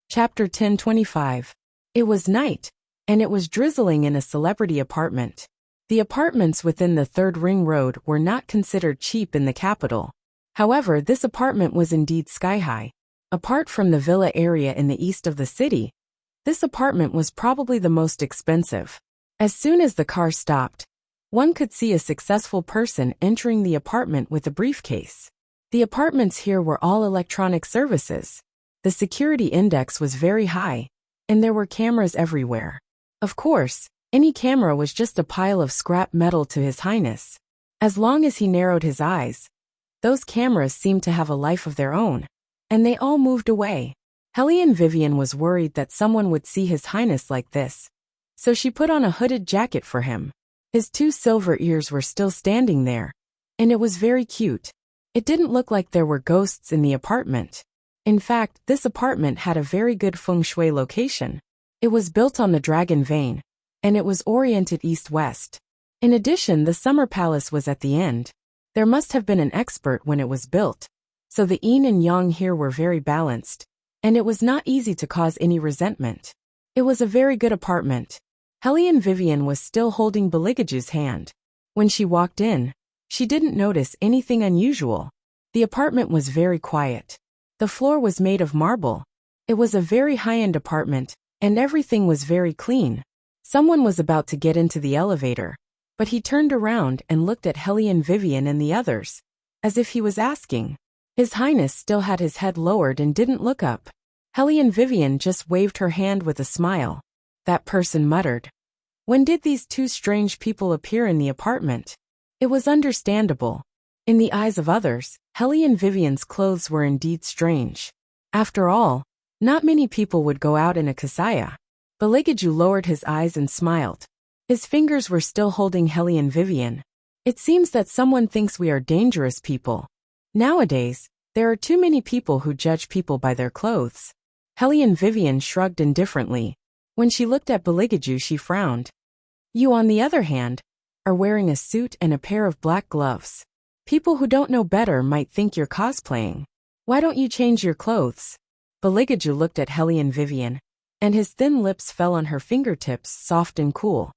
Chapter 1025. It was night, and it was drizzling in a celebrity apartment. The apartments within the Third Ring Road were not considered cheap in the capital. However, this apartment was indeed sky-high. Apart from the villa area in the east of the city, this apartment was probably the most expensive. As soon as the car stopped, one could see a successful person entering the apartment with a briefcase. The apartments here were all electronic services. The security index was very high, and there were cameras everywhere. Of course, any camera was just a pile of scrap metal to His Highness. As long as he narrowed his eyes, those cameras seemed to have a life of their own, and they all moved away. Hellion Vivian was worried that someone would see His Highness like this, so she put on a hooded jacket for him. His two silver ears were still standing there, and it was very cute. It didn't look like there were ghosts in the apartment. In fact, this apartment had a very good feng shui location. It was built on the Dragon Vein, and it was oriented east-west. In addition, the summer palace was at the end. There must have been an expert when it was built, so the yin and yang here were very balanced, and it was not easy to cause any resentment. It was a very good apartment. Hellion Vivian was still holding Beligaju's hand. When she walked in, she didn't notice anything unusual. The apartment was very quiet. The floor was made of marble. It was a very high-end apartment, and everything was very clean. Someone was about to get into the elevator, but he turned around and looked at Hellion Vivian and the others, as if he was asking. His Highness still had his head lowered and didn't look up. Hellion Vivian just waved her hand with a smile. That person muttered, "When did these two strange people appear in the apartment?" It was understandable. In the eyes of others, Hellion Vivian's clothes were indeed strange. After all, not many people would go out in a kasaya. Beligaju lowered his eyes and smiled. His fingers were still holding Hellion Vivian. "It seems that someone thinks we are dangerous people. Nowadays, there are too many people who judge people by their clothes." Hellion Vivian shrugged indifferently. When she looked at Beligaju, she frowned. "You, on the other hand, are wearing a suit and a pair of black gloves. People who don't know better might think you're cosplaying. Why don't you change your clothes?" Beligaju looked at Hellion Vivian, and his thin lips fell on her fingertips, soft and cool.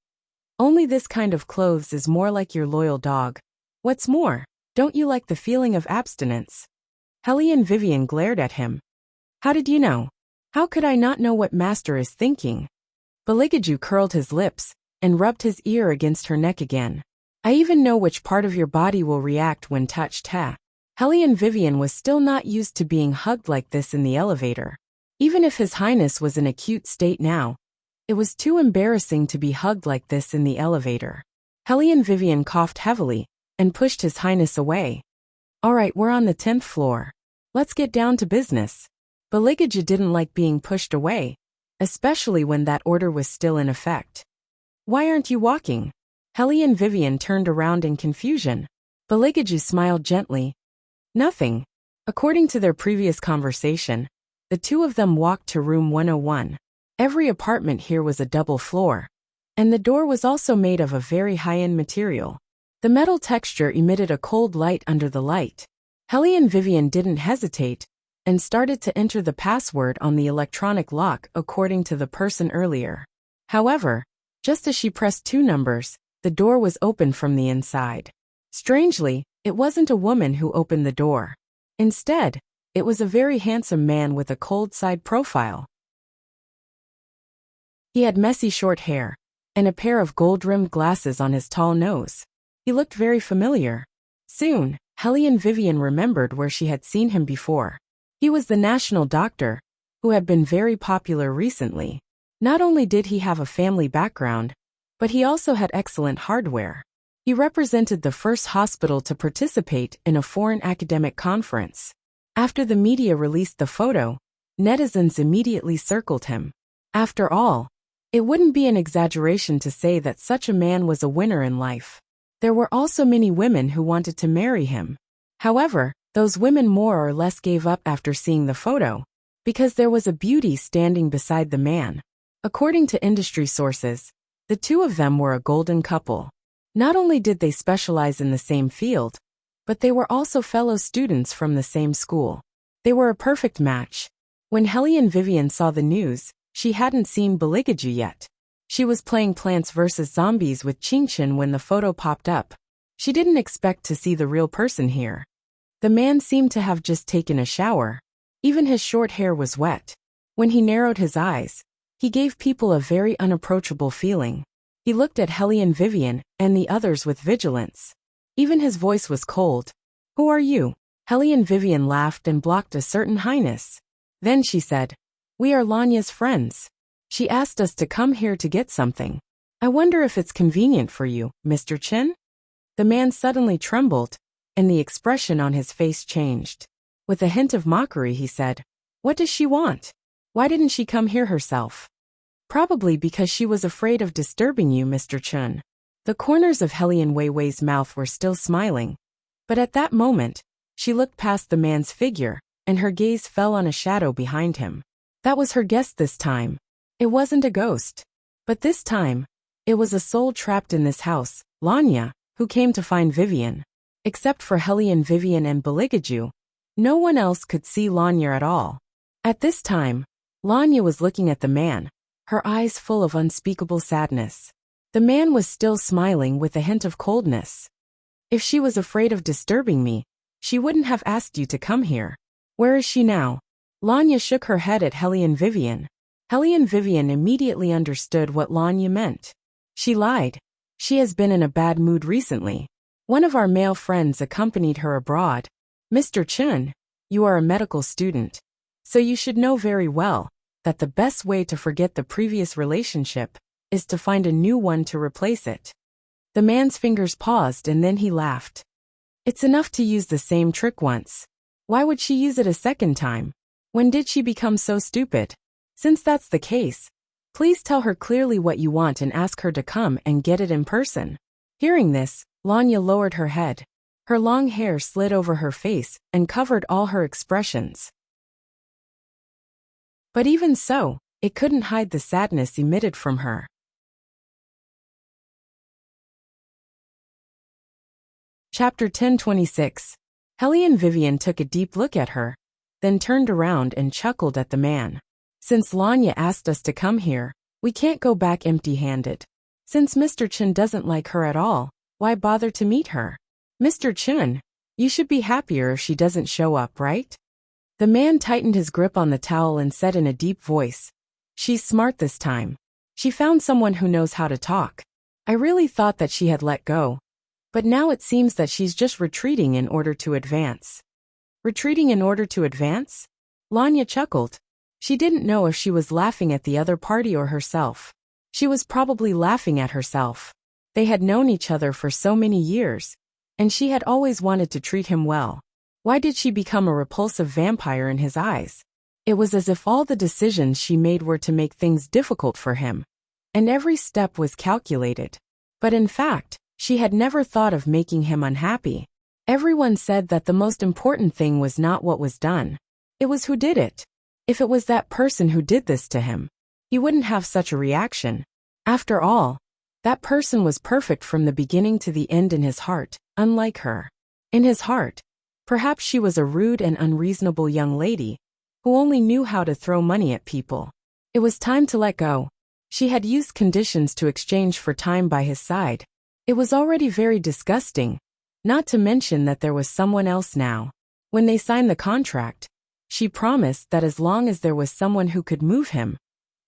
"Only this kind of clothes is more like your loyal dog. What's more, don't you like the feeling of abstinence?" Hellion Vivian glared at him. "How did you know? How could I not know what master is thinking?" Beligaju curled his lips and rubbed his ear against her neck again. "I even know which part of your body will react when touched." Hellion Vivian was still not used to being hugged like this in the elevator. Even if His Highness was in a cute state now, it was too embarrassing to be hugged like this in the elevator. Hellion Vivian coughed heavily and pushed His Highness away. "All right, we're on the 10th floor. Let's get down to business." Beligaju didn't like being pushed away, especially when that order was still in effect. "Why aren't you walking?" Hellion Vivian turned around in confusion. Beligaju smiled gently. "Nothing." According to their previous conversation, the two of them walked to room 101. Every apartment here was a double floor, and the door was also made of a very high-end material. The metal texture emitted a cold light under the light. Hellion Vivian didn't hesitate and started to enter the password on the electronic lock according to the person earlier. However, just as she pressed 2 numbers, the door was opened from the inside. Strangely, it wasn't a woman who opened the door. Instead, it was a very handsome man with a cold side profile. He had messy short hair and a pair of gold-rimmed glasses on his tall nose. He looked very familiar. Soon, Hellion Vivian remembered where she had seen him before. He was the national doctor, who had been very popular recently. Not only did he have a family background, but he also had excellent hardware. He represented the first hospital to participate in a foreign academic conference. After the media released the photo, netizens immediately circled him. After all, it wouldn't be an exaggeration to say that such a man was a winner in life. There were also many women who wanted to marry him. However, those women more or less gave up after seeing the photo, because there was a beauty standing beside the man. According to industry sources, the two of them were a golden couple. Not only did they specialize in the same field, but they were also fellow students from the same school. They were a perfect match. When Hellion Vivian saw the news, she hadn't seen Baligaju yet. She was playing Plants vs. Zombies with Qingchen when the photo popped up. She didn't expect to see the real person here. The man seemed to have just taken a shower. Even his short hair was wet. When he narrowed his eyes, he gave people a very unapproachable feeling. He looked at Hellion Vivian and the others with vigilance. Even his voice was cold. "Who are you?" Hellion Vivian laughed and blocked a certain highness. Then she said, "We are Lanya's friends. She asked us to come here to get something. I wonder if it's convenient for you, Mr. Chen?" The man suddenly trembled, and the expression on his face changed. With a hint of mockery he said, "What does she want? Why didn't she come here herself?" "Probably because she was afraid of disturbing you, Mr. Chen." The corners of Hellion Weiwei's mouth were still smiling, but at that moment, she looked past the man's figure, and her gaze fell on a shadow behind him. That was her guest this time. It wasn't a ghost. But this time, it was a soul trapped in this house, Lanya, who came to find Vivian. Except for Hellion Vivian and Baligaju, no one else could see Lanya at all. At this time, Lanya was looking at the man, her eyes full of unspeakable sadness. The man was still smiling with a hint of coldness. "If she was afraid of disturbing me, she wouldn't have asked you to come here. Where is she now?" Lanya shook her head at Hellion Vivian. Hellion Vivian immediately understood what Lanya meant. She lied. "She has been in a bad mood recently. One of our male friends accompanied her abroad. Mr. Chen, you are a medical student, so you should know very well that the best way to forget the previous relationship is to find a new one to replace it." The man's fingers paused and then he laughed. "It's enough to use the same trick once. Why would she use it a second time? When did she become so stupid? Since that's the case, please tell her clearly what you want and ask her to come and get it in person." Hearing this, Lanya lowered her head. Her long hair slid over her face and covered all her expressions. But even so, it couldn't hide the sadness emitted from her. Chapter 1026. Hellion Vivian took a deep look at her, then turned around and chuckled at the man. "Since Lanya asked us to come here, we can't go back empty-handed. Since Mr. Chen doesn't like her at all, why bother to meet her? Mr. Chen, you should be happier if she doesn't show up, right?" The man tightened his grip on the towel and said in a deep voice, "She's smart this time. She found someone who knows how to talk. I really thought that she had let go. But now it seems that she's just retreating in order to advance." "Retreating in order to advance?" Lanya chuckled. She didn't know if she was laughing at the other party or herself. She was probably laughing at herself. They had known each other for so many years, and she had always wanted to treat him well. Why did she become a repulsive vampire in his eyes? It was as if all the decisions she made were to make things difficult for him, and every step was calculated. But in fact, she had never thought of making him unhappy. Everyone said that the most important thing was not what was done. It was who did it. If it was that person who did this to him, he wouldn't have such a reaction. After all, that person was perfect from the beginning to the end in his heart, unlike her. In his heart, Perhaps she was a rude and unreasonable young lady who only knew how to throw money at people. It was time to let go. She had used conditions to exchange for time by his side. It was already very disgusting, not to mention that there was someone else now. When they signed the contract, she promised that as long as there was someone who could move him,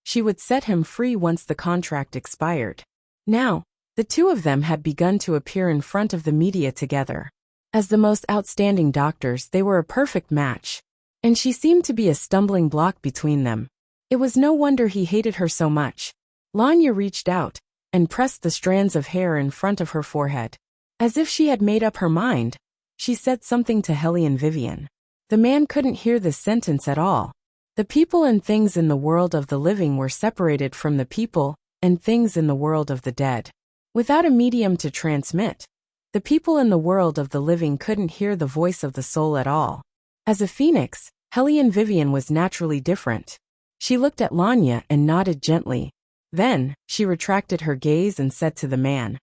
she would set him free once the contract expired. Now, the two of them had begun to appear in front of the media together. As the most outstanding doctors, they were a perfect match, and she seemed to be a stumbling block between them. It was no wonder he hated her so much. Lanya reached out and pressed the strands of hair in front of her forehead. As if she had made up her mind, she said something to Hellion Vivian. The man couldn't hear this sentence at all. The people and things in the world of the living were separated from the people and things in the world of the dead. Without a medium to transmit, the people in the world of the living couldn't hear the voice of the soul at all. As a phoenix, Hellion Vivian was naturally different. She looked at Lanya and nodded gently. Then, she retracted her gaze and said to the man,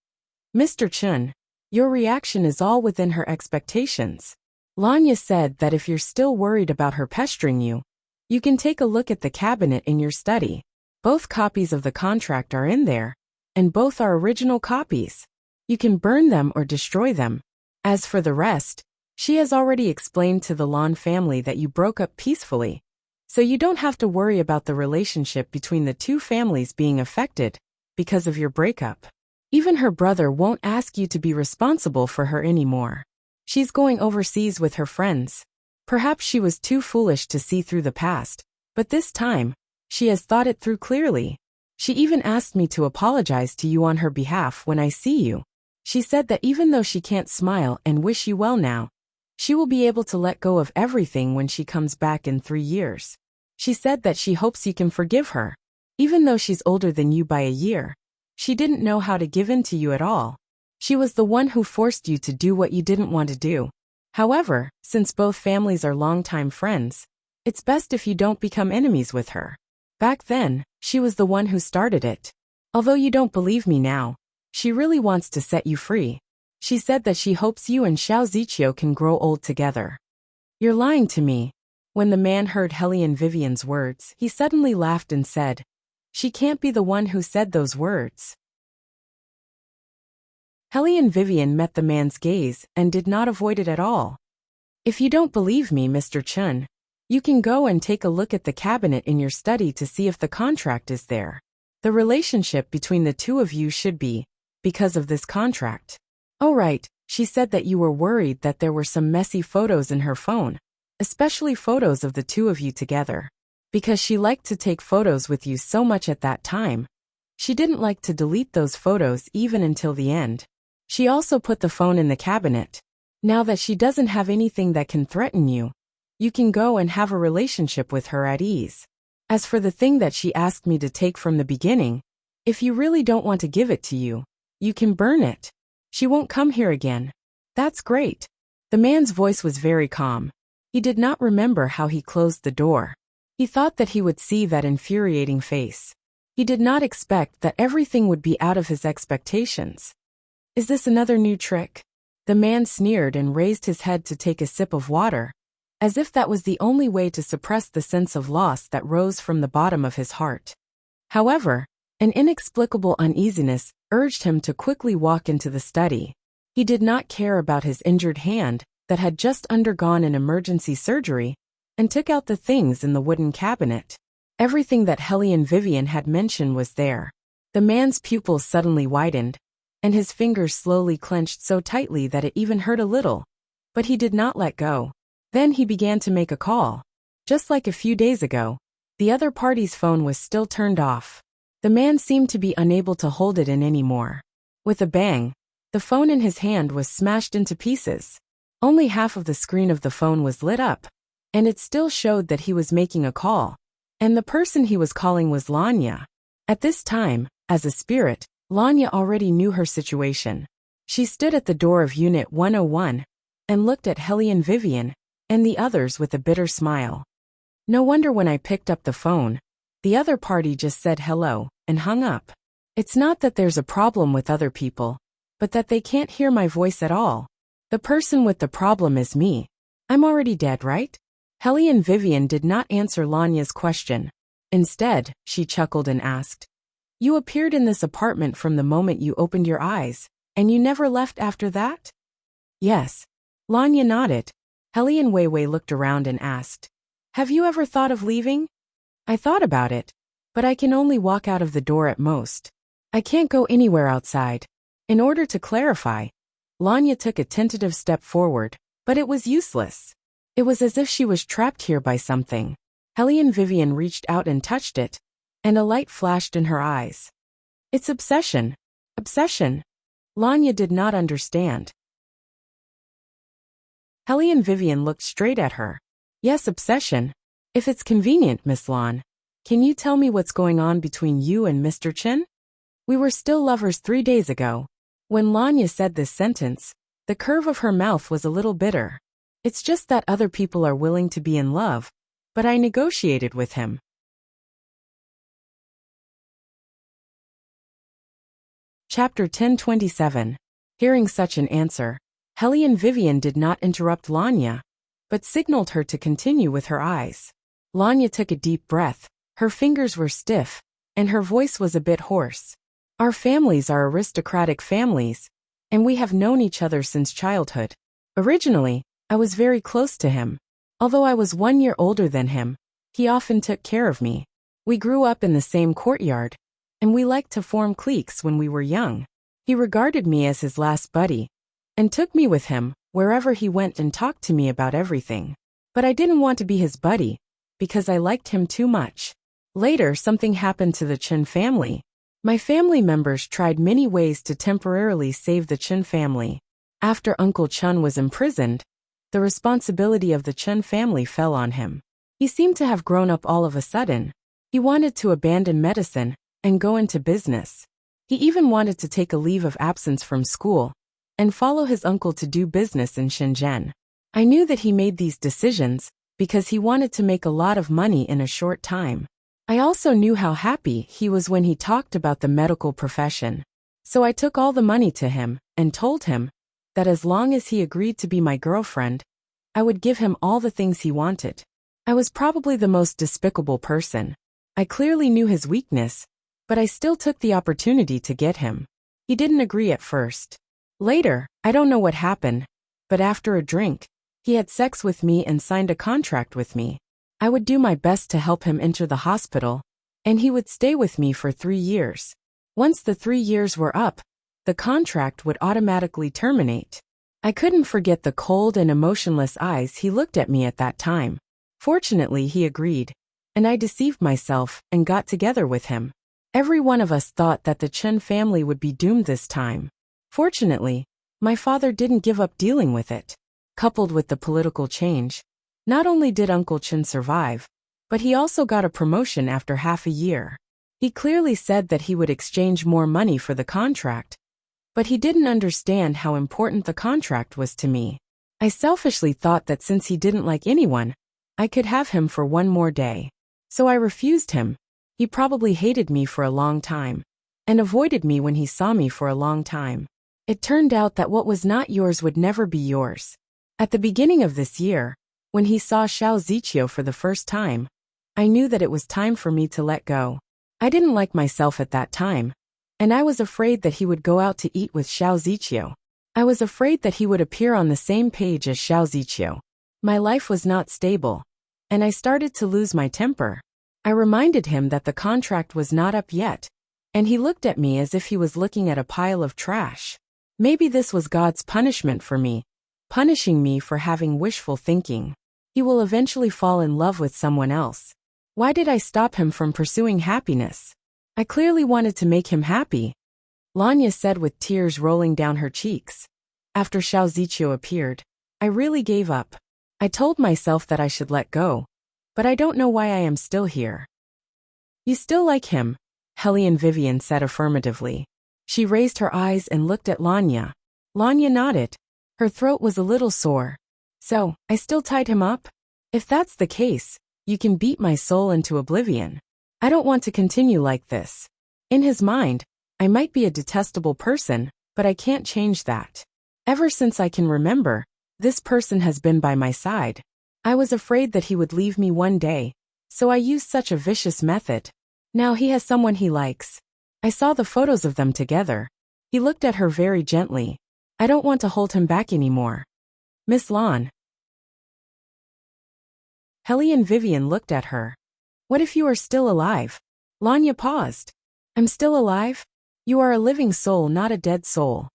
"Mr. Chun, your reaction is all within her expectations." Lanya said that if you're still worried about her pestering you, you can take a look at the cabinet in your study. Both copies of the contract are in there, and both are original copies. You can burn them or destroy them. As for the rest, she has already explained to the Lon family that you broke up peacefully, so you don't have to worry about the relationship between the two families being affected because of your breakup. Even her brother won't ask you to be responsible for her anymore. She's going overseas with her friends. Perhaps she was too foolish to see through the past, but this time, she has thought it through clearly. She even asked me to apologize to you on her behalf when I see you. She said that even though she can't smile and wish you well now, she will be able to let go of everything when she comes back in 3 years. She said that she hopes you can forgive her. Even though she's older than you by a year, she didn't know how to give in to you at all. She was the one who forced you to do what you didn't want to do. However, since both families are longtime friends, it's best if you don't become enemies with her. Back then, she was the one who started it. Although you don't believe me now, she really wants to set you free. She said that she hopes you and Xiao Ziqiu can grow old together. You're lying to me. When the man heard Hellion Vivian's words, he suddenly laughed and said, "She can't be the one who said those words." Hellion Vivian met the man's gaze and did not avoid it at all. "If you don't believe me, Mr. Chun, you can go and take a look at the cabinet in your study to see if the contract is there. The relationship between the two of you should be, because of this contract." "Oh right," she said that you were worried that there were some messy photos in her phone, especially photos of the two of you together. Because she liked to take photos with you so much at that time, she didn't like to delete those photos even until the end. She also put the phone in the cabinet. Now that she doesn't have anything that can threaten you, you can go and have a relationship with her at ease. As for the thing that she asked me to take from the beginning, if you really don't want to give it to you, you can burn it. She won't come here again." "That's great." The man's voice was very calm. He did not remember how he closed the door. He thought that he would see that infuriating face. He did not expect that everything would be out of his expectations. "Is this another new trick?" The man sneered and raised his head to take a sip of water, as if that was the only way to suppress the sense of loss that rose from the bottom of his heart. However, an inexplicable uneasiness urged him to quickly walk into the study. He did not care about his injured hand that had just undergone an emergency surgery, and took out the things in the wooden cabinet. Everything that Hellion Vivian had mentioned was there. The man's pupils suddenly widened, and his fingers slowly clenched so tightly that it even hurt a little. But he did not let go. Then he began to make a call. Just like a few days ago, the other party's phone was still turned off. The man seemed to be unable to hold it in anymore. With a bang, the phone in his hand was smashed into pieces. Only half of the screen of the phone was lit up, and it still showed that he was making a call, and the person he was calling was Lanya. At this time, as a spirit, Lanya already knew her situation. She stood at the door of Unit 101 and looked at Hellion Vivian and the others with a bitter smile. No wonder when I picked up the phone, the other party just said hello and hung up. It's not that there's a problem with other people, but that they can't hear my voice at all. The person with the problem is me. I'm already dead, right? Helene Vivian did not answer Lanya's question. Instead, she chuckled and asked, "You appeared in this apartment from the moment you opened your eyes, and you never left after that?" "Yes." Lanya nodded. Helene Weiwei looked around and asked, "Have you ever thought of leaving?" "I thought about it, but I can only walk out of the door at most. I can't go anywhere outside." In order to clarify, Lanya took a tentative step forward, but it was useless. It was as if she was trapped here by something. Helene Vivian reached out and touched it, and a light flashed in her eyes. "It's obsession." "Obsession?" Lanya did not understand. Helene Vivian looked straight at her. "Yes, obsession. If it's convenient, Miss Lan, can you tell me what's going on between you and Mr. Chen?" "We were still lovers 3 days ago." When Lanya said this sentence, the curve of her mouth was a little bitter. "It's just that other people are willing to be in love, but I negotiated with him." Chapter 1027. Hearing such an answer, Helene Vivian did not interrupt Lanya, but signaled her to continue with her eyes. Lanya took a deep breath, her fingers were stiff, and her voice was a bit hoarse. "Our families are aristocratic families, and we have known each other since childhood. Originally, I was very close to him. Although I was 1 year older than him, he often took care of me. We grew up in the same courtyard, and we liked to form cliques when we were young. He regarded me as his last buddy, and took me with him wherever he went and talked to me about everything. But I didn't want to be his buddy, because I liked him too much. Later, something happened to the Chen family. My family members tried many ways to temporarily save the Chen family. After Uncle Chen was imprisoned, the responsibility of the Chen family fell on him. He seemed to have grown up all of a sudden. He wanted to abandon medicine and go into business. He even wanted to take a leave of absence from school and follow his uncle to do business in Shenzhen. I knew that he made these decisions because he wanted to make a lot of money in a short time. I also knew how happy he was when he talked about the medical profession. So I took all the money to him and told him that as long as he agreed to be my girlfriend, I would give him all the things he wanted. I was probably the most despicable person. I clearly knew his weakness, but I still took the opportunity to get him. He didn't agree at first. Later, I don't know what happened, but after a drink, he had sex with me and signed a contract with me. I would do my best to help him enter the hospital, and he would stay with me for 3 years. Once the 3 years were up, the contract would automatically terminate. I couldn't forget the cold and emotionless eyes he looked at me at that time. Fortunately, he agreed, and I deceived myself and got together with him. Every one of us thought that the Chen family would be doomed this time. Fortunately, my father didn't give up dealing with it. Coupled with the political change, not only did Uncle Chen survive, but he also got a promotion after half a year. He clearly said that he would exchange more money for the contract, but he didn't understand how important the contract was to me. I selfishly thought that since he didn't like anyone, I could have him for 1 more day. So I refused him. He probably hated me for a long time, and avoided me when he saw me for a long time. It turned out that what was not yours would never be yours. At the beginning of this year, when he saw Xiao Ziqiu for the first time, I knew that it was time for me to let go. I didn't like myself at that time, and I was afraid that he would go out to eat with Xiao Ziqiu. I was afraid that he would appear on the same page as Xiao Ziqiu. My life was not stable, and I started to lose my temper. I reminded him that the contract was not up yet, and he looked at me as if he was looking at a pile of trash. Maybe this was God's punishment for me, punishing me for having wishful thinking. He will eventually fall in love with someone else. Why did I stop him from pursuing happiness? I clearly wanted to make him happy. Lanya said with tears rolling down her cheeks. After Xiao Ziqiu appeared, I really gave up. I told myself that I should let go, but I don't know why I am still here. You still like him? Helene Vivian said affirmatively. She raised her eyes and looked at Lanya. Lanya nodded. Her throat was a little sore. So, I still tied him up? If that's the case, you can beat my soul into oblivion. I don't want to continue like this. In his mind, I might be a detestable person, but I can't change that. Ever since I can remember, This person has been by my side. I was afraid that he would leave me one day, so I used such a vicious method. Now he has someone he likes. I saw the photos of them together. He looked at her very gently. I don't want to hold him back anymore. Miss Lon. Helly and Vivian looked at her. What if you are still alive? Lanya paused. I'm still alive? You are a living soul, not a dead soul.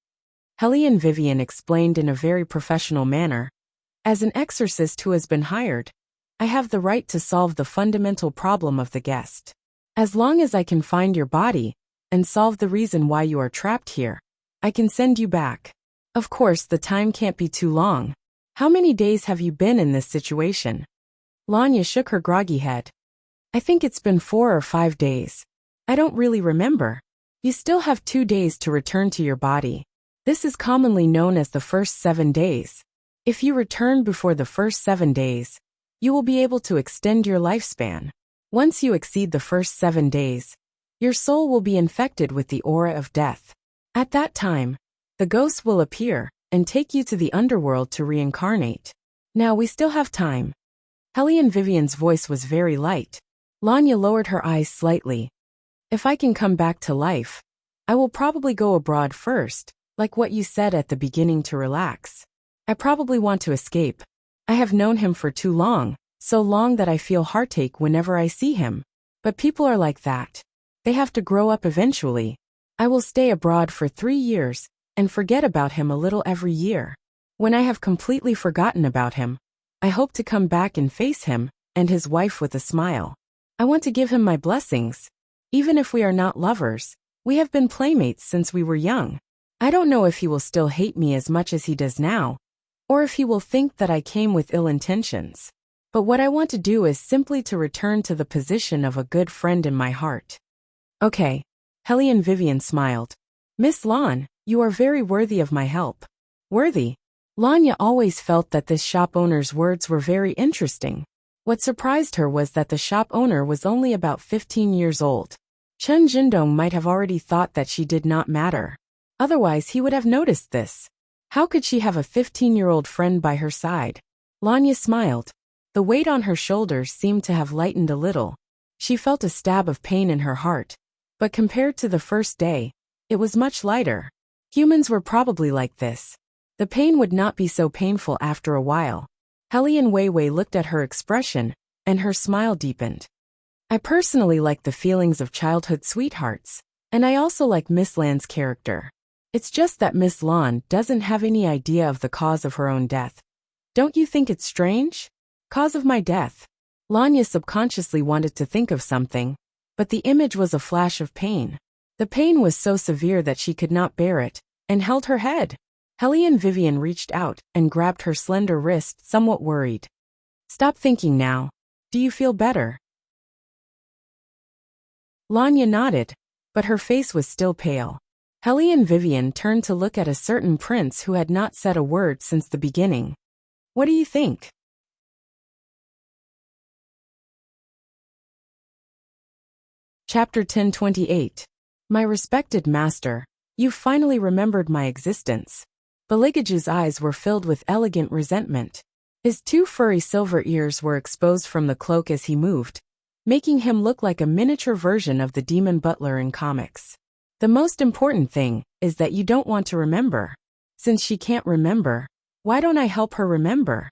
Helly and Vivian explained in a very professional manner. As an exorcist who has been hired, I have the right to solve the fundamental problem of the guest. As long as I can find your body and solve the reason why you are trapped here, I can send you back. Of course, the time can't be too long. How many days have you been in this situation? Lanya shook her groggy head. I think it's been 4 or 5 days. I don't really remember. You still have 2 days to return to your body. This is commonly known as the first 7 days. If you return before the first 7 days, you will be able to extend your lifespan. Once you exceed the first 7 days, your soul will be infected with the aura of death. At that time, the ghosts will appear and take you to the underworld to reincarnate. Now we still have time. Helly and Vivian's voice was very light. Lanya lowered her eyes slightly. If I can come back to life, I will probably go abroad first, like what you said at the beginning, to relax. I probably want to escape. I have known him for too long, so long that I feel heartache whenever I see him. But people are like that. They have to grow up eventually. I will stay abroad for 3 years and forget about him a little every year. When I have completely forgotten about him, I hope to come back and face him and his wife with a smile. I want to give him my blessings. Even if we are not lovers, we have been playmates since we were young. I don't know if he will still hate me as much as he does now, or if he will think that I came with ill intentions. But what I want to do is simply to return to the position of a good friend in my heart. Okay. Helly and Vivian smiled. Miss Lon, you are very worthy of my help. Worthy? Lanya always felt that this shop owner's words were very interesting. What surprised her was that the shop owner was only about 15 years old. Chen Jindong might have already thought that she did not matter. Otherwise he would have noticed this. How could she have a 15-year-old friend by her side? Lanya smiled. The weight on her shoulders seemed to have lightened a little. She felt a stab of pain in her heart. But compared to the first day, it was much lighter. Humans were probably like this. The pain would not be so painful after a while. Helly and Wei Wei looked at her expression, and her smile deepened. I personally like the feelings of childhood sweethearts, and I also like Miss Lan's character. It's just that Miss Lan doesn't have any idea of the cause of her own death. Don't you think it's strange? Cause of my death. Lanya subconsciously wanted to think of something, but the image was a flash of pain. The pain was so severe that she could not bear it, and held her head. Helly and Vivian reached out and grabbed her slender wrist, somewhat worried. Stop thinking now. Do you feel better? Lanya nodded, but her face was still pale. Helly and Vivian turned to look at a certain prince who had not said a word since the beginning. What do you think? Chapter 1028. My respected master, you finally remembered my existence. Baligaju's eyes were filled with elegant resentment. His 2 furry silver ears were exposed from the cloak as he moved, making him look like a miniature version of the demon butler in comics. The most important thing is that you don't want to remember. Since she can't remember, why don't I help her remember?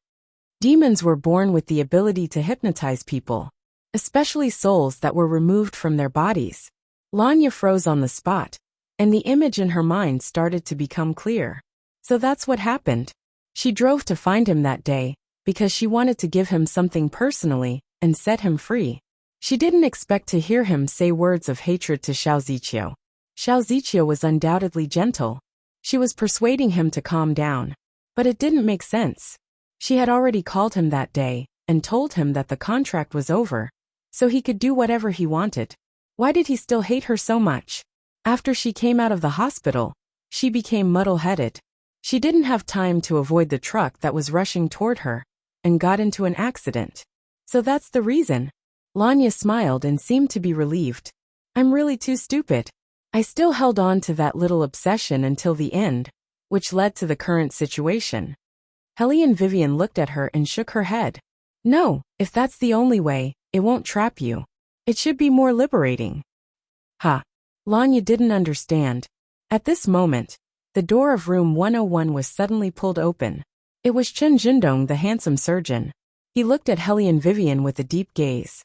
Demons were born with the ability to hypnotize people, especially souls that were removed from their bodies. Lanya froze on the spot, and the image in her mind started to become clear. So that's what happened. She drove to find him that day, because she wanted to give him something personally, and set him free. She didn't expect to hear him say words of hatred to Xiao Ziqiu. Xiao Ziqiu was undoubtedly gentle. She was persuading him to calm down. But it didn't make sense. She had already called him that day, and told him that the contract was over, so he could do whatever he wanted. Why did he still hate her so much? After she came out of the hospital, she became muddle-headed. She didn't have time to avoid the truck that was rushing toward her, and got into an accident. So that's the reason. Lanya smiled and seemed to be relieved. I'm really too stupid. I still held on to that little obsession until the end, which led to the current situation. Hellion Vivian looked at her and shook her head. No, if that's the only way, it won't trap you. It should be more liberating. Ha. Lanya didn't understand. At this moment, the door of room 101 was suddenly pulled open. It was Chen Jindong, the handsome surgeon. He looked at Hellion Vivian with a deep gaze.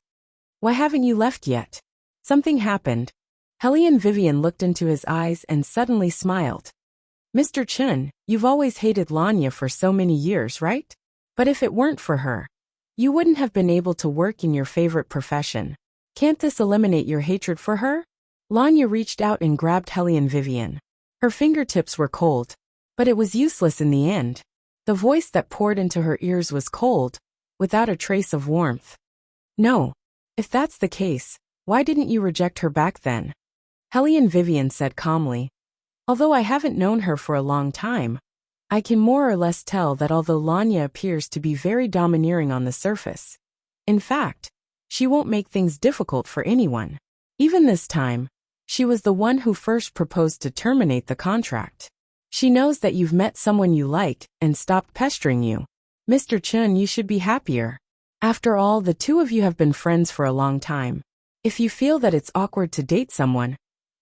Why haven't you left yet? Something happened. Hellion Vivian looked into his eyes and suddenly smiled. Mr. Chen, you've always hated Lanya for so many years, right? But if it weren't for her, you wouldn't have been able to work in your favorite profession. Can't this eliminate your hatred for her? Lanya reached out and grabbed Hellion Vivian. Her fingertips were cold, but it was useless in the end. The voice that poured into her ears was cold, without a trace of warmth. No. If that's the case, why didn't you reject her back then? Hellion Vivian said calmly. Although I haven't known her for a long time, I can more or less tell that although Lanya appears to be very domineering on the surface, in fact, she won't make things difficult for anyone. Even this time, she was the one who first proposed to terminate the contract. She knows that you've met someone you like and stopped pestering you. Mr. Chen, you should be happier. After all, the two of you have been friends for a long time. If you feel that it's awkward to date someone,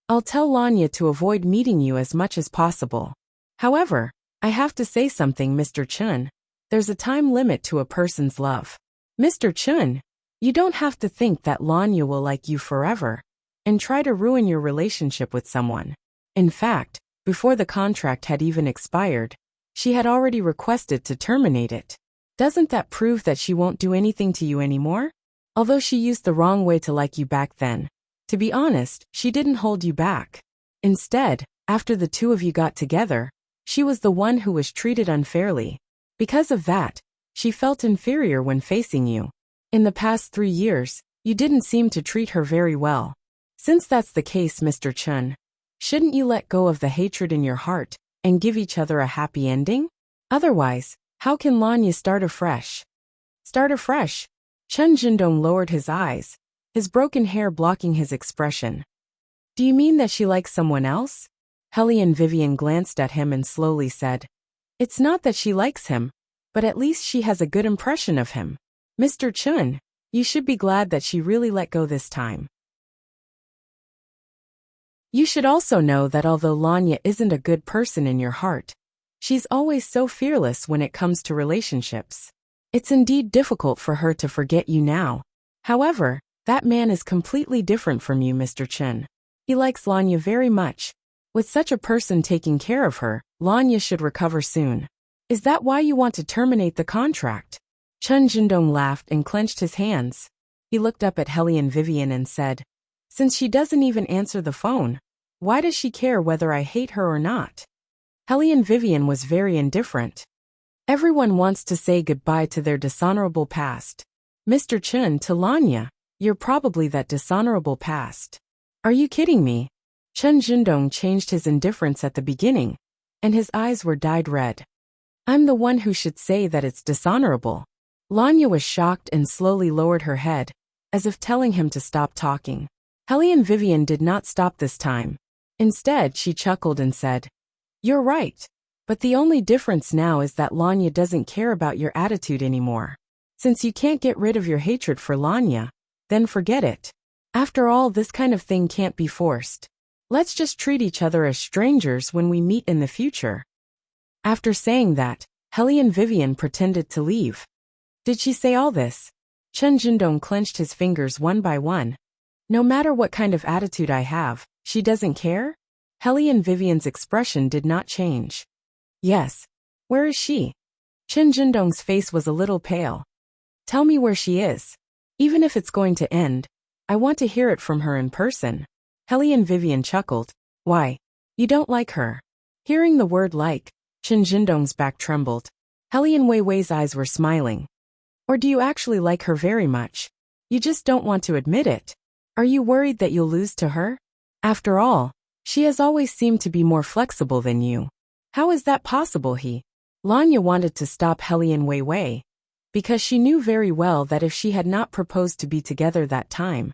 I'll tell Lanya to avoid meeting you as much as possible. However, I have to say something, Mr. Chen. There's a time limit to a person's love. Mr. Chen, you don't have to think that Lanya will like you forever and try to ruin your relationship with someone. In fact, before the contract had even expired, she had already requested to terminate it. Doesn't that prove that she won't do anything to you anymore? Although she used the wrong way to like you back then. To be honest, she didn't hold you back. Instead, after the two of you got together, she was the one who was treated unfairly. Because of that, she felt inferior when facing you. In the past 3 years, you didn't seem to treat her very well. Since that's the case, Mr. Chen, shouldn't you let go of the hatred in your heart and give each other a happy ending? Otherwise, how can Lanya start afresh? Start afresh? Chen Jindong lowered his eyes, his broken hair blocking his expression. Do you mean that she likes someone else? Hellion Vivian glanced at him and slowly said, It's not that she likes him, but at least she has a good impression of him. Mr. Chen, you should be glad that she really let go this time. You should also know that although Lanya isn't a good person in your heart, she's always so fearless when it comes to relationships. It's indeed difficult for her to forget you now. However, that man is completely different from you, Mr. Chen. He likes Lanya very much. With such a person taking care of her, Lanya should recover soon. Is that why you want to terminate the contract? Chen Jindong laughed and clenched his hands. He looked up at Hellion Vivian and said, Since she doesn't even answer the phone, why does she care whether I hate her or not? Hellion Vivian was very indifferent. Everyone wants to say goodbye to their dishonorable past. Mr. Chen, to Lanya, you're probably that dishonorable past. Are you kidding me? Chen Jindong changed his indifference at the beginning, and his eyes were dyed red. I'm the one who should say that it's dishonorable. Lanya was shocked and slowly lowered her head, as if telling him to stop talking. Hellion Vivian did not stop this time. Instead, she chuckled and said, You're right. But the only difference now is that Lanya doesn't care about your attitude anymore. Since you can't get rid of your hatred for Lanya, then forget it. After all, this kind of thing can't be forced. Let's just treat each other as strangers when we meet in the future. After saying that, Hellion Vivian pretended to leave. Did she say all this? Chen Jindong clenched his fingers one by one. No matter what kind of attitude I have, she doesn't care? Hellion Vivian's expression did not change. Yes. Where is she? Chen Jindong's face was a little pale. Tell me where she is. Even if it's going to end, I want to hear it from her in person. Hellion Vivian chuckled. Why? You don't like her? Hearing the word like, Chen Jindong's back trembled. Hellion Weiwei's eyes were smiling. Or do you actually like her very much? You just don't want to admit it. Are you worried that you'll lose to her? After all, she has always seemed to be more flexible than you. How is that possible? Lanya wanted to stop Hellion Weiwei, because she knew very well that if she had not proposed to be together that time,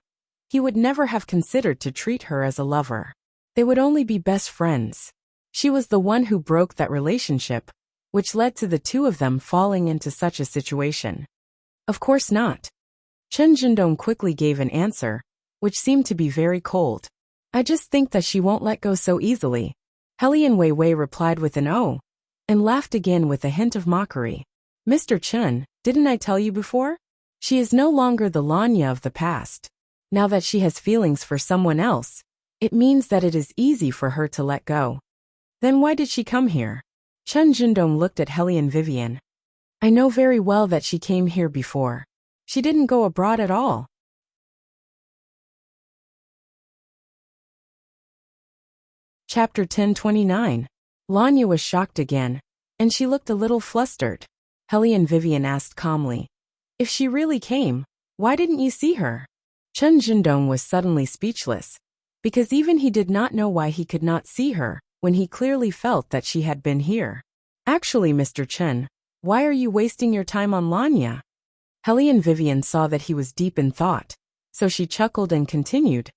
he would never have considered to treat her as a lover. They would only be best friends. She was the one who broke that relationship, which led to the two of them falling into such a situation. Of course not. Chen Jindong quickly gave an answer, which seemed to be very cold. I just think that she won't let go so easily. Helian Weiwei replied with an "oh," and laughed again with a hint of mockery. Mr. Chen, didn't I tell you before? She is no longer the Lanya of the past. Now that she has feelings for someone else, it means that it is easy for her to let go. Then why did she come here? Chen Jindong looked at Helian Vivian. I know very well that she came here before. She didn't go abroad at all. Chapter 1029. Lanya was shocked again, and she looked a little flustered. Helian Vivian asked calmly. If she really came, why didn't you see her? Chen Jindong was suddenly speechless, because even he did not know why he could not see her, when he clearly felt that she had been here. Actually, Mr. Chen, why are you wasting your time on Lanya? Helian Vivian saw that he was deep in thought, so she chuckled and continued.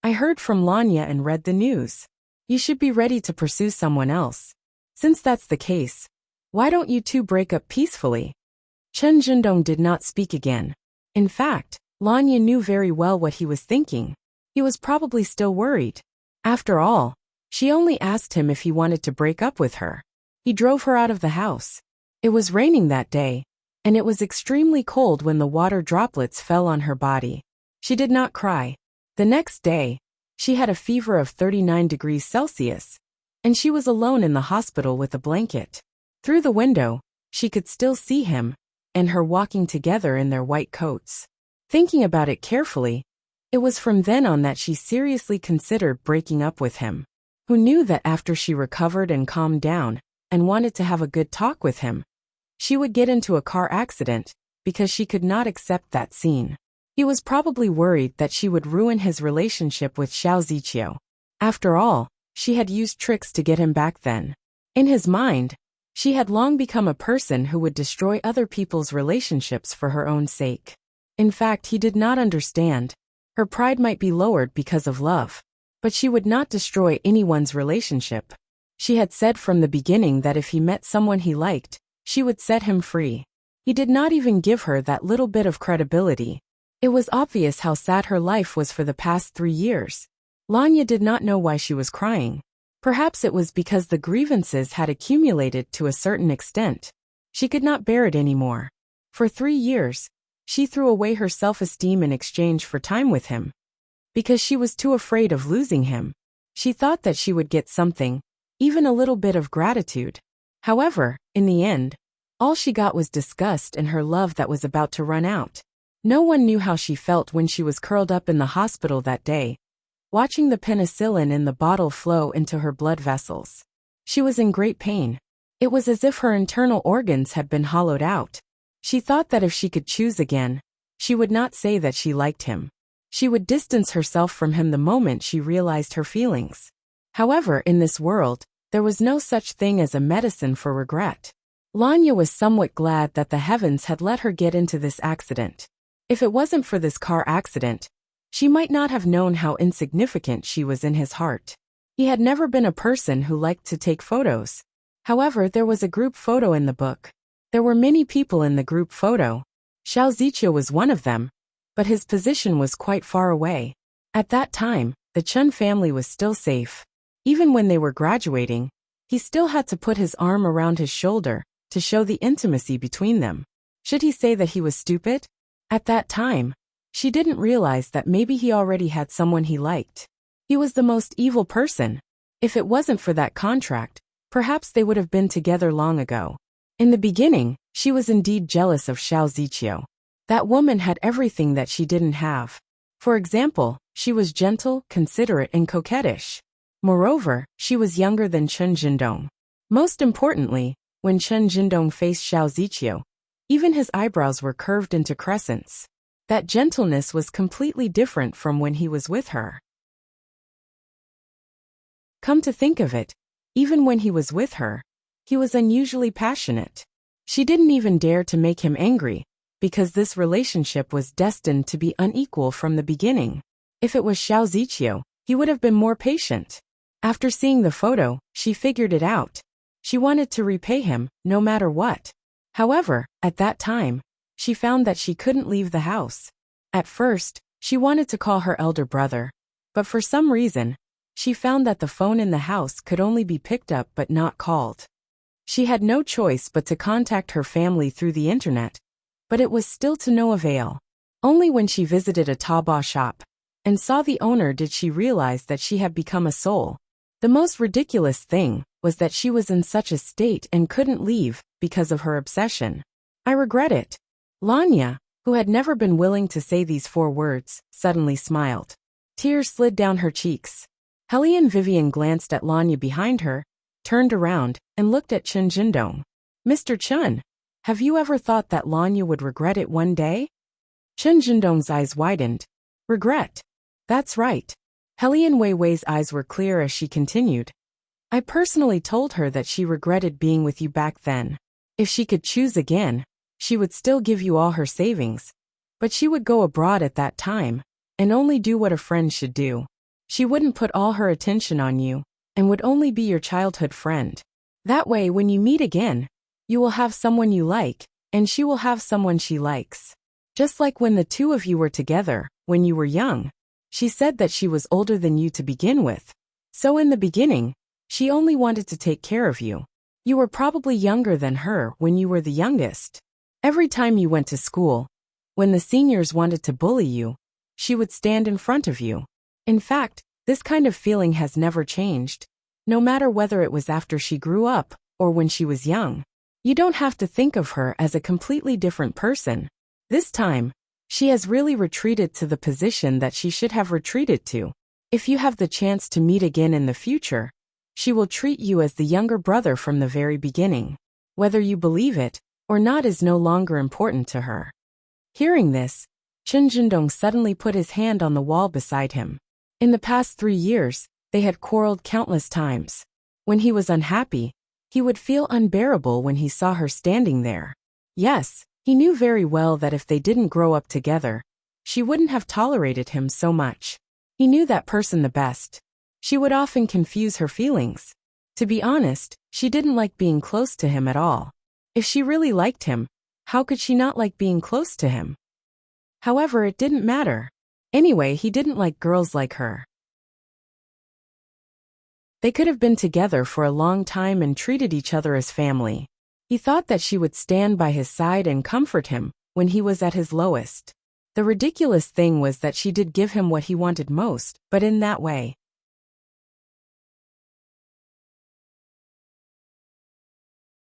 I heard from Lanya and read the news. You should be ready to pursue someone else. Since that's the case, why don't you two break up peacefully? Chen Jindong did not speak again. In fact, Lanya knew very well what he was thinking. He was probably still worried. After all, she only asked him if he wanted to break up with her. He drove her out of the house. It was raining that day, and it was extremely cold when the water droplets fell on her body. She did not cry. The next day, she had a fever of 39 degrees Celsius, and she was alone in the hospital with a blanket. Through the window, she could still see him and her walking together in their white coats. Thinking about it carefully, it was from then on that she seriously considered breaking up with him. Who knew that after she recovered and calmed down and wanted to have a good talk with him, she would get into a car accident because she could not accept that scene. He was probably worried that she would ruin his relationship with Xiao Ziqiu. After all, she had used tricks to get him back then. In his mind, she had long become a person who would destroy other people's relationships for her own sake. In fact, he did not understand. Her pride might be lowered because of love, but she would not destroy anyone's relationship. She had said from the beginning that if he met someone he liked, she would set him free. He did not even give her that little bit of credibility. It was obvious how sad her life was for the past 3 years. Lanya did not know why she was crying. Perhaps it was because the grievances had accumulated to a certain extent. She could not bear it anymore. For 3 years, she threw away her self-esteem in exchange for time with him. Because she was too afraid of losing him, she thought that she would get something, even a little bit of gratitude. However, in the end, all she got was disgust and her love that was about to run out. No one knew how she felt when she was curled up in the hospital that day, watching the penicillin in the bottle flow into her blood vessels. She was in great pain. It was as if her internal organs had been hollowed out. She thought that if she could choose again, she would not say that she liked him. She would distance herself from him the moment she realized her feelings. However, in this world, there was no such thing as a medicine for regret. Lanya was somewhat glad that the heavens had let her get into this accident. If it wasn't for this car accident, she might not have known how insignificant she was in his heart. He had never been a person who liked to take photos. However, there was a group photo in the book. There were many people in the group photo. Xiao Ziqiu was one of them, but his position was quite far away. At that time, the Chen family was still safe. Even when they were graduating, he still had to put his arm around his shoulder to show the intimacy between them. Should he say that he was stupid? At that time, she didn't realize that maybe he already had someone he liked. He was the most evil person. If it wasn't for that contract, perhaps they would have been together long ago. In the beginning, she was indeed jealous of Xiao Ziqiu. That woman had everything that she didn't have. For example, she was gentle, considerate, and coquettish. Moreover, she was younger than Chen Jindong. Most importantly, when Chen Jindong faced Xiao Ziqiu, even his eyebrows were curved into crescents. That gentleness was completely different from when he was with her. Come to think of it, even when he was with her, he was unusually passionate. She didn't even dare to make him angry, because this relationship was destined to be unequal from the beginning. If it was Xiao Ziqiu, he would have been more patient. After seeing the photo, she figured it out. She wanted to repay him, no matter what. However, at that time, she found that she couldn't leave the house. At first, she wanted to call her elder brother, but for some reason, she found that the phone in the house could only be picked up but not called. She had no choice but to contact her family through the internet, but it was still to no avail. Only when she visited a Taobao shop and saw the owner did she realize that she had become a soul. The most ridiculous thing was that she was in such a state and couldn't leave because of her obsession. I regret it. Lanya, who had never been willing to say these 4 words, suddenly smiled. Tears slid down her cheeks. Hellion Vivian glanced at Lanya behind her, turned around, and looked at Chen Jindong. Mr. Chen, have you ever thought that Lanya would regret it one day? Chen Jindong's eyes widened. Regret? That's right. Hellion Weiwei's eyes were clear as she continued. I personally told her that she regretted being with you back then. If she could choose again, she would still give you all her savings. But she would go abroad at that time, and only do what a friend should do. She wouldn't put all her attention on you, and would only be your childhood friend. That way, when you meet again, you will have someone you like, and she will have someone she likes. Just like when the 2 of you were together, when you were young. She said that she was older than you to begin with. So in the beginning, she only wanted to take care of you. You were probably younger than her when you were the youngest. Every time you went to school, when the seniors wanted to bully you, she would stand in front of you. In fact, this kind of feeling has never changed, no matter whether it was after she grew up or when she was young. You don't have to think of her as a completely different person. This time, she has really retreated to the position that she should have retreated to. If you have the chance to meet again in the future, she will treat you as the younger brother from the very beginning. Whether you believe it or not is no longer important to her. Hearing this, Chen Jindong suddenly put his hand on the wall beside him. In the past 3 years, they had quarreled countless times. When he was unhappy, he would feel unbearable when he saw her standing there. Yes, he knew very well that if they didn't grow up together, she wouldn't have tolerated him so much. He knew that person the best. She would often confuse her feelings. To be honest, she didn't like being close to him at all. If she really liked him, how could she not like being close to him? However, it didn't matter. Anyway, he didn't like girls like her. They could have been together for a long time and treated each other as family. He thought that she would stand by his side and comfort him when he was at his lowest. The ridiculous thing was that she did give him what he wanted most, but in that way.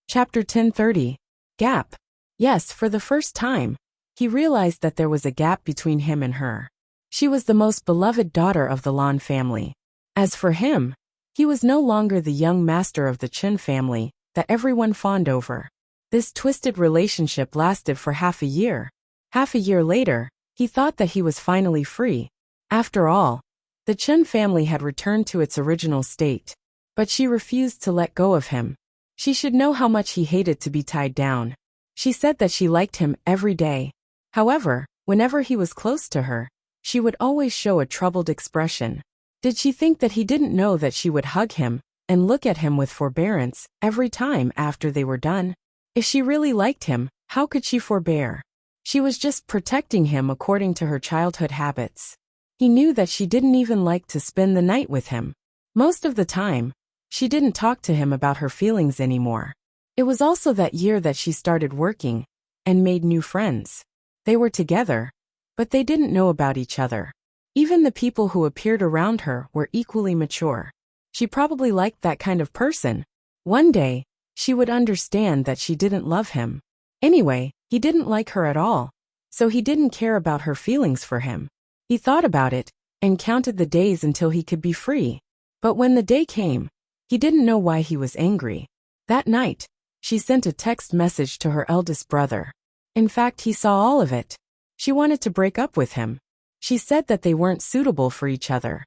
Chapter 10:30. Gap. Yes, for the first time, he realized that there was a gap between him and her. She was the most beloved daughter of the Lan family. As for him, he was no longer the young master of the Chen family that everyone fawned over. This twisted relationship lasted for half a year. Half a year later, he thought that he was finally free. After all, the Chen family had returned to its original state. But she refused to let go of him. She should know how much he hated to be tied down. She said that she liked him every day. However, whenever he was close to her, she would always show a troubled expression. Did she think that he didn't know that she would hug him and look at him with forbearance every time after they were done? If she really liked him, how could she forbear? She was just protecting him according to her childhood habits. He knew that she didn't even like to spend the night with him. Most of the time, she didn't talk to him about her feelings anymore. It was also that year that she started working and made new friends. They were together, but they didn't know about each other. Even the people who appeared around her were equally mature. She probably liked that kind of person. One day, she would understand that she didn't love him. Anyway, he didn't like her at all, so he didn't care about her feelings for him. He thought about it and counted the days until he could be free. But when the day came, he didn't know why he was angry. That night, she sent a text message to her eldest brother. In fact, he saw all of it. She wanted to break up with him. She said that they weren't suitable for each other.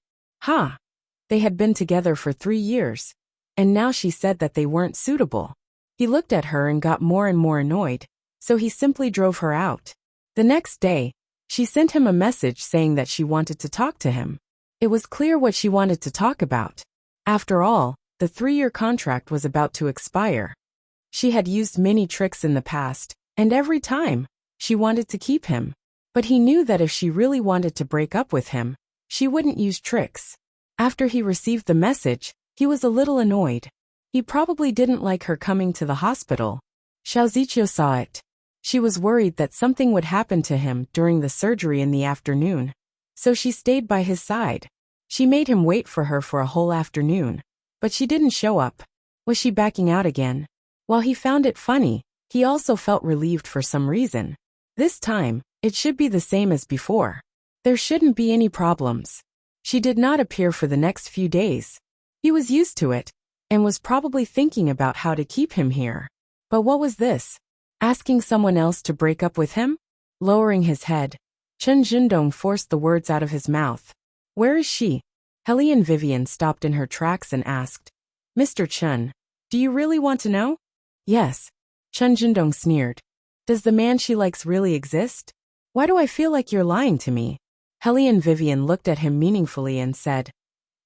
They had been together for 3 years, and now she said that they weren't suitable. He looked at her and got more and more annoyed, so he simply drove her out. The next day, she sent him a message saying that she wanted to talk to him. It was clear what she wanted to talk about. After all, the 3-year contract was about to expire. She had used many tricks in the past, and every time, she wanted to keep him. But he knew that if she really wanted to break up with him, she wouldn't use tricks. After he received the message, he was a little annoyed. He probably didn't like her coming to the hospital. Xiao Ziqiu saw it. She was worried that something would happen to him during the surgery in the afternoon. So she stayed by his side. She made him wait for her for a whole afternoon. But she didn't show up. Was she backing out again? While he found it funny, he also felt relieved for some reason. This time, it should be the same as before. There shouldn't be any problems. She did not appear for the next few days. He was used to it, and was probably thinking about how to keep him here. But what was this? Asking someone else to break up with him? Lowering his head, Chen Jindong forced the words out of his mouth. Where is she? Helene Vivian stopped in her tracks and asked. Mr. Chen, do you really want to know? Yes. Chen Jindong sneered. Does the man she likes really exist? Why do I feel like you're lying to me? Helene Vivian looked at him meaningfully and said,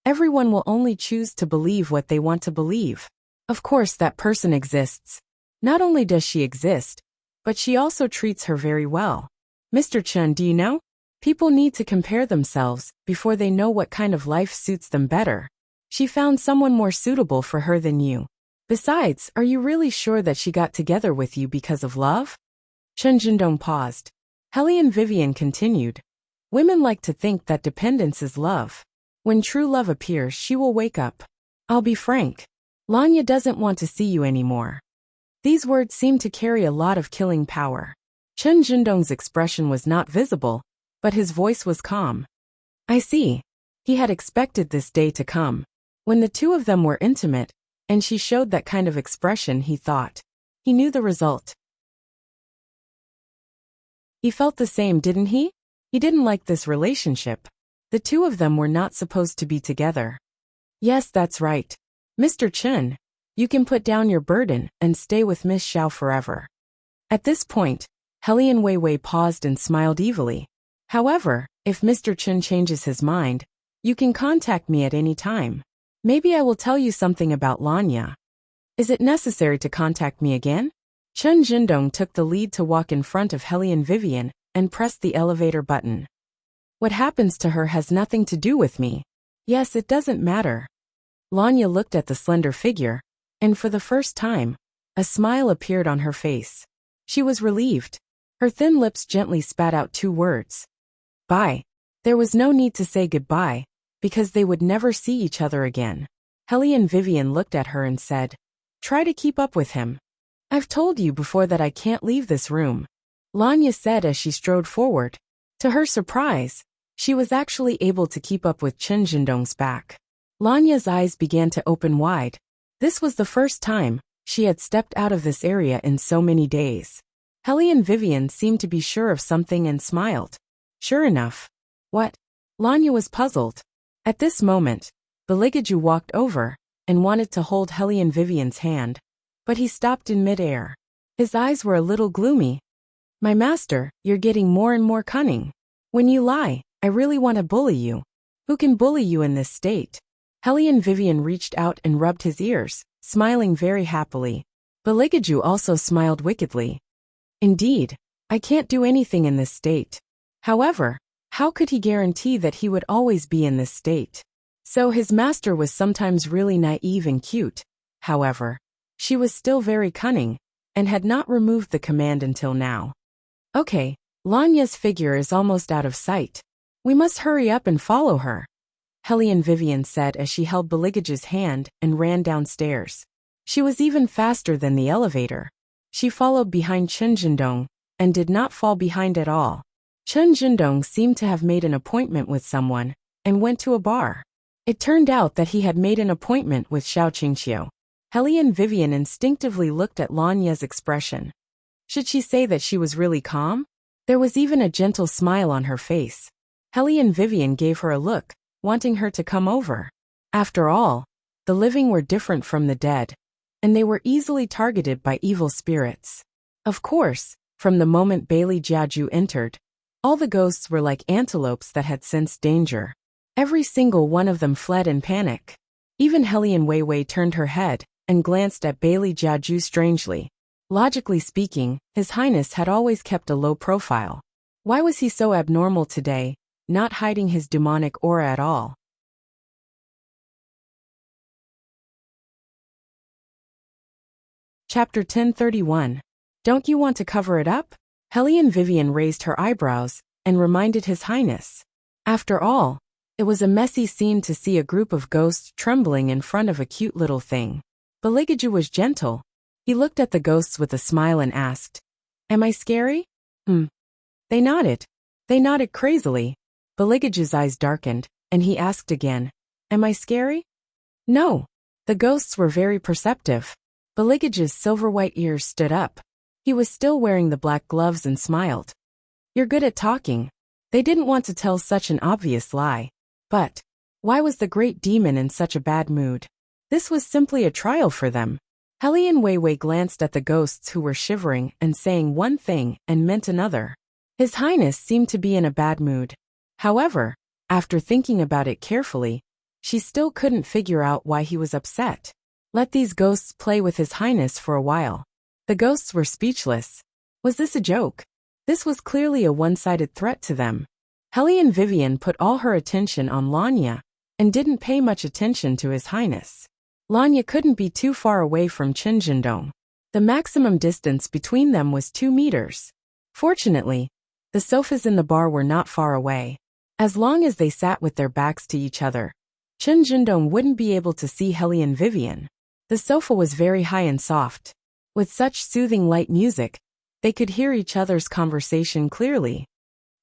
everyone will only choose to believe what they want to believe. Of course that person exists. Not only does she exist, but she also treats her very well. Mr. Chen, do you know? People need to compare themselves before they know what kind of life suits them better. She found someone more suitable for her than you. Besides, are you really sure that she got together with you because of love? Chen Jindong paused. Helene Vivian continued. Women like to think that dependence is love. When true love appears, she will wake up. I'll be frank. Lanya doesn't want to see you anymore. These words seemed to carry a lot of killing power. Chen Jindong's expression was not visible, but his voice was calm. I see. He had expected this day to come. When the two of them were intimate, and she showed that kind of expression, he thought. He knew the result. He felt the same, didn't he? He didn't like this relationship. The two of them were not supposed to be together. Yes, that's right. Mr. Chen, you can put down your burden and stay with Miss Xiao forever. At this point, Helene Weiwei paused and smiled evilly. However, if Mr. Chen changes his mind, you can contact me at any time. Maybe I will tell you something about Lanya. Is it necessary to contact me again? Chen Jindong took the lead to walk in front of Helene Vivian and pressed the elevator button. What happens to her has nothing to do with me. Yes, it doesn't matter. Lanya looked at the slender figure, and for the first time, a smile appeared on her face. She was relieved. Her thin lips gently spat out 2 words. Bye. There was no need to say goodbye, because they would never see each other again. Helene Vivian looked at her and said, try to keep up with him. I've told you before that I can't leave this room. Lanya said as she strode forward. To her surprise, she was actually able to keep up with Chen Jindong's back. Lanya's eyes began to open wide. This was the first time she had stepped out of this area in so many days. Helene Vivian seemed to be sure of something and smiled. Sure enough. What? Lanya was puzzled. At this moment, Beligaju walked over and wanted to hold Helene Vivian's hand, but he stopped in mid-air. His eyes were a little gloomy. My master, you're getting more and more cunning. When you lie, I really want to bully you. Who can bully you in this state? Helene Vivian reached out and rubbed his ears, smiling very happily. Beligaju also smiled wickedly. Indeed, I can't do anything in this state. However, how could he guarantee that he would always be in this state? So his master was sometimes really naive and cute. However, she was still very cunning, and had not removed the command until now. Okay, Lanya's figure is almost out of sight. We must hurry up and follow her. Helene Vivian said as she held Beligage's hand and ran downstairs. She was even faster than the elevator. She followed behind Chen Jindong, and did not fall behind at all. Chen Jindong seemed to have made an appointment with someone, and went to a bar. It turned out that he had made an appointment with Xiao Qingqiu. Helene Vivian instinctively looked at Lanya's expression. Should she say that she was really calm? There was even a gentle smile on her face. Helene Vivian gave her a look, wanting her to come over. After all, the living were different from the dead, and they were easily targeted by evil spirits. Of course, from the moment Bailey Jiaju entered, all the ghosts were like antelopes that had sensed danger. Every single one of them fled in panic. Even Helian Weiwei turned her head and glanced at Bailey Jiaju strangely. Logically speaking, His Highness had always kept a low profile. Why was he so abnormal today, not hiding his demonic aura at all? Chapter 1031. Don't you want to cover it up? Helian Vivian raised her eyebrows and reminded His Highness. After all, it was a messy scene to see a group of ghosts trembling in front of a cute little thing. Baligaju was gentle. He looked at the ghosts with a smile and asked, "Am I scary?" They nodded. They nodded crazily. Baligaju's eyes darkened, and he asked again, "Am I scary?" No. The ghosts were very perceptive. Baligaju's silver-white ears stood up. He was still wearing the black gloves and smiled. "You're good at talking." They didn't want to tell such an obvious lie. But why was the great demon in such a bad mood? This was simply a trial for them. Helian Weiwei glanced at the ghosts who were shivering and saying one thing and meant another. His Highness seemed to be in a bad mood. However, after thinking about it carefully, she still couldn't figure out why he was upset. Let these ghosts play with His Highness for a while. The ghosts were speechless. Was this a joke? This was clearly a one-sided threat to them. Helian Vivian put all her attention on Lanya and didn't pay much attention to His Highness. Lanya couldn't be too far away from Qinzhendong. The maximum distance between them was 2 meters. Fortunately, the sofas in the bar were not far away. As long as they sat with their backs to each other, Qinzhendong wouldn't be able to see Helian Vivian. The sofa was very high and soft. With such soothing light music, they could hear each other's conversation clearly.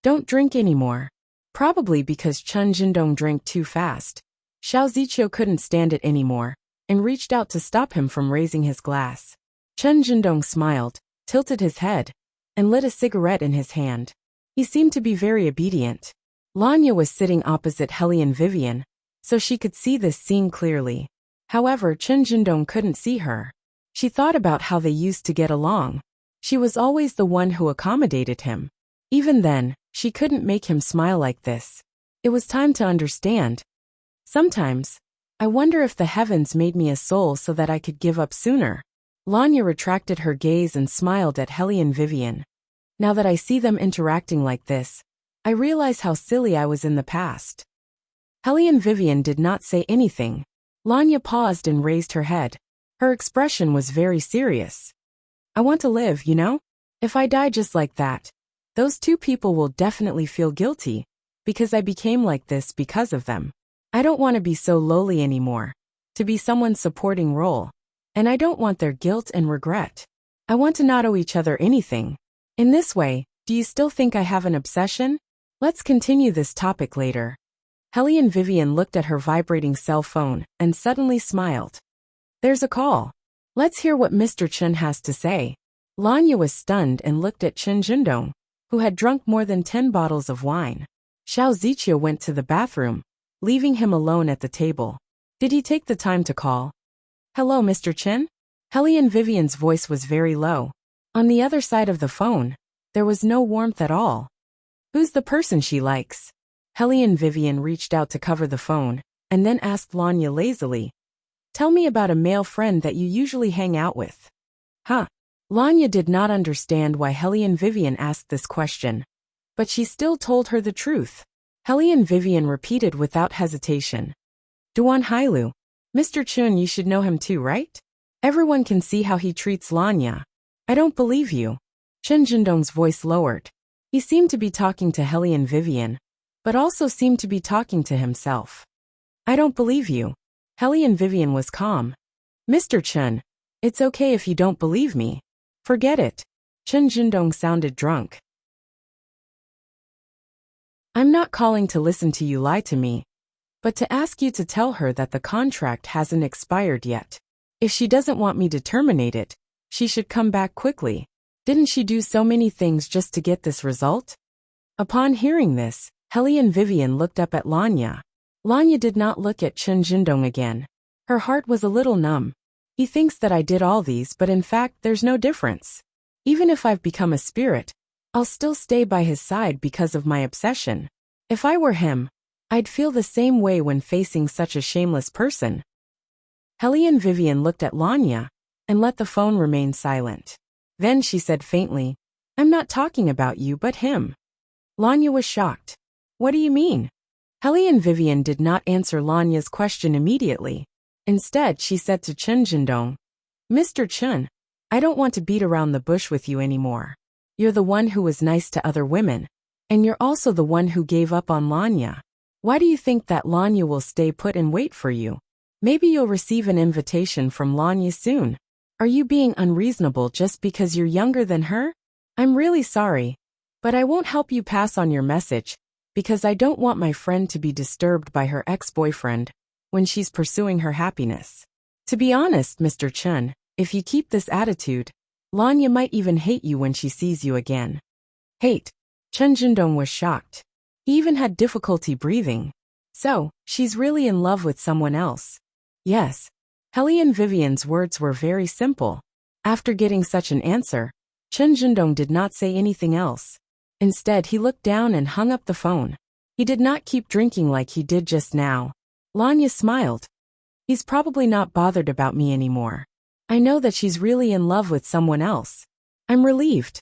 Don't drink anymore. Probably because Qinzhendong drank too fast. Xiao Ziqiu couldn't stand it anymore and reached out to stop him from raising his glass. Qinzhendong smiled, tilted his head, and lit a cigarette in his hand. He seemed to be very obedient. Lanya was sitting opposite Helian Vivian, so she could see this scene clearly. However, Qinzhendong couldn't see her. She thought about how they used to get along. She was always the one who accommodated him. Even then, she couldn't make him smile like this. It was time to understand. Sometimes, I wonder if the heavens made me a soul so that I could give up sooner. Lanya retracted her gaze and smiled at Helian Vivian. Now that I see them interacting like this, I realize how silly I was in the past. Helian Vivian did not say anything. Lanya paused and raised her head. Her expression was very serious. I want to live, you know? If I die just like that, those 2 people will definitely feel guilty, because I became like this because of them. I don't want to be so lowly anymore, to be someone's supporting role. And I don't want their guilt and regret. I want to not owe each other anything. In this way, do you still think I have an obsession? Let's continue this topic later. Helian Vivian looked at her vibrating cell phone and suddenly smiled. There's a call. Let's hear what Mr. Chen has to say. Lanya was stunned and looked at Qinzhendong, who had drunk more than 10 bottles of wine. Xiao Ziqiu went to the bathroom, leaving him alone at the table. Did he take the time to call? Hello, Mr. Chen? Helian Vivian's voice was very low. On the other side of the phone, there was no warmth at all. Who's the person she likes? Helian Vivian reached out to cover the phone, and then asked Lanya lazily. Tell me about a male friend that you usually hang out with. Huh? Lanya did not understand why Helian Vivian asked this question, but she still told her the truth. Helian Vivian repeated without hesitation. Duan Hailu. Mr. Chun, you should know him too, right? Everyone can see how he treats Lanya. I don't believe you. Qinzhendong's voice lowered. He seemed to be talking to Helian Vivian, but also seemed to be talking to himself. I don't believe you. Helian Vivian was calm. Mr. Chun, it's okay if you don't believe me. Forget it. Qinzhendong sounded drunk. I'm not calling to listen to you lie to me, but to ask you to tell her that the contract hasn't expired yet. If she doesn't want me to terminate it, she should come back quickly. Didn't she do so many things just to get this result? Upon hearing this, Helian Vivian looked up at Lanya. Lanya did not look at Qinzhendong again. Her heart was a little numb. He thinks that I did all these, but in fact there's no difference. Even if I've become a spirit, I'll still stay by his side because of my obsession. If I were him, I'd feel the same way when facing such a shameless person. Helene Vivian looked at Lanya and let the phone remain silent. Then she said faintly, "I'm not talking about you but him." Lanya was shocked. "What do you mean?" Helene Vivian did not answer Lanya's question immediately. Instead, she said to Chen Jindong, "Mr. Chen, I don't want to beat around the bush with you anymore. You're the one who was nice to other women, and you're also the one who gave up on Lanya. Why do you think that Lanya will stay put and wait for you? Maybe you'll receive an invitation from Lanya soon. Are you being unreasonable just because you're younger than her? I'm really sorry, but I won't help you pass on your message, because I don't want my friend to be disturbed by her ex-boyfriend when she's pursuing her happiness. To be honest, Mr. Chen, if you keep this attitude, Lanya might even hate you when she sees you again." Hate? Chen Jindong was shocked. He even had difficulty breathing. So, she's really in love with someone else. Yes. Helene Vivian's words were very simple. After getting such an answer, Chen Jindong did not say anything else. Instead, he looked down and hung up the phone. He did not keep drinking like he did just now. Lanya smiled. He's probably not bothered about me anymore. I know that she's really in love with someone else. I'm relieved.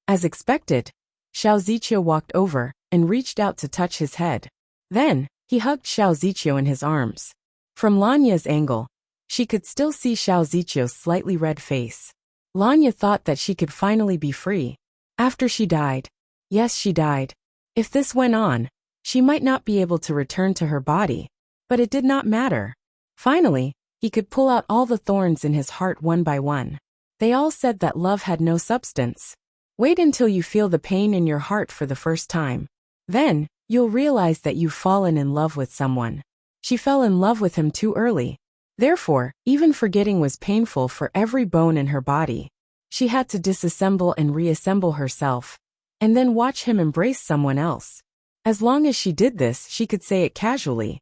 As expected, Xiao Ziqiu walked over and reached out to touch his head. Then, he hugged Xiao Ziqiu in his arms. From Lanya's angle, she could still see Xiao Ziqiu's slightly red face. Lanya thought that she could finally be free. After she died. Yes, she died. If this went on, she might not be able to return to her body. But it did not matter. Finally, he could pull out all the thorns in his heart one by one. They all said that love had no substance. Wait until you feel the pain in your heart for the first time. Then, you'll realize that you've fallen in love with someone. She fell in love with him too early. Therefore, even forgetting was painful for every bone in her body. She had to disassemble and reassemble herself, and then watch him embrace someone else. As long as she did this, she could say it casually.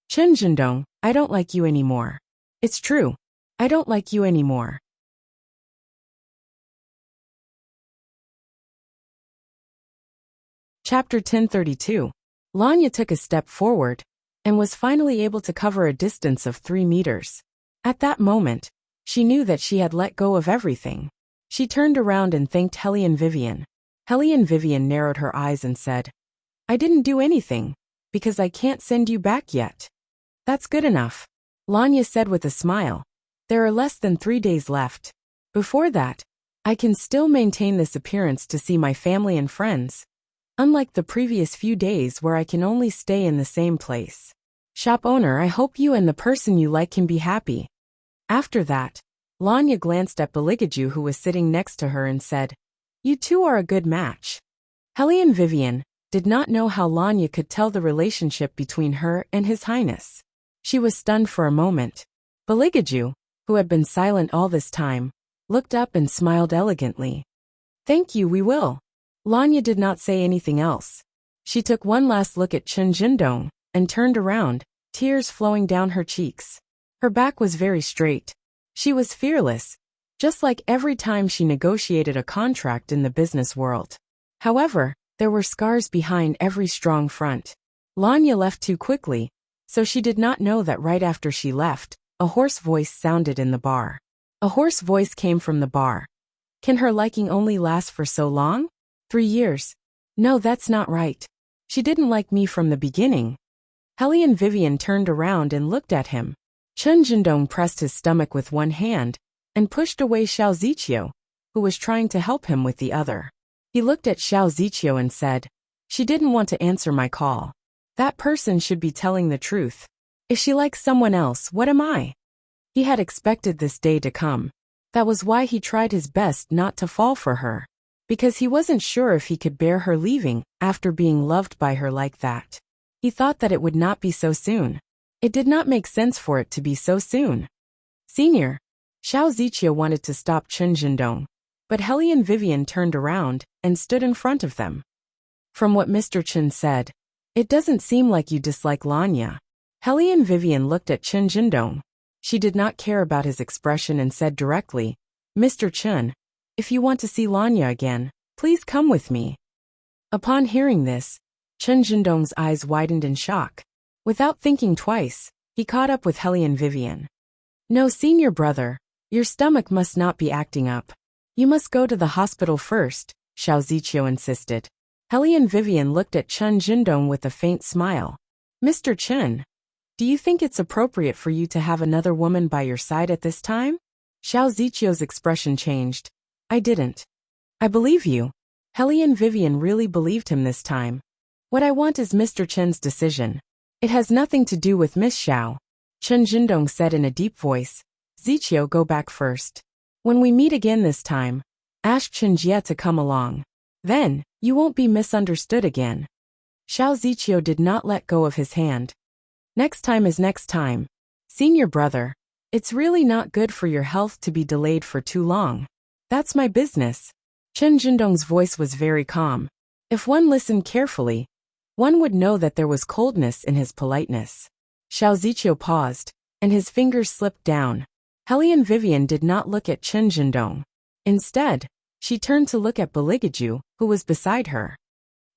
Chen Jindong, I don't like you anymore. It's true. I don't like you anymore. Chapter 1032. Lanya took a step forward and was finally able to cover a distance of 3 meters. At that moment, she knew that she had let go of everything. She turned around and thanked Helene Vivian. Helene Vivian narrowed her eyes and said, "I didn't do anything, because I can't send you back yet." "That's good enough," Lanya said with a smile. "There are less than 3 days left. Before that, I can still maintain this appearance to see my family and friends. Unlike the previous few days where I can only stay in the same place. Shop owner, I hope you and the person you like can be happy." After that, Lanya glanced at Beligaju, who was sitting next to her, and said, "You two are a good match." Helene Vivian did not know how Lanya could tell the relationship between her and His Highness. She was stunned for a moment. Beligaju, who had been silent all this time, looked up and smiled elegantly. "Thank you, we will." Lanya did not say anything else. She took one last look at Chen Jindong and turned around, tears flowing down her cheeks. Her back was very straight. She was fearless, just like every time she negotiated a contract in the business world. However, there were scars behind every strong front. Lanya left too quickly, so she did not know that right after she left, a hoarse voice sounded in the bar. A hoarse voice came from the bar. Can her liking only last for so long? 3 years. No, that's not right. She didn't like me from the beginning. Helene Vivian turned around and looked at him. Chen Jindong pressed his stomach with one hand and pushed away Xiao Ziqiu, who was trying to help him with the other. He looked at Xiao Ziqiu and said, "She didn't want to answer my call. That person should be telling the truth. If she likes someone else, what am I?" He had expected this day to come. That was why he tried his best not to fall for her. Because he wasn't sure if he could bear her leaving after being loved by her like that. He thought that it would not be so soon. It did not make sense for it to be so soon. Senior. Xiao Ziqiu wanted to stop Chen Jindong, but Helene Vivian turned around and stood in front of them. From what Mr. Chen said, it doesn't seem like you dislike Lanya. Helene Vivian looked at Chen Jindong. She did not care about his expression and said directly, "Mr. Chen, if you want to see Lanya again, please come with me." Upon hearing this, Chen Jindong's eyes widened in shock. Without thinking twice, he caught up with Helene Vivian. No, senior brother. Your stomach must not be acting up. You must go to the hospital first, Xiao Ziqiu insisted. Helian Vivian looked at Chen Jindong with a faint smile. Mr. Chen, do you think it's appropriate for you to have another woman by your side at this time? Xiao Ziqiu's expression changed. I didn't. I believe you. Helian Vivian really believed him this time. What I want is Mr. Chen's decision. It has nothing to do with Miss Xiao. Chen Jindong said in a deep voice. Ziqiu, go back first. When we meet again this time, ask Chen Jie to come along. Then, you won't be misunderstood again. Xiao Ziqiu did not let go of his hand. Next time is next time. Senior brother, it's really not good for your health to be delayed for too long. That's my business. Chen Jindong's voice was very calm. If one listened carefully, one would know that there was coldness in his politeness. Xiao Ziqiu paused, and his fingers slipped down. Helian Vivian did not look at Chen Jindong. Instead, she turned to look at Beligaju, who was beside her.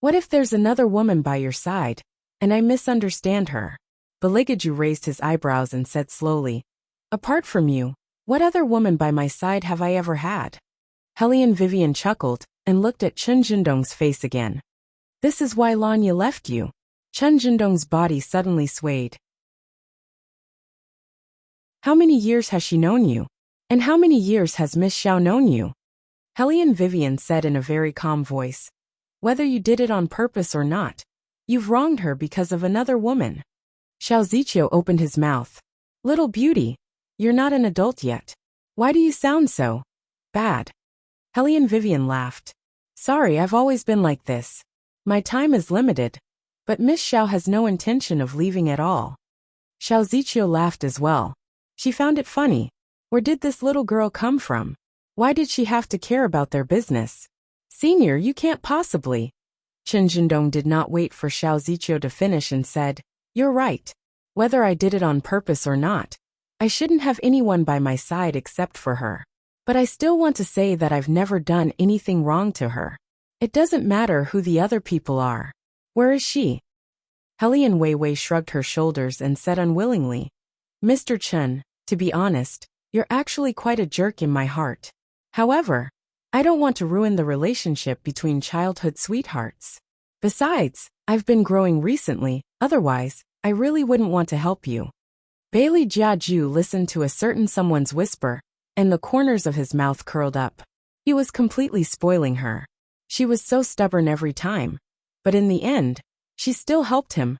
What if there's another woman by your side, and I misunderstand her? Beligaju raised his eyebrows and said slowly, apart from you, what other woman by my side have I ever had? Helian Vivian chuckled, and looked at Chen Jindong's face again. This is why Lanya left you. Chen Jindong's body suddenly swayed. How many years has she known you? And how many years has Miss Xiao known you? Helian Vivian said in a very calm voice. Whether you did it on purpose or not, you've wronged her because of another woman. Xiao Ziqiu opened his mouth. Little beauty, you're not an adult yet. Why do you sound so bad? Helian Vivian laughed. Sorry, I've always been like this. My time is limited, but Miss Xiao has no intention of leaving at all. Xiao Ziqiu laughed as well. She found it funny. Where did this little girl come from? Why did she have to care about their business? Senior, you can't possibly. Chen Jindong did not wait for Xiao Ziqiu to finish and said, you're right. Whether I did it on purpose or not, I shouldn't have anyone by my side except for her. But I still want to say that I've never done anything wrong to her. It doesn't matter who the other people are. Where is she? Helian Weiwei shrugged her shoulders and said unwillingly, Mr. Chen, to be honest, you're actually quite a jerk in my heart. However, I don't want to ruin the relationship between childhood sweethearts. Besides, I've been growing recently, otherwise, I really wouldn't want to help you. Bailey Jiaju listened to a certain someone's whisper, and the corners of his mouth curled up. He was completely spoiling her. She was so stubborn every time. But in the end, she still helped him.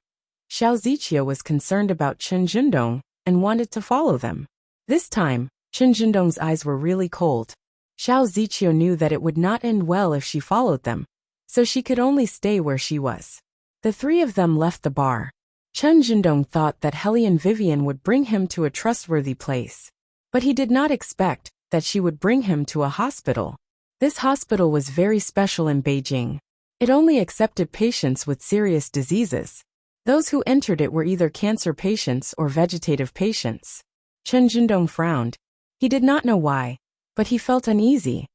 Xiao Ziqiu was concerned about Chen Jindong and wanted to follow them. This time, Chen Jindong's eyes were really cold. Xiao Ziqiu knew that it would not end well if she followed them, so she could only stay where she was. The three of them left the bar. Chen Jindong thought that Helian Vivian would bring him to a trustworthy place. But he did not expect that she would bring him to a hospital. This hospital was very special in Beijing. It only accepted patients with serious diseases. Those who entered it were either cancer patients or vegetative patients. Chen Jindong frowned. He did not know why, but he felt uneasy.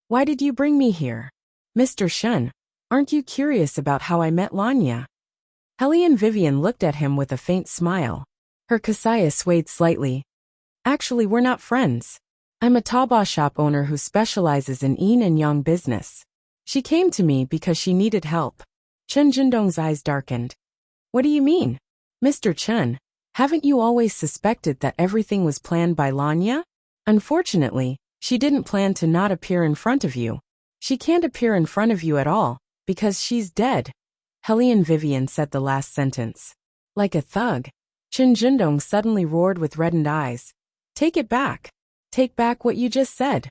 Why did you bring me here? Mr. Shen, aren't you curious about how I met Lanya? Helian Vivian looked at him with a faint smile. Her kasaya swayed slightly. Actually, we're not friends. I'm a Taobao shop owner who specializes in yin and yang business. She came to me because she needed help. Chen Jindong's eyes darkened. What do you mean? Mr. Chen, haven't you always suspected that everything was planned by Lanya? Unfortunately, she didn't plan to not appear in front of you. She can't appear in front of you at all, because she's dead. Helian Vivian said the last sentence. Like a thug. Chen Jindong suddenly roared with reddened eyes. Take it back. Take back what you just said.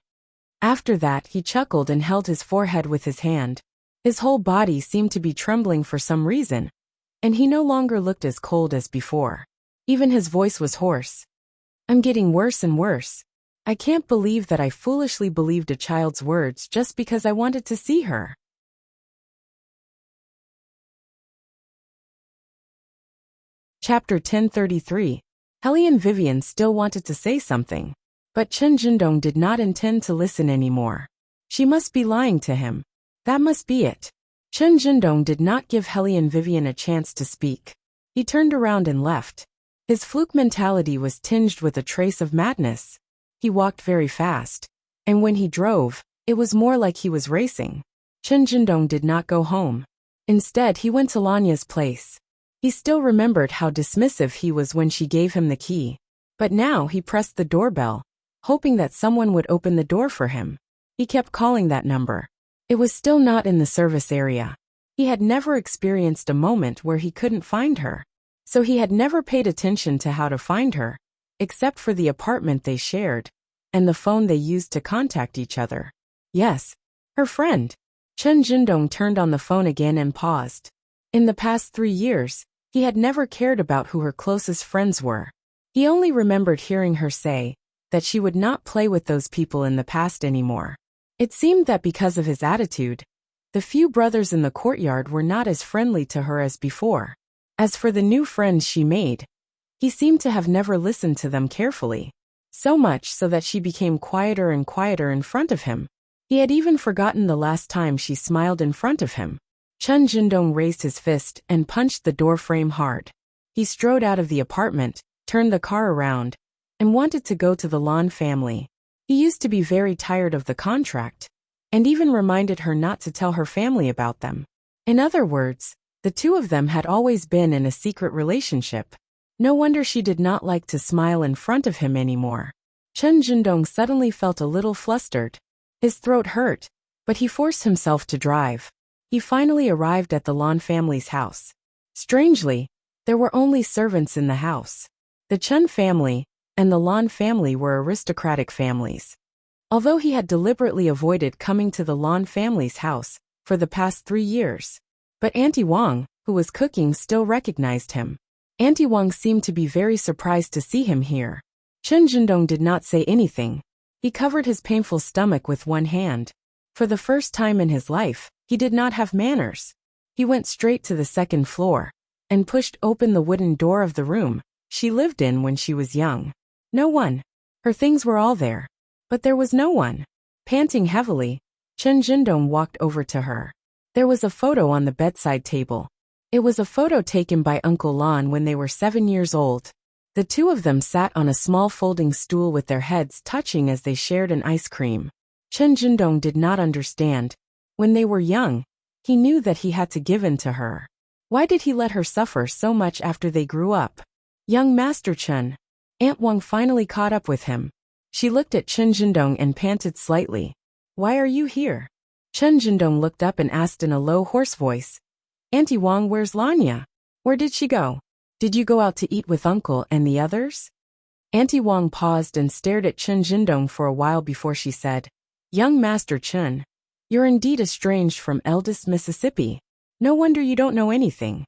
After that, he chuckled and held his forehead with his hand. His whole body seemed to be trembling for some reason, and he no longer looked as cold as before. Even his voice was hoarse. I'm getting worse and worse. I can't believe that I foolishly believed a child's words just because I wanted to see her. Chapter 1033. Helian Vivian still wanted to say something, but Chen Jindong did not intend to listen anymore. She must be lying to him. That must be it. Chen Jindong did not give Helian Vivian a chance to speak. He turned around and left. His fluke mentality was tinged with a trace of madness. He walked very fast. And when he drove, it was more like he was racing. Chen Jindong did not go home. Instead, he went to Lanya's place. He still remembered how dismissive he was when she gave him the key. But now he pressed the doorbell, hoping that someone would open the door for him. He kept calling that number. It was still not in the service area. He had never experienced a moment where he couldn't find her. So he had never paid attention to how to find her, except for the apartment they shared, and the phone they used to contact each other. Yes, her friend. Chen Jindong turned on the phone again and paused. In the past 3 years, he had never cared about who her closest friends were. He only remembered hearing her say that she would not play with those people in the past anymore. It seemed that because of his attitude, the few brothers in the courtyard were not as friendly to her as before. As for the new friends she made, he seemed to have never listened to them carefully. So much so that she became quieter and quieter in front of him. He had even forgotten the last time she smiled in front of him. Chen Jindong raised his fist and punched the door frame hard. He strode out of the apartment, turned the car around, and wanted to go to the Lan family. He used to be very tired of the contract, and even reminded her not to tell her family about them. In other words, the two of them had always been in a secret relationship. No wonder she did not like to smile in front of him anymore. Chen Jindong suddenly felt a little flustered. His throat hurt, but he forced himself to drive. He finally arrived at the Lan family's house. Strangely, there were only servants in the house. The Chen family and the Lan family were aristocratic families. Although he had deliberately avoided coming to the Lan family's house for the past 3 years. But Auntie Wang, who was cooking, still recognized him. Auntie Wang seemed to be very surprised to see him here. Chen Jindong did not say anything. He covered his painful stomach with one hand. For the first time in his life, he did not have manners. He went straight to the second floor and pushed open the wooden door of the room she lived in when she was young. No one. Her things were all there. But there was no one. Panting heavily, Chen Jindong walked over to her. There was a photo on the bedside table. It was a photo taken by Uncle Lan when they were 7 years old. The two of them sat on a small folding stool with their heads touching as they shared an ice cream. Chen Jindong did not understand. When they were young, he knew that he had to give in to her. Why did he let her suffer so much after they grew up? Young Master Chen. Aunt Wang finally caught up with him. She looked at Chen Jindong and panted slightly. Why are you here? Chen Jindong looked up and asked in a low, hoarse voice. Auntie Wang, where's Lanya? Where did she go? Did you go out to eat with Uncle and the others? Auntie Wang paused and stared at Chen Jindong for a while before she said, Young Master Chen, you're indeed estranged from eldest Mississippi. No wonder you don't know anything.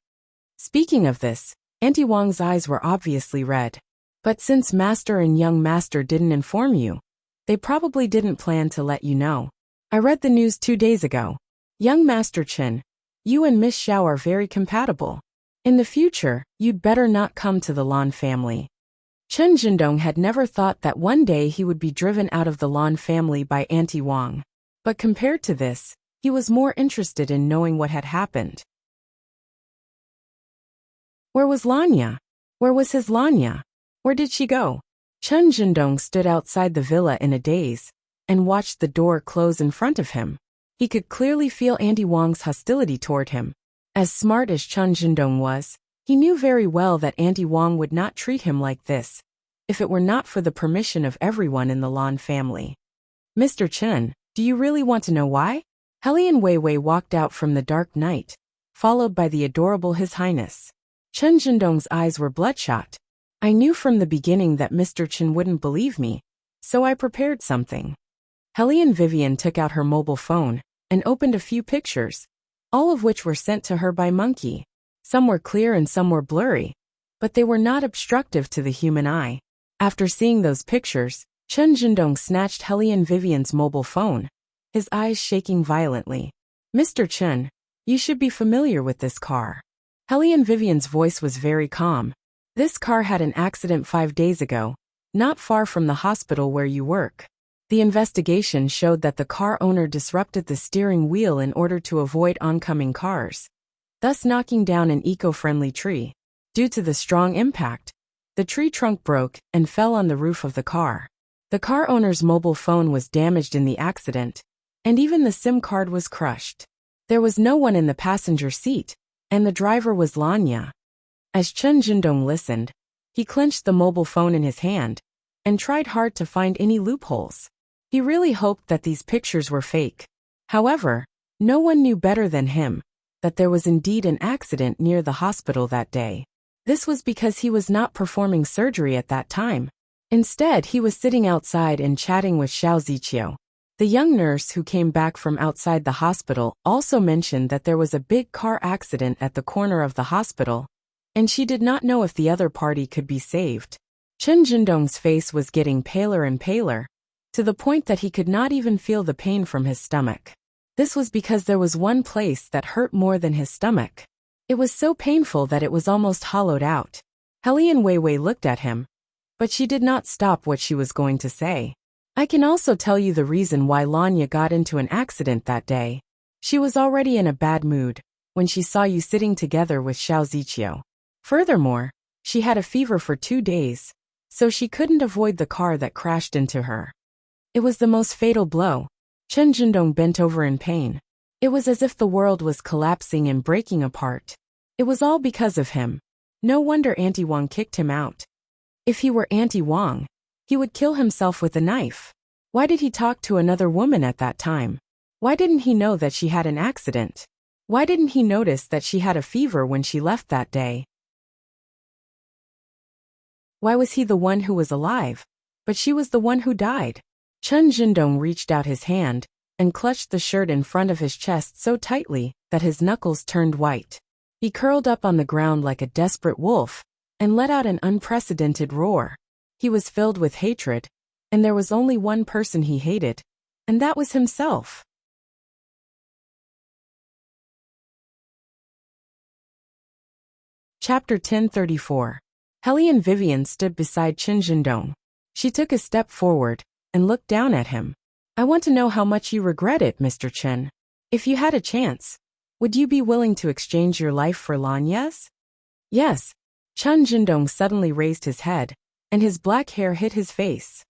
Speaking of this, Auntie Wang's eyes were obviously red. But since Master and Young Master didn't inform you, they probably didn't plan to let you know. I read the news 2 days ago. Young Master Chen, you and Miss Xiao are very compatible. In the future, you'd better not come to the Lan family. Chen Jindong had never thought that one day he would be driven out of the Lan family by Auntie Wang. But compared to this, he was more interested in knowing what had happened. Where was Lanya? Where was his Lanya? Where did she go? Chen Jindong stood outside the villa in a daze and watched the door close in front of him. He could clearly feel Auntie Wang's hostility toward him. As smart as Chen Jindong was, he knew very well that Auntie Wang would not treat him like this if it were not for the permission of everyone in the Lan family. Mr. Chen, do you really want to know why? Helian Weiwei walked out from the dark night, followed by the adorable His Highness. Chen Jindong's eyes were bloodshot. I knew from the beginning that Mr. Chen wouldn't believe me, so I prepared something. Helian Vivian took out her mobile phone and opened a few pictures, all of which were sent to her by Monkey. Some were clear and some were blurry, but they were not obstructive to the human eye. After seeing those pictures, Chen Jindong snatched Helian Vivian's mobile phone, his eyes shaking violently. Mr. Chen, you should be familiar with this car. Helian Vivian's voice was very calm. This car had an accident 5 days ago, not far from the hospital where you work. The investigation showed that the car owner disrupted the steering wheel in order to avoid oncoming cars, thus knocking down an eco-friendly tree. Due to the strong impact, The tree trunk broke and fell on the roof of the car. The car owner's mobile phone was damaged in the accident, and even the SIM card was crushed. There was no one in the passenger seat, and the driver was Lanya. As Chen Jindong listened, he clenched the mobile phone in his hand and tried hard to find any loopholes. He really hoped that these pictures were fake. However, no one knew better than him that there was indeed an accident near the hospital that day. This was because he was not performing surgery at that time. Instead, he was sitting outside and chatting with Xiao Ziqiu. The young nurse who came back from outside the hospital also mentioned that there was a big car accident at the corner of the hospital, and she did not know if the other party could be saved. Chen Jindong's face was getting paler and paler, to the point that he could not even feel the pain from his stomach. This was because there was one place that hurt more than his stomach. It was so painful that it was almost hollowed out. Helian Weiwei looked at him, but she did not stop what she was going to say. I can also tell you the reason why Lanya got into an accident that day. She was already in a bad mood when she saw you sitting together with Xiao Ziqiu. Furthermore, she had a fever for 2 days, so she couldn't avoid the car that crashed into her. It was the most fatal blow. Chen Jindong bent over in pain. It was as if the world was collapsing and breaking apart. It was all because of him. No wonder Auntie Wang kicked him out. If he were Auntie Wang, he would kill himself with a knife. Why did he talk to another woman at that time? Why didn't he know that she had an accident? Why didn't he notice that she had a fever when she left that day? Why was he the one who was alive, but she was the one who died? Chen Jindong reached out his hand and clutched the shirt in front of his chest so tightly that his knuckles turned white. He curled up on the ground like a desperate wolf and let out an unprecedented roar. He was filled with hatred, and there was only one person he hated, and that was himself. Chapter 1034. Helian Vivian stood beside Chen Jindong. She took a step forward and looked down at him. I want to know how much you regret it, Mr. Chen. If you had a chance, would you be willing to exchange your life for Lanya's? Yes. Chen Jindong suddenly raised his head, and his black hair hit his face.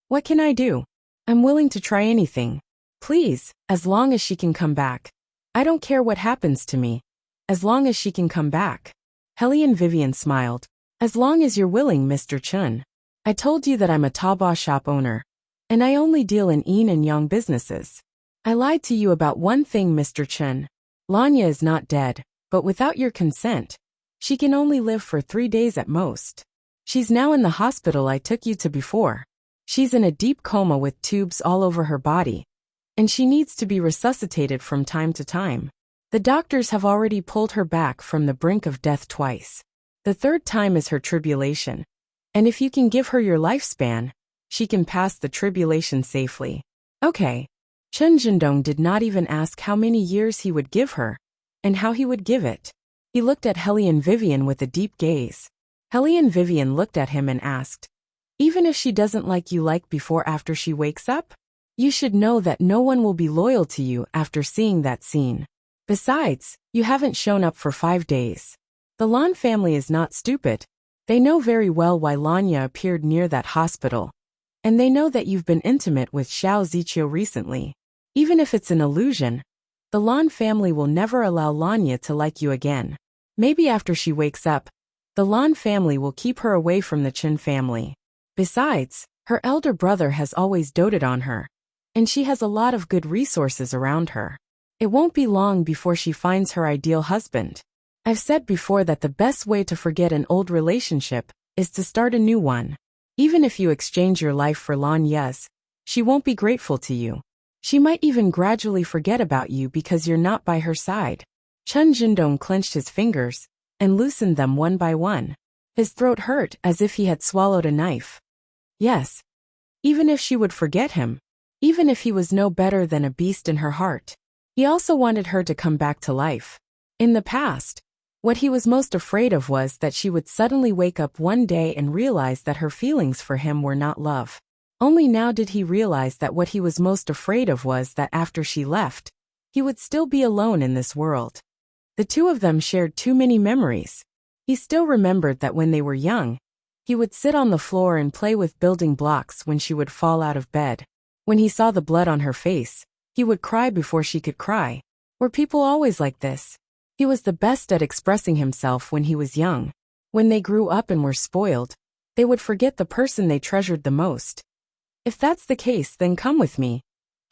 What can I do? I'm willing to try anything. Please, as long as she can come back. I don't care what happens to me, as long as she can come back. Helian Vivian smiled. As long as you're willing, Mr. Chen. I told you that I'm a Taobao shop owner, and I only deal in yin and yang businesses. I lied to you about one thing, Mr. Chen. Lanya is not dead, but without your consent, she can only live for 3 days at most. She's now in the hospital I took you to before. She's in a deep coma with tubes all over her body, and she needs to be resuscitated from time to time. The doctors have already pulled her back from the brink of death twice. The 3rd time is her tribulation, and if you can give her your lifespan, she can pass the tribulation safely. Okay. Chen Jindong did not even ask how many years he would give her, and how he would give it. He looked at Helian Vivian with a deep gaze. Helian Vivian looked at him and asked, even if she doesn't like you like before after she wakes up? You should know that no one will be loyal to you after seeing that scene. Besides, you haven't shown up for 5 days. The Lan family is not stupid. They know very well why Lanya appeared near that hospital. And they know that you've been intimate with Xiao Ziqiu recently. Even if it's an illusion, the Lan family will never allow Lanya to like you again. Maybe after she wakes up, the Lan family will keep her away from the Chen family. Besides, her elder brother has always doted on her, and she has a lot of good resources around her. It won't be long before she finds her ideal husband. I've said before that the best way to forget an old relationship is to start a new one. Even if you exchange your life for Lanya's, she won't be grateful to you. She might even gradually forget about you because you're not by her side. Chen Jindong clenched his fingers and loosened them one by one. His throat hurt as if he had swallowed a knife. Yes. Even if she would forget him, even if he was no better than a beast in her heart, he also wanted her to come back to life. In the past, what he was most afraid of was that she would suddenly wake up one day and realize that her feelings for him were not love. Only now did he realize that what he was most afraid of was that after she left, he would still be alone in this world. The two of them shared too many memories. He still remembered that when they were young, He would sit on the floor and play with building blocks when she would fall out of bed. When he saw the blood on her face, he would cry before she could cry. Were people always like this? He was the best at expressing himself when he was young. When they grew up and were spoiled, they would forget the person they treasured the most. If that's the case, then come with me,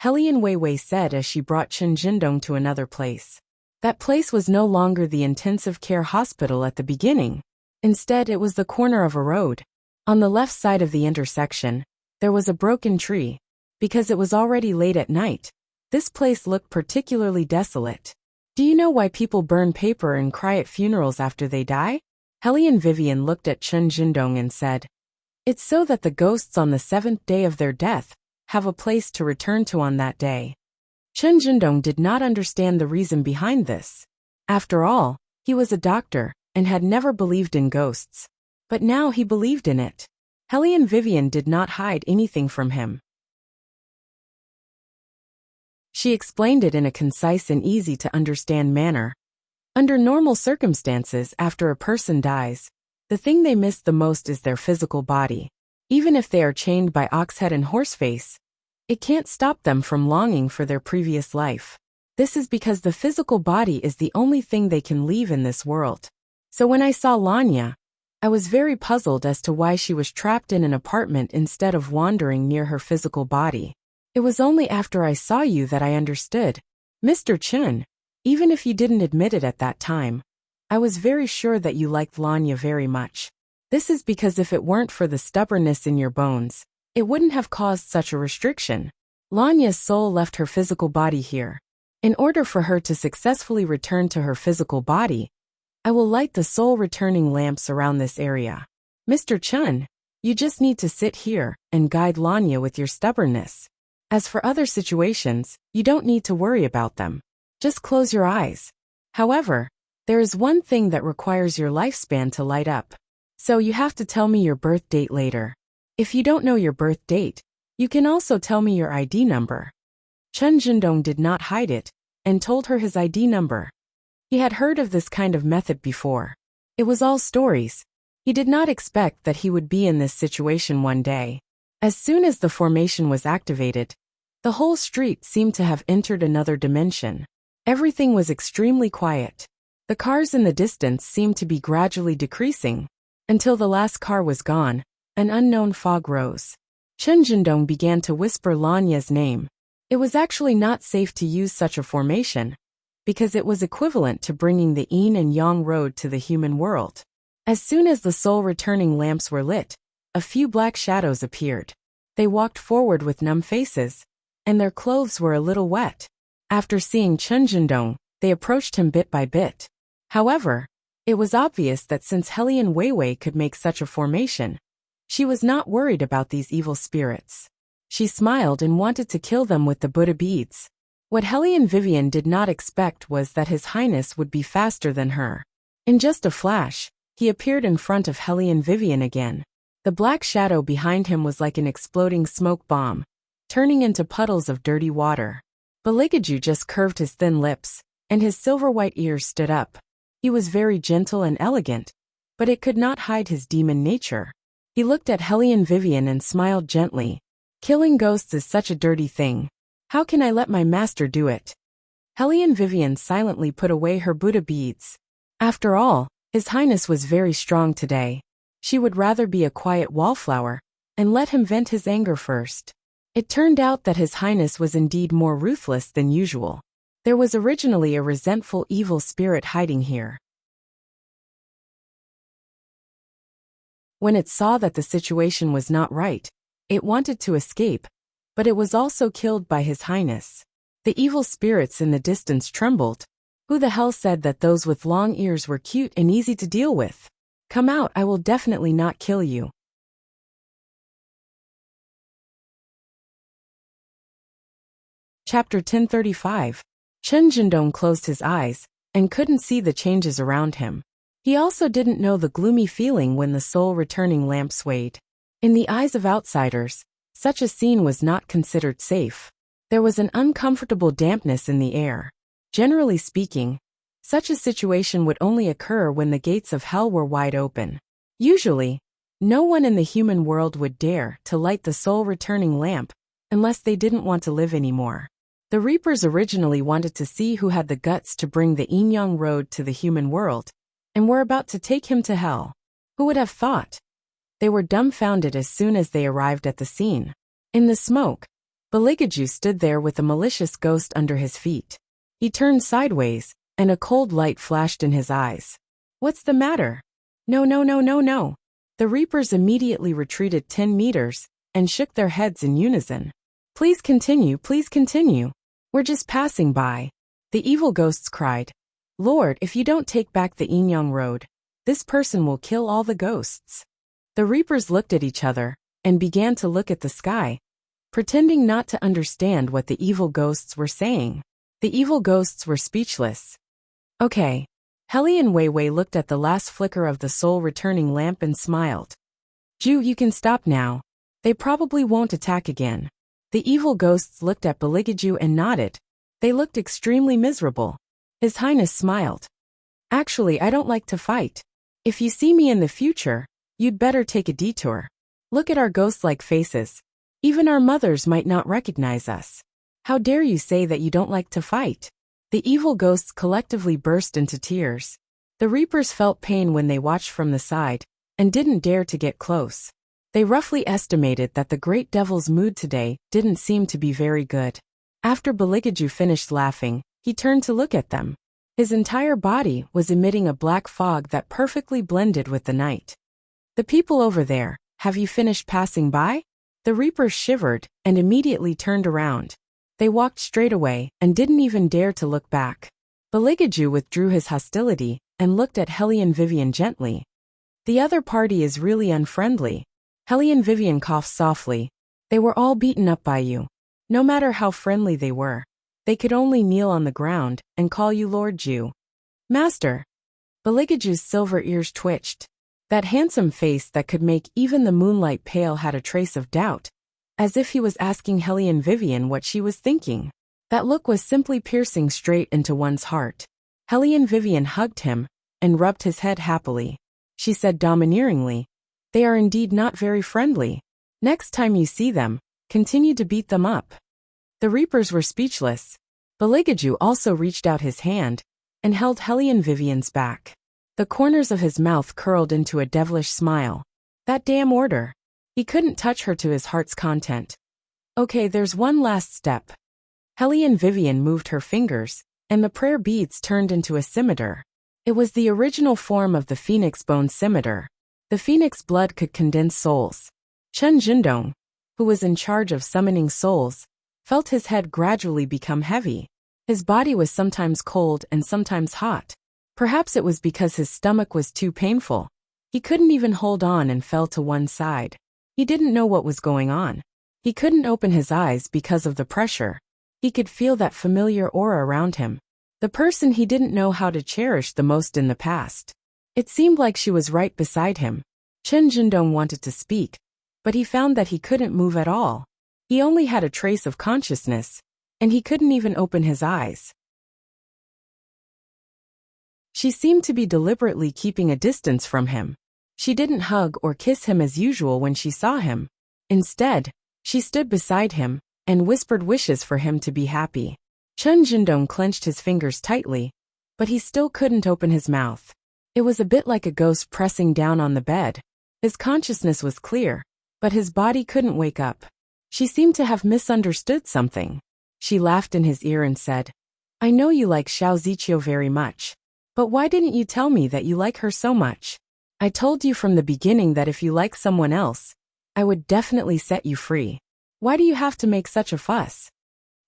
Helian Weiwei said as she brought Chen Jindong to another place. That place was no longer the intensive care hospital at the beginning. Instead, it was the corner of a road. On the left side of the intersection, there was a broken tree. Because it was already late at night, this place looked particularly desolate. Do you know why people burn paper and cry at funerals after they die? Helian Vivian looked at Chen Jindong and said, "It's so that the ghosts on the 7th day of their death have a place to return to on that day." Chen Jindong did not understand the reason behind this. After all, he was a doctor and had never believed in ghosts. But now he believed in it. Helian Vivian did not hide anything from him. She explained it in a concise and easy-to-understand manner. Under normal circumstances, after a person dies, the thing they miss the most is their physical body. Even if they are chained by Oxhead and Horseface, it can't stop them from longing for their previous life. This is because the physical body is the only thing they can leave in this world. So when I saw Lanya, I was very puzzled as to why she was trapped in an apartment instead of wandering near her physical body. It was only after I saw you that I understood. Mr. Chen, even if you didn't admit it at that time, I was very sure that you liked Lanya very much. This is because if it weren't for the stubbornness in your bones, it wouldn't have caused such a restriction. Lanya's soul left her physical body here. In order for her to successfully return to her physical body, I will light the soul-returning lamps around this area. Mr. Chen, you just need to sit here and guide Lanya with your stubbornness. As for other situations, you don't need to worry about them. Just close your eyes. However, there is one thing that requires your lifespan to light up. So you have to tell me your birth date later. If you don't know your birth date, you can also tell me your ID number. Chen Jindong did not hide it, and told her his ID number. He had heard of this kind of method before. It was all stories. He did not expect that he would be in this situation one day. As soon as the formation was activated, the whole street seemed to have entered another dimension. Everything was extremely quiet. The cars in the distance seemed to be gradually decreasing. Until the last car was gone, an unknown fog rose. Chen Jindong began to whisper Lanya's name. It was actually not safe to use such a formation, because it was equivalent to bringing the yin and yang road to the human world. As soon as the soul-returning lamps were lit, a few black shadows appeared. They walked forward with numb faces, and their clothes were a little wet. After seeing Chen Jindong, they approached him bit by bit. However, it was obvious that since Helian Weiwei could make such a formation, she was not worried about these evil spirits. She smiled and wanted to kill them with the Buddha beads. What Helian Vivian did not expect was that His Highness would be faster than her. In just a flash, he appeared in front of Helian Vivian again. The black shadow behind him was like an exploding smoke bomb, turning into puddles of dirty water. Baligaju just curved his thin lips, and his silver-white ears stood up. He was very gentle and elegant, but it could not hide his demon nature. He looked at Helian Vivian and smiled gently. Killing ghosts is such a dirty thing. How can I let my master do it? Helian Vivian silently put away her Buddha beads. After all, His Highness was very strong today. She would rather be a quiet wallflower, and let him vent his anger first. It turned out that His Highness was indeed more ruthless than usual. There was originally a resentful evil spirit hiding here. When it saw that the situation was not right, it wanted to escape, but it was also killed by His Highness. The evil spirits in the distance trembled. Who the hell said that those with long ears were cute and easy to deal with? Come out, I will definitely not kill you. Chapter 1035. Chen Jindong closed his eyes, and couldn't see the changes around him. He also didn't know the gloomy feeling when the soul-returning lamp swayed. In the eyes of outsiders, such a scene was not considered safe. There was an uncomfortable dampness in the air. Generally speaking, such a situation would only occur when the gates of hell were wide open. Usually, No one in the human world would dare to light the soul-returning lamp unless they didn't want to live anymore. The Reapers originally wanted to see who had the guts to bring the Yin-Yang Road to the human world, and were about to take him to hell. Who would have thought? They were dumbfounded as soon as they arrived at the scene. In the smoke, Beligaju stood there with a malicious ghost under his feet. He turned sideways, and a cold light flashed in his eyes. What's the matter? No, no, no, no, no. The Reapers immediately retreated 10 meters and shook their heads in unison. Please continue, please continue. We're just passing by. The evil ghosts cried. Lord, if you don't take back the Yin-Yang Road, this person will kill all the ghosts. The Reapers looked at each other and began to look at the sky, pretending not to understand what the evil ghosts were saying. The evil ghosts were speechless. Okay. Hellion Weiwei looked at the last flicker of the soul-returning lamp and smiled. Ju, you can stop now. They probably won't attack again. The evil ghosts looked at Beligaju and nodded. They looked extremely miserable. His Highness smiled. Actually, I don't like to fight. If you see me in the future, you'd better take a detour. Look at our ghost-like faces. Even our mothers might not recognize us. How dare you say that you don't like to fight? The evil ghosts collectively burst into tears. The Reapers felt pain when they watched from the side, and didn't dare to get close. They roughly estimated that the Great Devil's mood today didn't seem to be very good. After Beligaju finished laughing, he turned to look at them. His entire body was emitting a black fog that perfectly blended with the night. The people over there, have you finished passing by? The Reapers shivered and immediately turned around. They walked straight away and didn't even dare to look back. Beligaju withdrew his hostility and looked at Hellion Vivian gently. The other party is really unfriendly. Hellion Vivian coughed softly. They were all beaten up by you. No matter how friendly they were, they could only kneel on the ground and call you Lord Ju. Master. Beligaju's silver ears twitched. That handsome face that could make even the moonlight pale had a trace of doubt, as if he was asking Hellion Vivian what she was thinking. That look was simply piercing straight into one's heart. Hellion Vivian hugged him and rubbed his head happily. She said domineeringly, they are indeed not very friendly. Next time you see them, continue to beat them up. The Reapers were speechless. Beligaju also reached out his hand and held Hellion Vivian's back. The corners of his mouth curled into a devilish smile. That damn order. He couldn't touch her to his heart's content. Okay, there's one last step. Hellion Vivian moved her fingers, and the prayer beads turned into a scimitar. It was the original form of the phoenix bone scimitar. The phoenix blood could condense souls. Chen Jindong, who was in charge of summoning souls, felt his head gradually become heavy. His body was sometimes cold and sometimes hot. Perhaps it was because his stomach was too painful. He couldn't even hold on and fell to one side. He didn't know what was going on. He couldn't open his eyes because of the pressure. He could feel that familiar aura around him. The person he didn't know how to cherish the most in the past. It seemed like she was right beside him. Chen Jindong wanted to speak, but he found that he couldn't move at all. He only had a trace of consciousness, and he couldn't even open his eyes. She seemed to be deliberately keeping a distance from him. She didn't hug or kiss him as usual when she saw him. Instead, she stood beside him and whispered wishes for him to be happy. Chen Jindong clenched his fingers tightly, but he still couldn't open his mouth. It was a bit like a ghost pressing down on the bed. His consciousness was clear, but his body couldn't wake up. She seemed to have misunderstood something. She laughed in his ear and said, I know you like Xiao Ziqiu very much, but why didn't you tell me that you like her so much? I told you from the beginning that if you like someone else, I would definitely set you free. Why do you have to make such a fuss?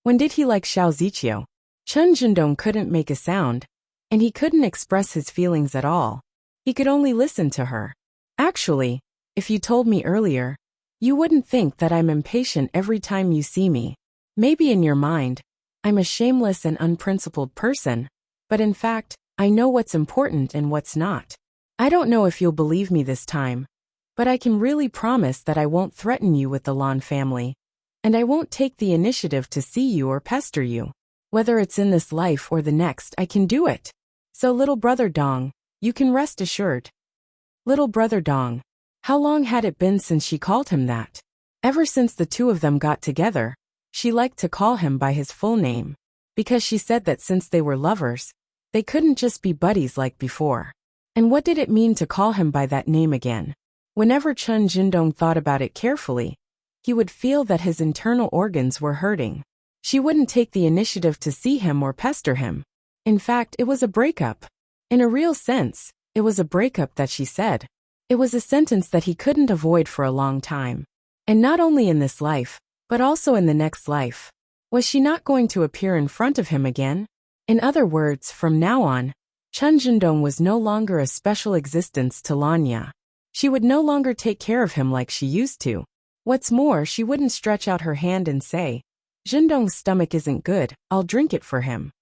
When did he like Xiao Ziqiu? Chen Jindong couldn't make a sound, and he couldn't express his feelings at all. He could only listen to her. Actually, if you told me earlier, you wouldn't think that I'm impatient every time you see me. Maybe in your mind, I'm a shameless and unprincipled person, but in fact, I know what's important and what's not. I don't know if you'll believe me this time, but I can really promise that I won't threaten you with the Lan family, and I won't take the initiative to see you or pester you. Whether it's in this life or the next, I can do it. So little brother Dong, you can rest assured. Little brother Dong. How long had it been since she called him that? Ever since the two of them got together, she liked to call him by his full name, because she said that since they were lovers, they couldn't just be buddies like before. And what did it mean to call him by that name again? Whenever Chun Jindong thought about it carefully, he would feel that his internal organs were hurting. She wouldn't take the initiative to see him or pester him. In fact, it was a breakup. In a real sense, it was a breakup that she said. It was a sentence that he couldn't avoid for a long time. And not only in this life, but also in the next life. Was she not going to appear in front of him again? In other words, from now on, Chun Jindong was no longer a special existence to Lanya. She would no longer take care of him like she used to. What's more, she wouldn't stretch out her hand and say, Jindong's stomach isn't good, I'll drink it for him.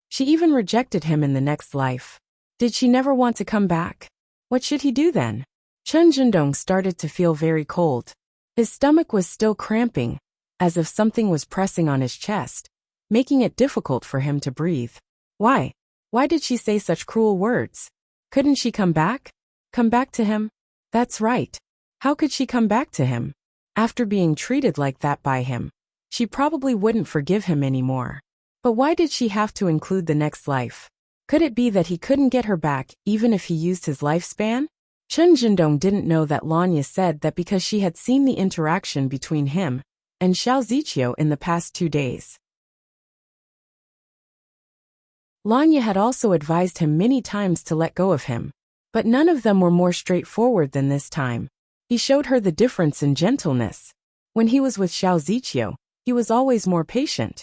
She even rejected him in the next life. Did she never want to come back? What should he do then? Chun Jindong started to feel very cold. His stomach was still cramping, as if something was pressing on his chest, making it difficult for him to breathe. Why? Why did she say such cruel words? Couldn't she come back? Come back to him? That's right. How could she come back to him? After being treated like that by him, she probably wouldn't forgive him anymore. But why did she have to include the next life? Could it be that he couldn't get her back even if he used his lifespan? Chun Jindong didn't know that Lanya said that because she had seen the interaction between him and Xiao Ziqiu in the past 2 days. Lanya had also advised him many times to let go of him, but none of them were more straightforward than this time. He showed her the difference in gentleness. When he was with Xiao Ziqiu, he was always more patient.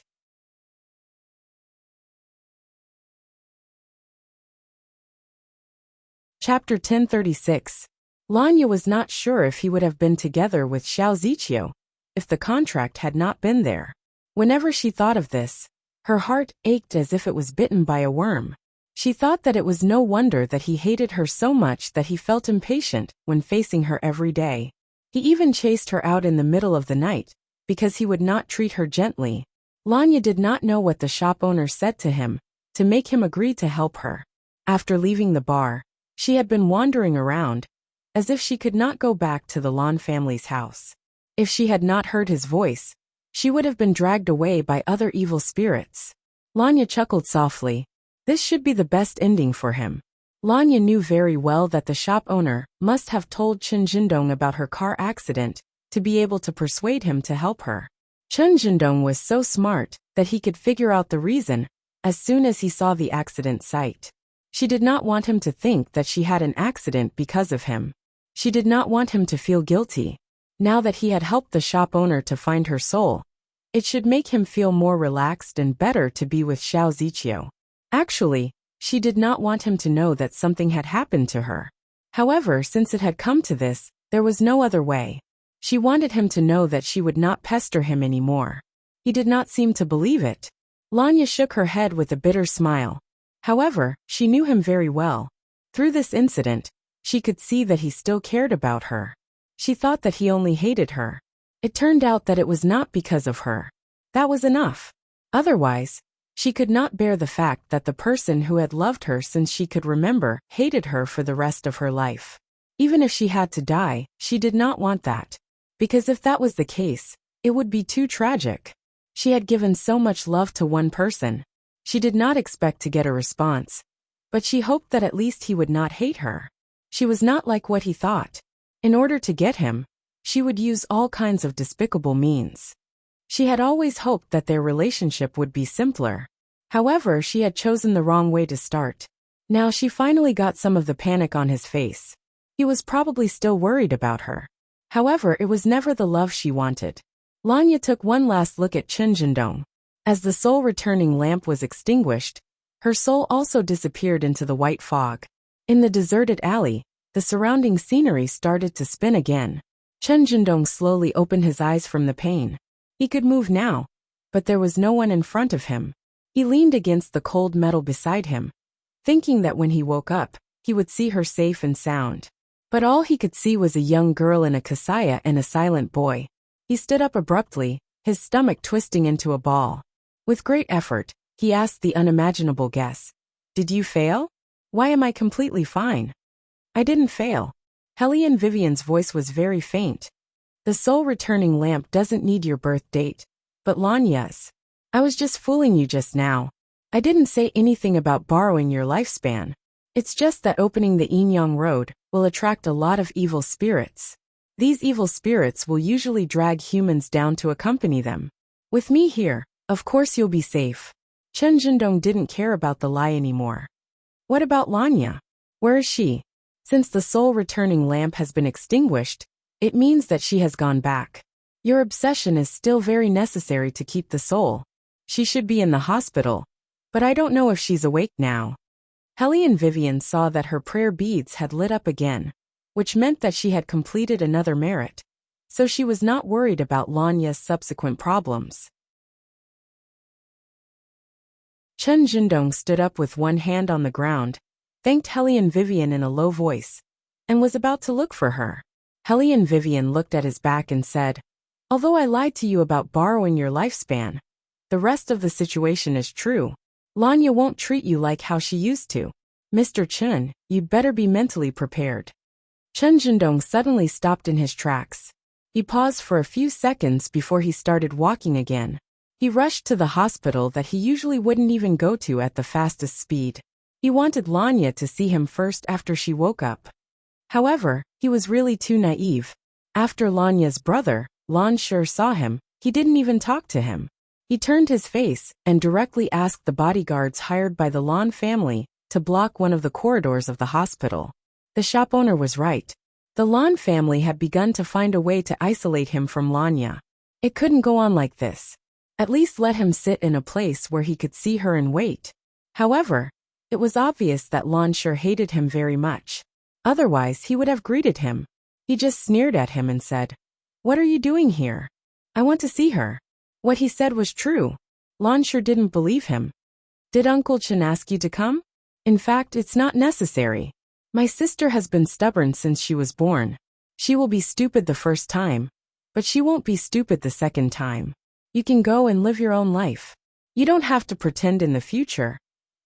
Chapter 1036. Lanya was not sure if he would have been together with Xiao Ziqiu if the contract had not been there. Whenever she thought of this, her heart ached as if it was bitten by a worm. She thought that it was no wonder that he hated her so much that he felt impatient when facing her every day. He even chased her out in the middle of the night, because he would not treat her gently. Lanya did not know what the shop owner said to him to make him agree to help her. After leaving the bar, she had been wandering around, as if she could not go back to the Lan family's house. If she had not heard his voice, she would have been dragged away by other evil spirits. Lanya chuckled softly. This should be the best ending for him. Lanya knew very well that the shop owner must have told Chun Jindong about her car accident to be able to persuade him to help her. Chun Jindong was so smart that he could figure out the reason as soon as he saw the accident site. She did not want him to think that she had an accident because of him. She did not want him to feel guilty. Now that he had helped the shop owner to find her soul, it should make him feel more relaxed and better to be with Xiao Ziqiu. Actually, she did not want him to know that something had happened to her. However, since it had come to this, there was no other way. She wanted him to know that she would not pester him anymore. He did not seem to believe it. Lanya shook her head with a bitter smile. However, she knew him very well. Through this incident, she could see that he still cared about her. She thought that he only hated her. It turned out that it was not because of her. That was enough. Otherwise, she could not bear the fact that the person who had loved her since she could remember hated her for the rest of her life. Even if she had to die, she did not want that. Because if that was the case, it would be too tragic. She had given so much love to one person. She did not expect to get a response, but she hoped that at least he would not hate her. She was not like what he thought. In order to get him, she would use all kinds of despicable means. She had always hoped that their relationship would be simpler. However, she had chosen the wrong way to start. Now she finally got some of the panic on his face. He was probably still worried about her. However, it was never the love she wanted. Lanya took one last look at Chun Jindong. As the soul-returning lamp was extinguished, her soul also disappeared into the white fog. In the deserted alley, the surrounding scenery started to spin again. Chun Jindong slowly opened his eyes from the pain. He could move now, but there was no one in front of him. He leaned against the cold metal beside him, thinking that when he woke up, he would see her safe and sound. But all he could see was a young girl in a kasaya and a silent boy. He stood up abruptly, his stomach twisting into a ball. With great effort, he asked the unimaginable guess. Did you fail? Why am I completely fine? I didn't fail. Hellion Vivian's voice was very faint. The soul-returning lamp doesn't need your birth date, but Lanya's. I was just fooling you just now. I didn't say anything about borrowing your lifespan. It's just that opening the Yin-Yang Road will attract a lot of evil spirits. These evil spirits will usually drag humans down to accompany them. With me here, of course you'll be safe. Chen Zhendong didn't care about the lie anymore. What about Lanya? Where is she? Since the soul-returning lamp has been extinguished, it means that she has gone back. Your obsession is still very necessary to keep the soul. She should be in the hospital, but I don't know if she's awake now. Hellion Vivian saw that her prayer beads had lit up again, which meant that she had completed another merit, so she was not worried about Lanya's subsequent problems. Chen Zhendong stood up with one hand on the ground, thanked Hellion Vivian in a low voice, and was about to look for her. Hellion Vivian looked at his back and said, "Although I lied to you about borrowing your lifespan, the rest of the situation is true. Lanya won't treat you like how she used to. Mr. Chen, you'd better be mentally prepared." Chen Zhendong suddenly stopped in his tracks. He paused for a few seconds before he started walking again. He rushed to the hospital that he usually wouldn't even go to at the fastest speed. He wanted Lanya to see him first after she woke up. However, he was really too naive. After Lanya's brother, Lan Shi, saw him, he didn't even talk to him. He turned his face and directly asked the bodyguards hired by the Lan family to block one of the corridors of the hospital. The shop owner was right. The Lan family had begun to find a way to isolate him from Lanya. It couldn't go on like this. At least let him sit in a place where he could see her and wait. However, it was obvious that Lan Shi hated him very much. Otherwise, he would have greeted him. He just sneered at him and said, "What are you doing here? I want to see her." What he said was true. Lan Shi didn't believe him. "Did Uncle Chen ask you to come? In fact, it's not necessary. My sister has been stubborn since she was born. She will be stupid the first time, but she won't be stupid the second time. You can go and live your own life. You don't have to pretend in the future.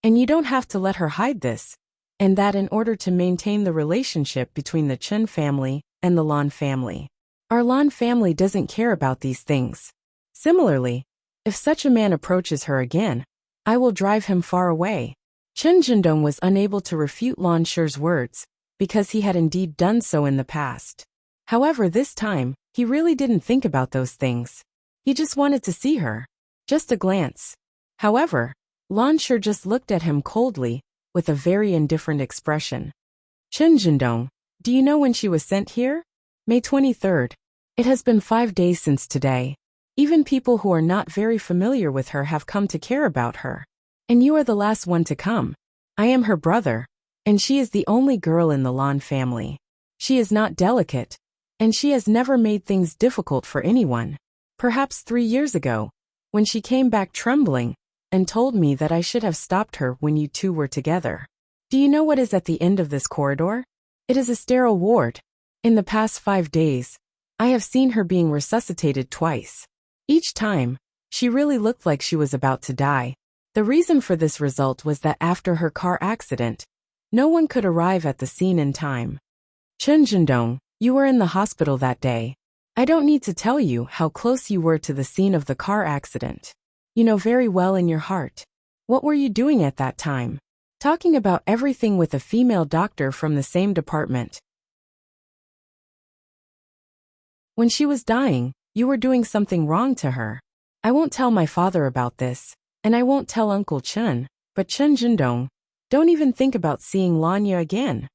And you don't have to let her hide this and that in order to maintain the relationship between the Chen family and the Lan family. Our Lan family doesn't care about these things. Similarly, if such a man approaches her again, I will drive him far away." Chen Zhendong was unable to refute Lan Shi's words, because he had indeed done so in the past. However, this time, he really didn't think about those things. He just wanted to see her. Just a glance. However, Lan Shi just looked at him coldly, with a very indifferent expression. "Chen Zhendong, do you know when she was sent here?" "May 23rd. It has been 5 days since today. Even people who are not very familiar with her have come to care about her. And you are the last one to come. I am her brother, and she is the only girl in the Lan family. She is not delicate, and she has never made things difficult for anyone. Perhaps 3 years ago, when she came back trembling, and told me that I should have stopped her when you two were together. Do you know what is at the end of this corridor? It is a sterile ward. In the past 5 days, I have seen her being resuscitated twice. Each time, she really looked like she was about to die. The reason for this result was that after her car accident, no one could arrive at the scene in time. Chen Zhendong, you were in the hospital that day. I don't need to tell you how close you were to the scene of the car accident. You know very well in your heart. What were you doing at that time? Talking about everything with a female doctor from the same department. When she was dying, you were doing something wrong to her. I won't tell my father about this, and I won't tell Uncle Chen, but Chen Zhendong, don't even think about seeing Lanya again."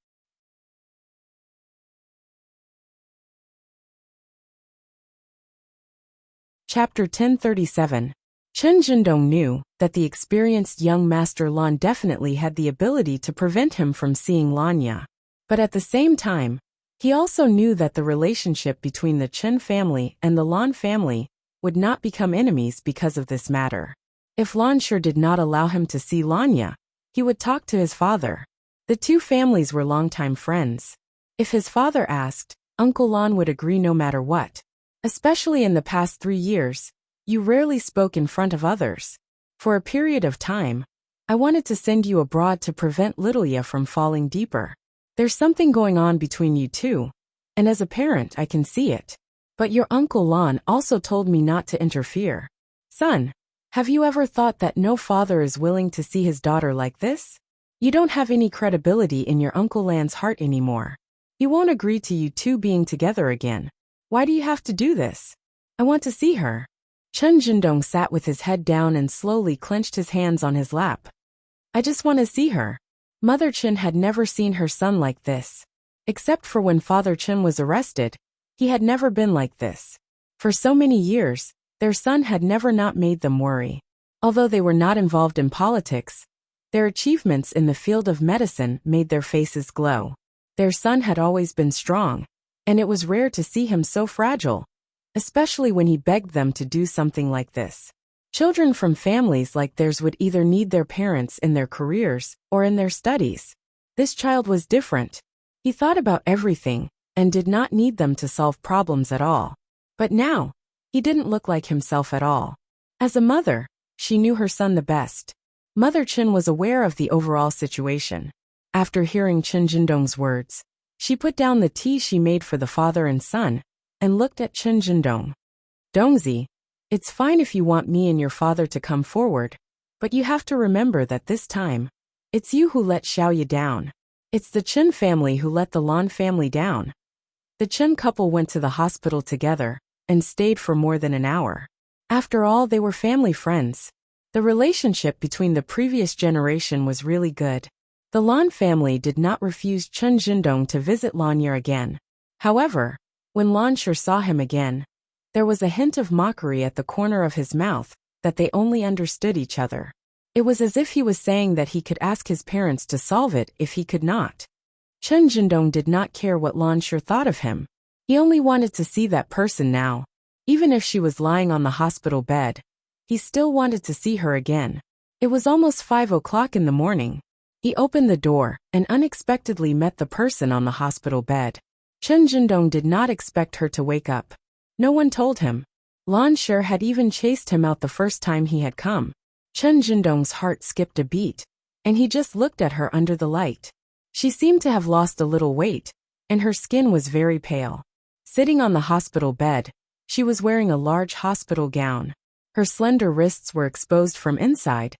Chapter 1037. Chen Zhendong knew that the experienced young Master Lan definitely had the ability to prevent him from seeing Lanya. But at the same time, he also knew that the relationship between the Chen family and the Lan family would not become enemies because of this matter. If Lan Shi did not allow him to see Lanya, he would talk to his father. The two families were longtime friends. If his father asked, Uncle Lan would agree no matter what. Especially in the past 3 years, you rarely spoke in front of others. For a period of time, I wanted to send you abroad to prevent Littleya from falling deeper. There's something going on between you two, and as a parent I can see it. But your Uncle Lan also told me not to interfere. Son, have you ever thought that no father is willing to see his daughter like this? You don't have any credibility in your Uncle Lan's heart anymore. He won't agree to you two being together again. Why do you have to do this? I want to see her. Chen Jindong sat with his head down and slowly clenched his hands on his lap. I just want to see her. Mother Chen had never seen her son like this. Except for when Father Chen was arrested, he had never been like this. For so many years, their son had never not made them worry. Although they were not involved in politics, their achievements in the field of medicine made their faces glow. Their son had always been strong, and it was rare to see him so fragile, especially when he begged them to do something like this. Children from families like theirs would either need their parents in their careers or in their studies. This child was different. He thought about everything and did not need them to solve problems at all. But now, he didn't look like himself at all. As a mother, she knew her son the best. Mother Chen was aware of the overall situation. After hearing Chen Jindong's words, she put down the tea she made for the father and son and looked at Chen Jindong. Dongzi, it's fine if you want me and your father to come forward, but you have to remember that this time, it's you who let Xiaoye down. It's the Chen family who let the Lan family down. The Chen couple went to the hospital together and stayed for more than an hour. After all, they were family friends. The relationship between the previous generation was really good. The Lan family did not refuse Chen Jindong to visit Lanya again. However, when Lan Shi saw him again, there was a hint of mockery at the corner of his mouth that they only understood each other. It was as if he was saying that he could ask his parents to solve it if he could not. Chen Jindong did not care what Lan Shi thought of him. He only wanted to see that person now. Even if she was lying on the hospital bed, he still wanted to see her again. It was almost 5 o'clock in the morning. He opened the door and unexpectedly met the person on the hospital bed. Chen Jindong did not expect her to wake up. No one told him. Lan Shi had even chased him out the first time he had come. Chen Jindong's heart skipped a beat, and he just looked at her under the light. She seemed to have lost a little weight, and her skin was very pale. Sitting on the hospital bed, she was wearing a large hospital gown. Her slender wrists were exposed from inside,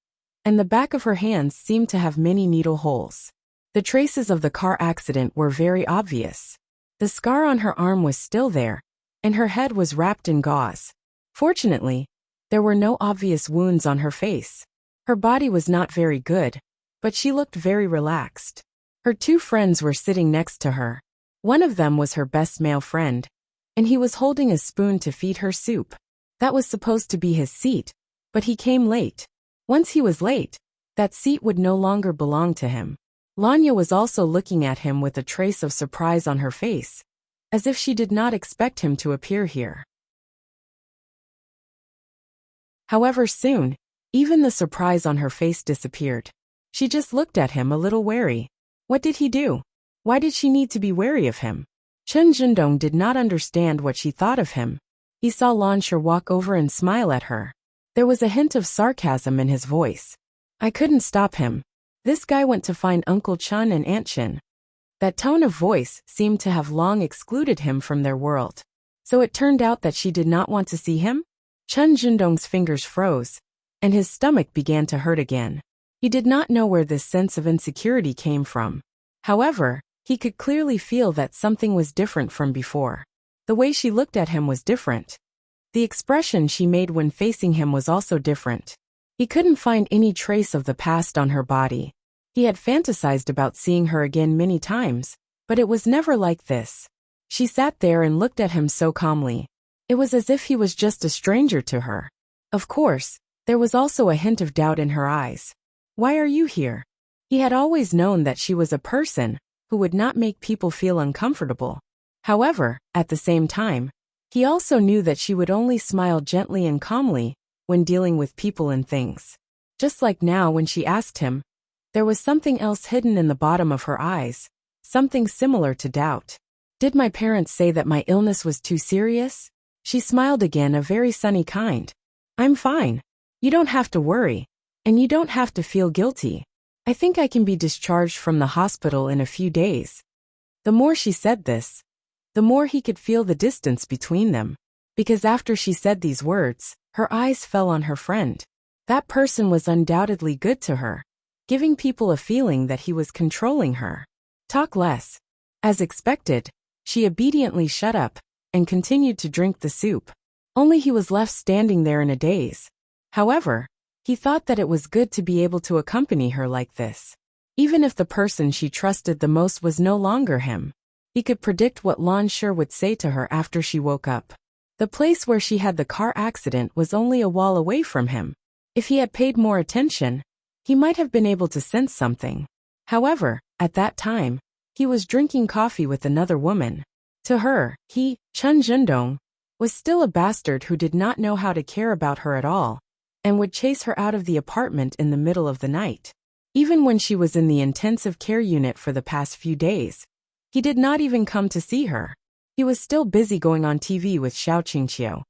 and the back of her hands seemed to have many needle holes. The traces of the car accident were very obvious. The scar on her arm was still there, and her head was wrapped in gauze. Fortunately, there were no obvious wounds on her face. Her body was not very good, but she looked very relaxed. Her two friends were sitting next to her. One of them was her best male friend, and he was holding a spoon to feed her soup. That was supposed to be his seat, but he came late. Once he was late, that seat would no longer belong to him. Lanya was also looking at him with a trace of surprise on her face, as if she did not expect him to appear here. However, soon, even the surprise on her face disappeared. She just looked at him a little wary. What did he do? Why did she need to be wary of him? Chen Jindong did not understand what she thought of him. He saw Lan Shi walk over and smile at her. There was a hint of sarcasm in his voice. I couldn't stop him. This guy went to find Uncle Chen and Aunt Chen. That tone of voice seemed to have long excluded him from their world. So it turned out that she did not want to see him? Chen Jindong's fingers froze, and his stomach began to hurt again. He did not know where this sense of insecurity came from. However, he could clearly feel that something was different from before. The way she looked at him was different. The expression she made when facing him was also different. He couldn't find any trace of the past on her body. He had fantasized about seeing her again many times, but it was never like this. She sat there and looked at him so calmly. It was as if he was just a stranger to her. Of course, there was also a hint of doubt in her eyes. Why are you here? He had always known that she was a person who would not make people feel uncomfortable. However, at the same time, he also knew that she would only smile gently and calmly when dealing with people and things. Just like now when she asked him, there was something else hidden in the bottom of her eyes, something similar to doubt. Did my parents say that my illness was too serious? She smiled again, a very sunny kind. I'm fine. You don't have to worry, and you don't have to feel guilty. I think I can be discharged from the hospital in a few days, The more she said this, the more he could feel the distance between them. Because after she said these words, her eyes fell on her friend. That person was undoubtedly good to her, giving people a feeling that he was controlling her. Talk less. As expected, she obediently shut up and continued to drink the soup. Only he was left standing there in a daze. However, he thought that it was good to be able to accompany her like this. Even if the person she trusted the most was no longer him, he could predict what Lan Shi would say to her after she woke up. The place where she had the car accident was only a wall away from him. If he had paid more attention, he might have been able to sense something. However, at that time, he was drinking coffee with another woman. To her, he, Chen Zhendong, was still a bastard who did not know how to care about her at all, and would chase her out of the apartment in the middle of the night. Even when she was in the intensive care unit for the past few days, he did not even come to see her. He was still busy going on TV with Xiao Qingqiu.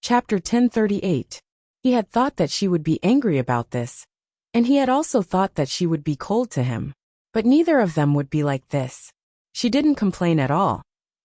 Chapter 1038. He had thought that she would be angry about this, and he had also thought that she would be cold to him. But neither of them would be like this. She didn't complain at all,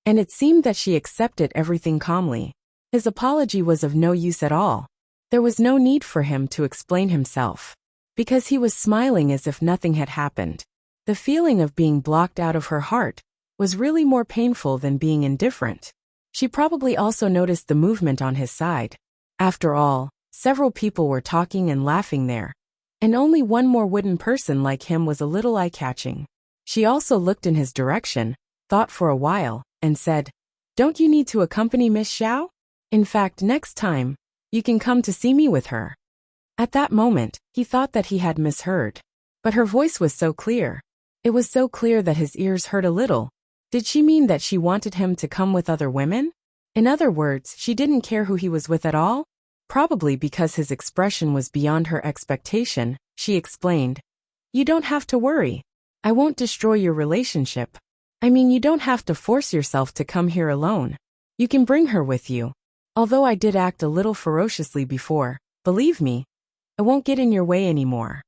and it seemed that she accepted everything calmly. His apology was of no use at all. There was no need for him to explain himself, because he was smiling as if nothing had happened. The feeling of being blocked out of her heart was really more painful than being indifferent. She probably also noticed the movement on his side. After all, several people were talking and laughing there, and only one more wooden person like him was a little eye-catching. She also looked in his direction, thought for a while, and said, "Don't you need to accompany Miss Xiao? In fact, next time, you can come to see me with her." At that moment, he thought that he had misheard. But her voice was so clear. It was so clear that his ears hurt a little. Did she mean that she wanted him to come with other women? In other words, she didn't care who he was with at all? Probably because his expression was beyond her expectation, she explained, "You don't have to worry. I won't destroy your relationship. I mean, you don't have to force yourself to come here alone. You can bring her with you. Although I did act a little ferociously before, believe me, I won't get in your way anymore."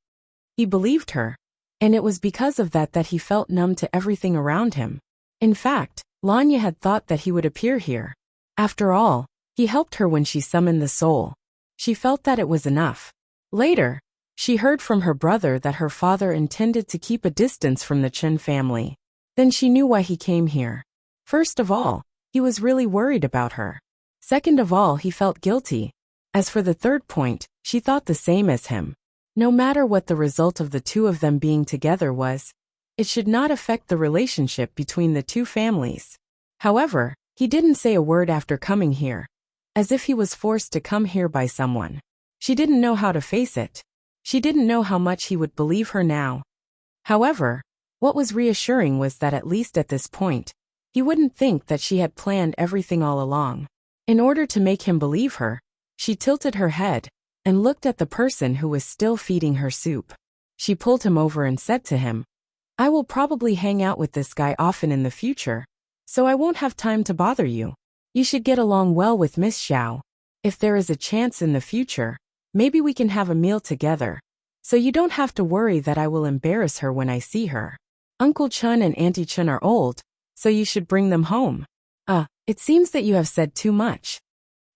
He believed her, and it was because of that that he felt numb to everything around him. In fact, Lanya had thought that he would appear here. After all, he helped her when she summoned the soul. She felt that it was enough. Later, she heard from her brother that her father intended to keep a distance from the Chen family. Then she knew why he came here. First of all, he was really worried about her. Second of all, he felt guilty. As for the third point, she thought the same as him. No matter what the result of the two of them being together was, it should not affect the relationship between the two families. However, he didn't say a word after coming here, as if he was forced to come here by someone. She didn't know how to face it. She didn't know how much he would believe her now. However, what was reassuring was that at least at this point, he wouldn't think that she had planned everything all along. In order to make him believe her, she tilted her head and looked at the person who was still feeding her soup. She pulled him over and said to him, "I will probably hang out with this guy often in the future, so I won't have time to bother you. You should get along well with Miss Xiao. If there is a chance in the future, maybe we can have a meal together, so you don't have to worry that I will embarrass her when I see her. Uncle Chen and Auntie Chen are old, so you should bring them home." It seems that you have said too much.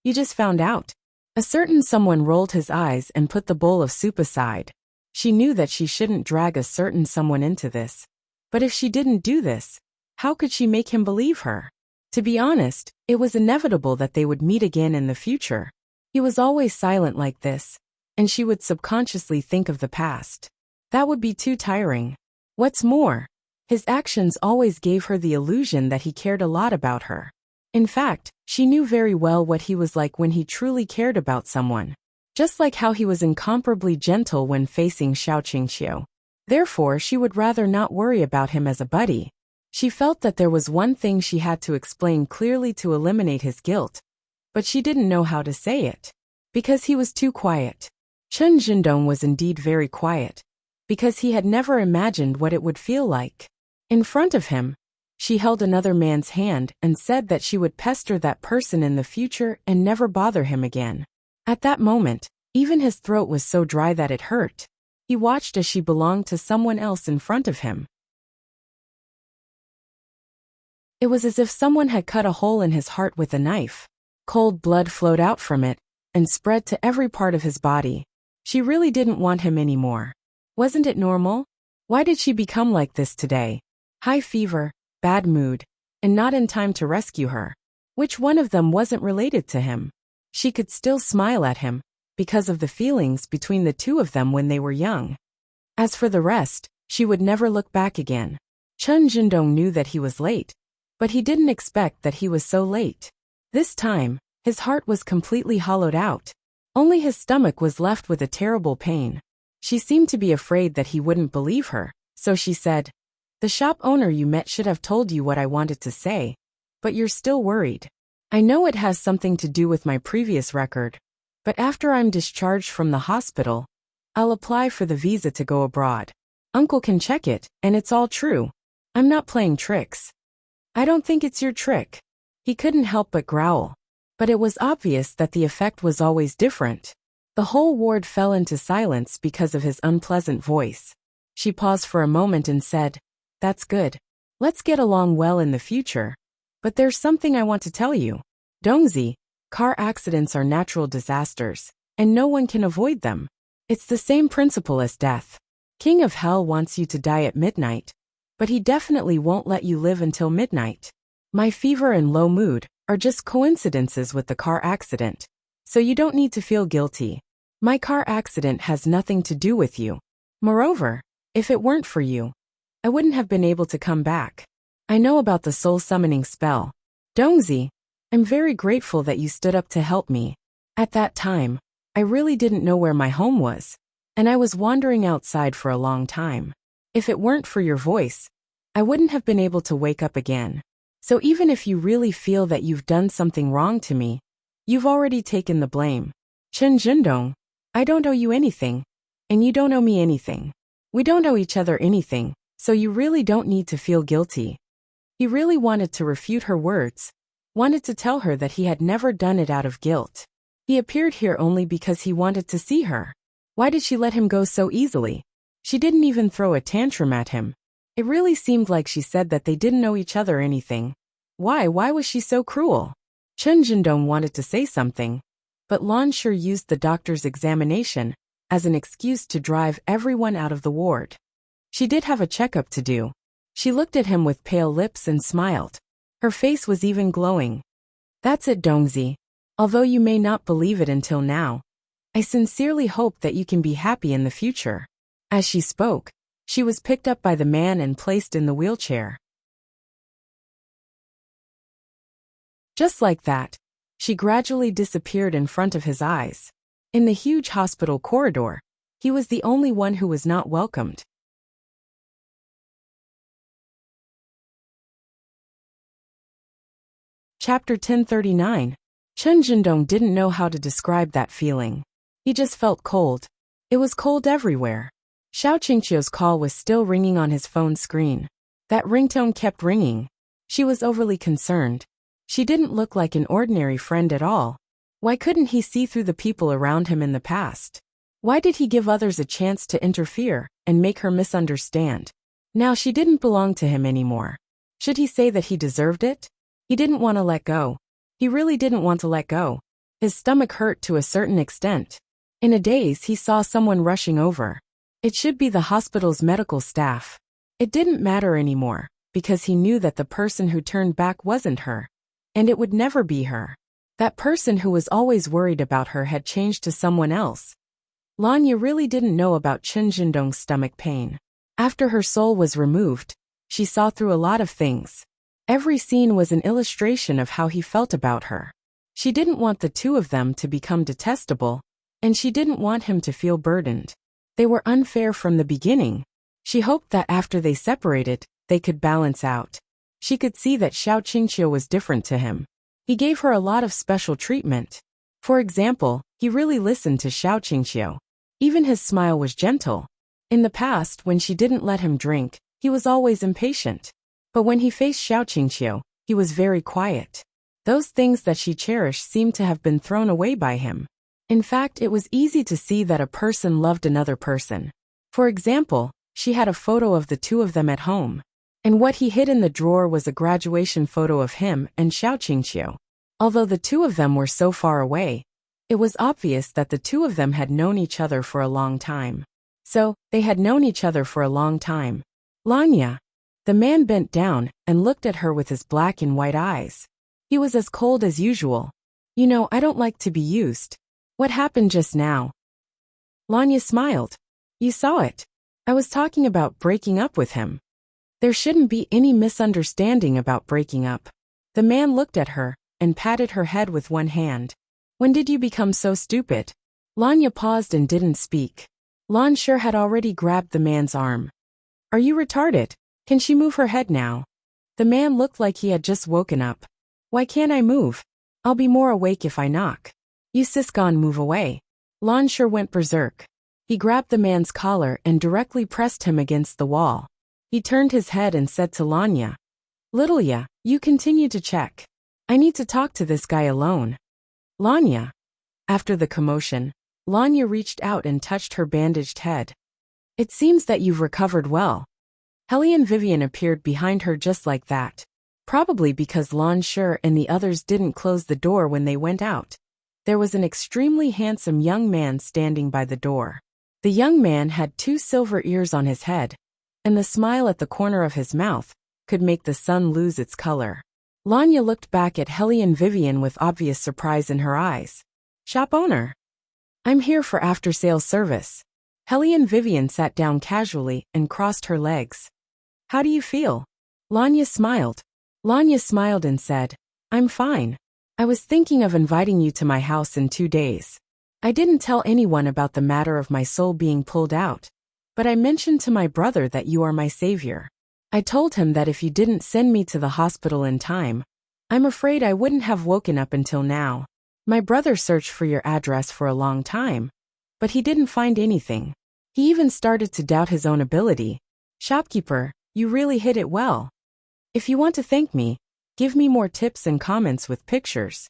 You just found out." A certain someone rolled his eyes and put the bowl of soup aside. She knew that she shouldn't drag a certain someone into this. But if she didn't do this, how could she make him believe her? To be honest, it was inevitable that they would meet again in the future. He was always silent like this, and she would subconsciously think of the past. That would be too tiring. What's more, his actions always gave her the illusion that he cared a lot about her. In fact, she knew very well what he was like when he truly cared about someone. Just like how he was incomparably gentle when facing Xiao Qingqiu. Therefore, she would rather not worry about him as a buddy. She felt that there was one thing she had to explain clearly to eliminate his guilt, but she didn't know how to say it. Because he was too quiet. Chen Zhendong was indeed very quiet, because he had never imagined what it would feel like. In front of him, she held another man's hand and said that she would pester that person in the future and never bother him again. At that moment, Even his throat was so dry that it hurt. He watched as she belonged to someone else in front of him. It was as if someone had cut a hole in his heart with a knife. Cold blood flowed out from it and spread to every part of his body. She really didn't want him anymore. Wasn't it normal? Why did she become like this today? High fever, bad mood, and not in time to rescue her. Which one of them wasn't related to him? She could still smile at him because of the feelings between the two of them when they were young. As for the rest, she would never look back again. Chen Jindong knew that he was late, but he didn't expect that he was so late. This time, his heart was completely hollowed out. Only his stomach was left with a terrible pain. She seemed to be afraid that he wouldn't believe her, so she said, "The shop owner you met should have told you what I wanted to say, but you're still worried. I know it has something to do with my previous record, but after I'm discharged from the hospital, I'll apply for the visa to go abroad. Uncle can check it, and it's all true. I'm not playing tricks." "I don't think it's your trick." He couldn't help but growl. But it was obvious that the effect was always different. The whole ward fell into silence because of his unpleasant voice. She paused for a moment and said, "That's good. Let's get along well in the future. But there's something I want to tell you. Dongzi, car accidents are natural disasters, and no one can avoid them. It's the same principle as death. King of Hell wants you to die at midnight, but he definitely won't let you live until midnight. My fever and low mood are just coincidences with the car accident, so you don't need to feel guilty. My car accident has nothing to do with you. Moreover, if it weren't for you, I wouldn't have been able to come back. I know about the soul summoning spell. Dongzi, I'm very grateful that you stood up to help me. At that time, I really didn't know where my home was, and I was wandering outside for a long time. If it weren't for your voice, I wouldn't have been able to wake up again. So even if you really feel that you've done something wrong to me, you've already taken the blame. Chen Jindong, I don't owe you anything, and you don't owe me anything. We don't owe each other anything, so you really don't need to feel guilty." He really wanted to refute her words, wanted to tell her that he had never done it out of guilt. He appeared here only because he wanted to see her. Why did she let him go so easily? She didn't even throw a tantrum at him. It really seemed like she said that they didn't owe each other anything. Why was she so cruel? Chen Jindong wanted to say something, but Lan Shi used the doctor's examination as an excuse to drive everyone out of the ward. She did have a checkup to do. She looked at him with pale lips and smiled. Her face was even glowing. "That's it, Dongzi. Although you may not believe it until now, I sincerely hope that you can be happy in the future." As she spoke, she was picked up by the man and placed in the wheelchair. Just like that, she gradually disappeared in front of his eyes. In the huge hospital corridor, he was the only one who was not welcomed. Chapter 1039. Chen Jindong didn't know how to describe that feeling. He just felt cold. It was cold everywhere. Xiao Qingqiu's call was still ringing on his phone screen. That ringtone kept ringing. She was overly concerned. She didn't look like an ordinary friend at all. Why couldn't he see through the people around him in the past? Why did he give others a chance to interfere and make her misunderstand? Now she didn't belong to him anymore. Should he say that he deserved it? He didn't want to let go. He really didn't want to let go. His stomach hurt to a certain extent. In a daze, he saw someone rushing over. It should be the hospital's medical staff. It didn't matter anymore, because he knew that the person who turned back wasn't her. And it would never be her. That person who was always worried about her had changed to someone else. Lanya really didn't know about Chen Jindong's stomach pain. After her soul was removed, she saw through a lot of things. Every scene was an illustration of how he felt about her. She didn't want the two of them to become detestable, and she didn't want him to feel burdened. They were unfair from the beginning. She hoped that after they separated, they could balance out. She could see that Xiao Qingqiu was different to him. He gave her a lot of special treatment. For example, he really listened to Xiao Qingqiu. Even his smile was gentle. In the past, when she didn't let him drink, he was always impatient. But when he faced Xiao Qingqiu, he was very quiet. Those things that she cherished seemed to have been thrown away by him. In fact, it was easy to see that a person loved another person. For example, she had a photo of the two of them at home. And what he hid in the drawer was a graduation photo of him and Xiao Qingqiu. Although the two of them were so far away, it was obvious that the two of them had known each other for a long time. So, they had known each other for a long time. Lanya. The man bent down and looked at her with his black and white eyes. He was as cold as usual. You know, I don't like to be used. What happened just now? Lanya smiled. You saw it. I was talking about breaking up with him. There shouldn't be any misunderstanding about breaking up. The man looked at her and patted her head with one hand. When did you become so stupid? Lanya paused and didn't speak. Lan Shi had already grabbed the man's arm. Are you retarded? Can she move her head now? The man looked like he had just woken up. Why can't I move? I'll be more awake if I knock. You Siscon, move away. Lan Shi went berserk. He grabbed the man's collar and directly pressed him against the wall. He turned his head and said to Lanya, Littleya, you continue to check. I need to talk to this guy alone. Lanya. After the commotion, Lanya reached out and touched her bandaged head. It seems that you've recovered well. Hellion Vivian appeared behind her just like that. Probably because Lan Shi and the others didn't close the door when they went out. There was an extremely handsome young man standing by the door. The young man had 2 silver ears on his head, and the smile at the corner of his mouth could make the sun lose its color. Lanya looked back at Hellion Vivian with obvious surprise in her eyes. Shop owner. I'm here for after-sales service. Hellion Vivian sat down casually and crossed her legs. How do you feel? Lanya smiled. Lanya smiled and said, I'm fine. I was thinking of inviting you to my house in 2 days. I didn't tell anyone about the matter of my soul being pulled out, but I mentioned to my brother that you are my savior. I told him that if you didn't send me to the hospital in time, I'm afraid I wouldn't have woken up until now. My brother searched for your address for a long time, but he didn't find anything. He even started to doubt his own ability. Shopkeeper, you really hid it well. If you want to thank me, give me more tips and comments with pictures.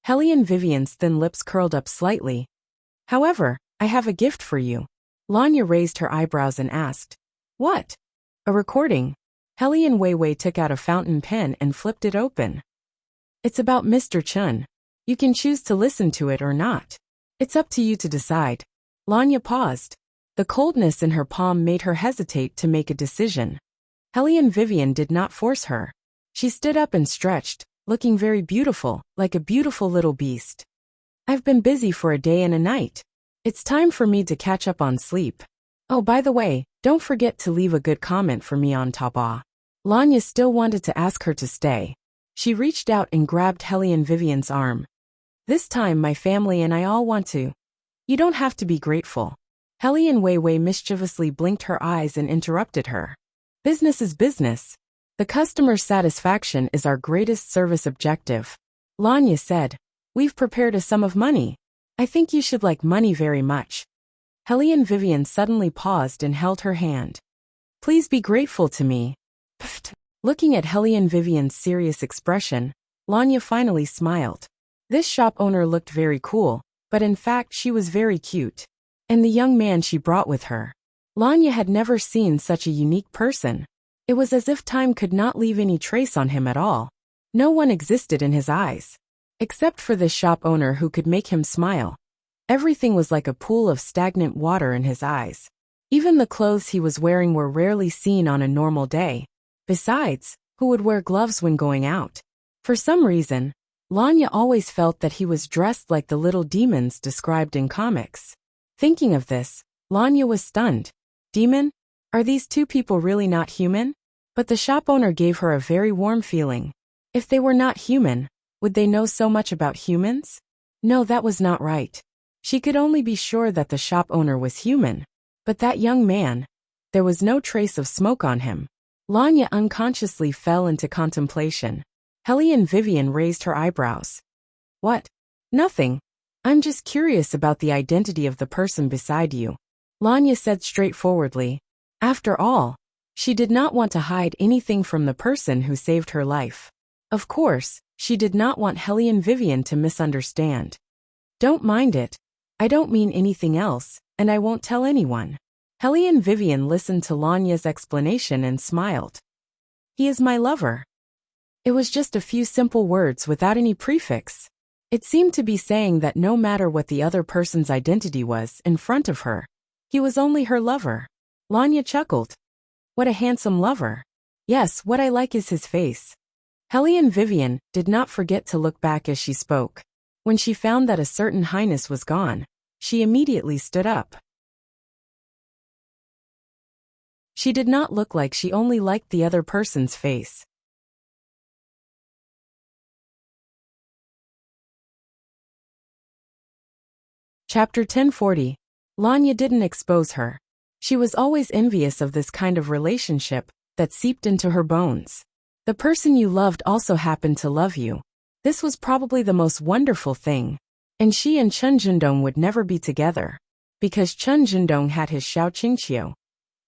Hellion Vivian's thin lips curled up slightly. However, I have a gift for you. Lanya raised her eyebrows and asked, What? A recording. Hellion Weiwei took out a fountain pen and flipped it open. It's about Mr. Chun. You can choose to listen to it or not. It's up to you to decide. Lanya paused. The coldness in her palm made her hesitate to make a decision. Hellion Vivian did not force her. She stood up and stretched, looking very beautiful, like a beautiful little beast. I've been busy for a day and a night. It's time for me to catch up on sleep. Oh, by the way, don't forget to leave a good comment for me on Taobao. Lanya still wanted to ask her to stay. She reached out and grabbed Hellion Vivian's arm. This time my family and I all want to. You don't have to be grateful. Hellion Weiwei mischievously blinked her eyes and interrupted her. Business is business. The customer's satisfaction is our greatest service objective. Lanya said, We've prepared a sum of money. I think you should like money very much. Hellion Vivian suddenly paused and held her hand. Please be grateful to me. Pfft. Looking at Hellion Vivian's serious expression, Lanya finally smiled. This shop owner looked very cool, but in fact she was very cute. And the young man she brought with her. Lanya had never seen such a unique person. It was as if time could not leave any trace on him at all. No one existed in his eyes. Except for this shop owner who could make him smile. Everything was like a pool of stagnant water in his eyes. Even the clothes he was wearing were rarely seen on a normal day. Besides, who would wear gloves when going out? For some reason, Lanya always felt that he was dressed like the little demons described in comics. Thinking of this, Lanya was stunned. Demon? Are these two people really not human? But the shop owner gave her a very warm feeling. If they were not human, would they know so much about humans? No, that was not right. She could only be sure that the shop owner was human. But that young man, there was no trace of smoke on him. Lanya unconsciously fell into contemplation. Hellion Vivian raised her eyebrows. What? Nothing. I'm just curious about the identity of the person beside you. Lanya said straightforwardly. After all, she did not want to hide anything from the person who saved her life. Of course, she did not want Hellion Vivian to misunderstand. Don't mind it. I don't mean anything else, and I won't tell anyone. Hellion Vivian listened to Lanya's explanation and smiled. He is my lover. It was just a few simple words without any prefix. It seemed to be saying that no matter what the other person's identity was in front of her, he was only her lover. Lanya chuckled. What a handsome lover. Yes, what I like is his face. Hellion Vivian did not forget to look back as she spoke. When she found that a certain highness was gone, she immediately stood up. She did not look like she only liked the other person's face. Chapter 1040. Lanya didn't expose her. She was always envious of this kind of relationship that seeped into her bones. The person you loved also happened to love you. This was probably the most wonderful thing. And she and Chen Jindong would never be together. Because Chen Jindong had his Xiao Qingqiu.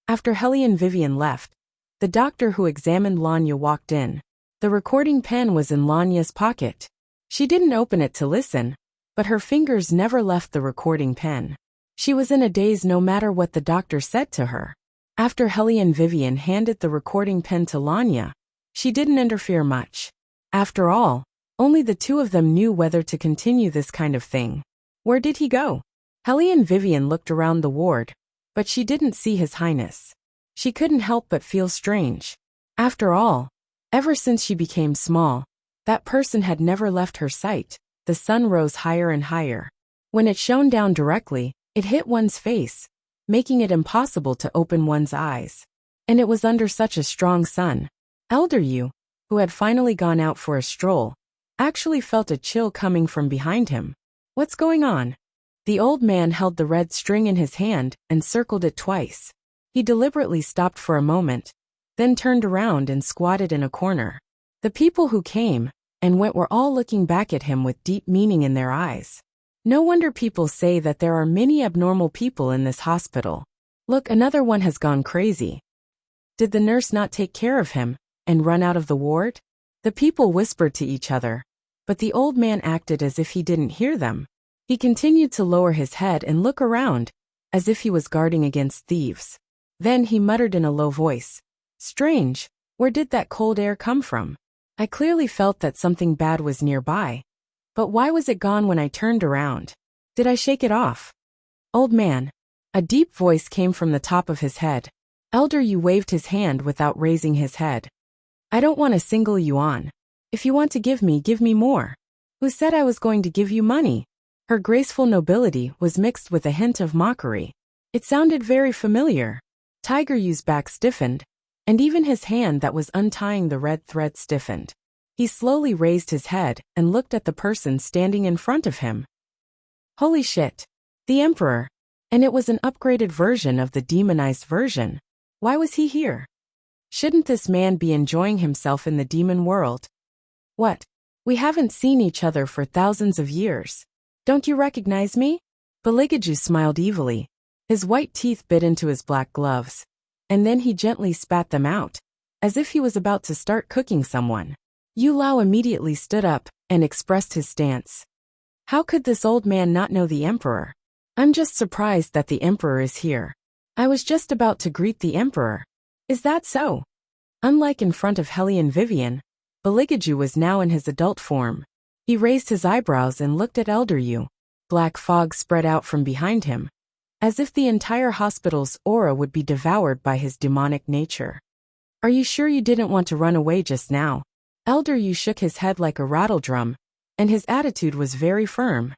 After Hellion Vivian left, the doctor who examined Lanya walked in. The recording pen was in Lanya's pocket. She didn't open it to listen, but her fingers never left the recording pen. She was in a daze no matter what the doctor said to her. After Hellion Vivian handed the recording pen to Lanya, she didn't interfere much. After all, only the two of them knew whether to continue this kind of thing. Where did he go? Hellion Vivian looked around the ward, but she didn't see His Highness. She couldn't help but feel strange. After all, ever since she became small, that person had never left her sight. The sun rose higher and higher. When it shone down directly, it hit one's face, making it impossible to open one's eyes. And it was under such a strong sun. Elder Yu, who had finally gone out for a stroll, actually felt a chill coming from behind him. What's going on? The old man held the red string in his hand and circled it twice. He deliberately stopped for a moment, then turned around and squatted in a corner. The people who came and went were all looking back at him with deep meaning in their eyes. No wonder people say that there are many abnormal people in this hospital. Look, another one has gone crazy. Did the nurse not take care of him and run out of the ward? The people whispered to each other, but the old man acted as if he didn't hear them. He continued to lower his head and look around, as if he was guarding against thieves. Then he muttered in a low voice, "Strange, where did that cold air come from? I clearly felt that something bad was nearby. But why was it gone when I turned around? Did I shake it off?" "Old man." A deep voice came from the top of his head. Elder Yu waved his hand without raising his head. "I don't want a single yuan. If you want to give me more." "Who said I was going to give you money?" Her graceful nobility was mixed with a hint of mockery. It sounded very familiar. Tiger Yu's back stiffened, and even his hand that was untying the red thread stiffened. He slowly raised his head and looked at the person standing in front of him. Holy shit! The Emperor! And it was an upgraded version of the demonized version. Why was he here? Shouldn't this man be enjoying himself in the demon world? What? We haven't seen each other for thousands of years. Don't you recognize me? Baligaju smiled evilly. His white teeth bit into his black gloves. And then he gently spat them out, as if he was about to start cooking someone. Yu Lao immediately stood up and expressed his stance. How could this old man not know the Emperor? I'm just surprised that the Emperor is here. I was just about to greet the Emperor. Is that so? Unlike in front of Hellion Vivian, Baligaju was now in his adult form. He raised his eyebrows and looked at Elder Yu. Black fog spread out from behind him, as if the entire hospital's aura would be devoured by his demonic nature. Are you sure you didn't want to run away just now? Elder Yu shook his head like a rattle drum, and his attitude was very firm.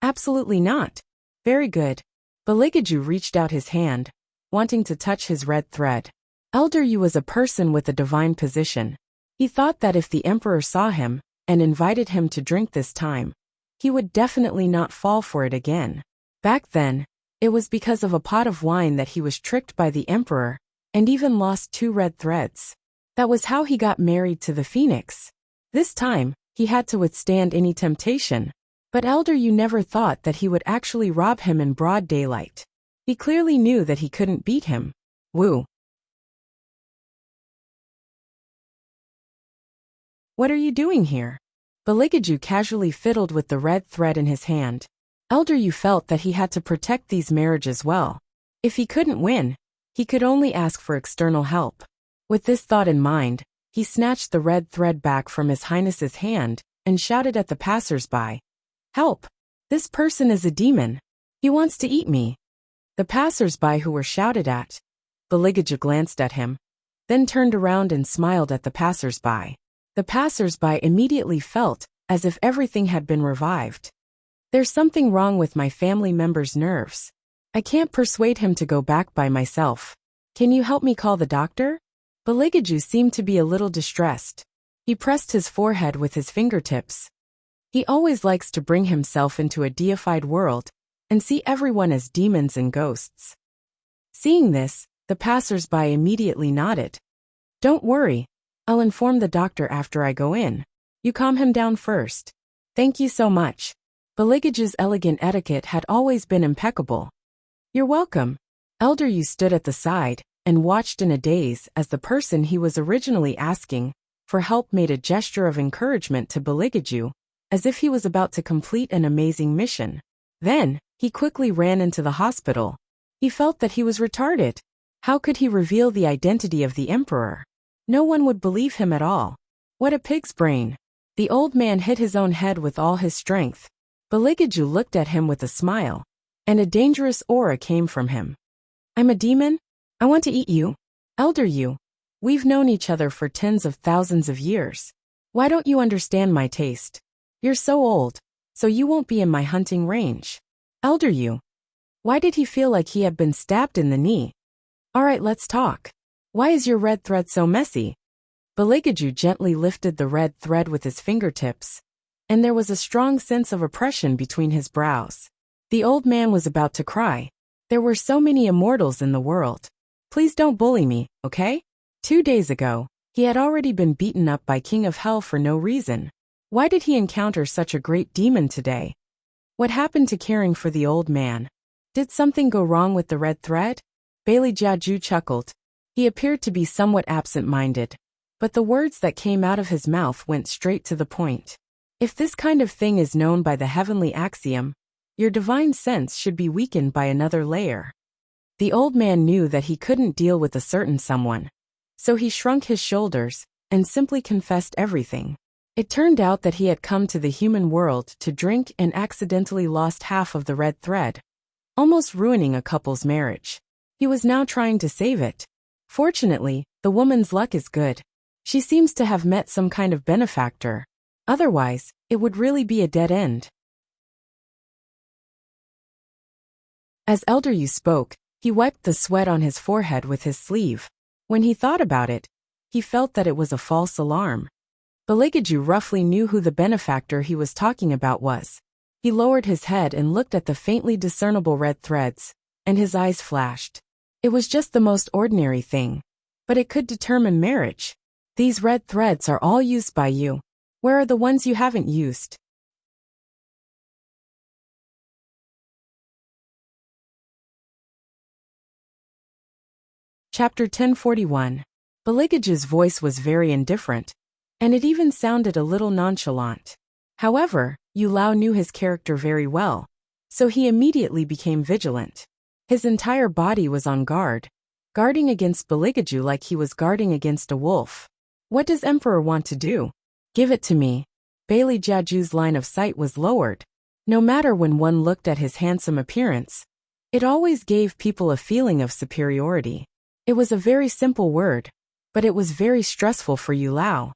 Absolutely not. Very good. Baligaju reached out his hand, wanting to touch his red thread. Elder Yu was a person with a divine position. He thought that if the Emperor saw him and invited him to drink this time, he would definitely not fall for it again. Back then, it was because of a pot of wine that he was tricked by the Emperor and even lost 2 red threads. That was how he got married to the Phoenix. This time, he had to withstand any temptation. But Elder Yu never thought that he would actually rob him in broad daylight. He clearly knew that he couldn't beat him. Woo. What are you doing here? Beligaju casually fiddled with the red thread in his hand. Elder Yu felt that he had to protect these marriages well. If he couldn't win, he could only ask for external help. With this thought in mind, he snatched the red thread back from His Highness's hand and shouted at the passers-by. Help! This person is a demon. He wants to eat me. The passers-by who were shouted at. Beligaju glanced at him, then turned around and smiled at the passers-by. The passers-by immediately felt as if everything had been revived. There's something wrong with my family member's nerves. I can't persuade him to go back by myself. Can you help me call the doctor? Beligaju seemed to be a little distressed. He pressed his forehead with his fingertips. He always likes to bring himself into a deified world and see everyone as demons and ghosts. Seeing this, the passers-by immediately nodded. Don't worry, I'll inform the doctor after I go in. You calm him down first. Thank you so much. Beligaju's elegant etiquette had always been impeccable. You're welcome. Elder Yu stood at the side and watched in a daze as the person he was originally asking for help made a gesture of encouragement to Beligaju, as if he was about to complete an amazing mission. Then, he quickly ran into the hospital. He felt that he was retarded. How could he reveal the identity of the emperor? No one would believe him at all. What a pig's brain. The old man hit his own head with all his strength. Beligaju looked at him with a smile, and a dangerous aura came from him. I'm a demon? I want to eat you. Elder Yu, we've known each other for tens of thousands of years. Why don't you understand my taste? You're so old, so you won't be in my hunting range. Elder Yu. Why did he feel like he had been stabbed in the knee? Alright, let's talk. Why is your red thread so messy? Beligaju gently lifted the red thread with his fingertips, and there was a strong sense of oppression between his brows. The old man was about to cry. There were so many immortals in the world. Please don't bully me, okay? 2 days ago, he had already been beaten up by King of Hell for no reason. Why did he encounter such a great demon today? What happened to caring for the old man? Did something go wrong with the red thread? Bailey Jiaju chuckled. He appeared to be somewhat absent-minded, but the words that came out of his mouth went straight to the point. If this kind of thing is known by the heavenly axiom, your divine sense should be weakened by another layer. The old man knew that he couldn't deal with a certain someone, so he shrunk his shoulders and simply confessed everything. It turned out that he had come to the human world to drink and accidentally lost half of the red thread, almost ruining a couple's marriage. He was now trying to save it. Fortunately, the woman's luck is good. She seems to have met some kind of benefactor. Otherwise, it would really be a dead end. As Elder Yu spoke, he wiped the sweat on his forehead with his sleeve. When he thought about it, he felt that it was a false alarm. Beligaju roughly knew who the benefactor he was talking about was. He lowered his head and looked at the faintly discernible red threads, and his eyes flashed. It was just the most ordinary thing, but it could determine marriage. These red threads are all used by you. Where are the ones you haven't used? Chapter 1041. Beligaju's voice was very indifferent, and it even sounded a little nonchalant. However, Yu Lao knew his character very well, so he immediately became vigilant. His entire body was on guard, guarding against Beligaju like he was guarding against a wolf. What does Emperor want to do? Give it to me. Bailey Jiaju's line of sight was lowered. No matter when one looked at his handsome appearance, it always gave people a feeling of superiority. It was a very simple word, but it was very stressful for Yu Lao.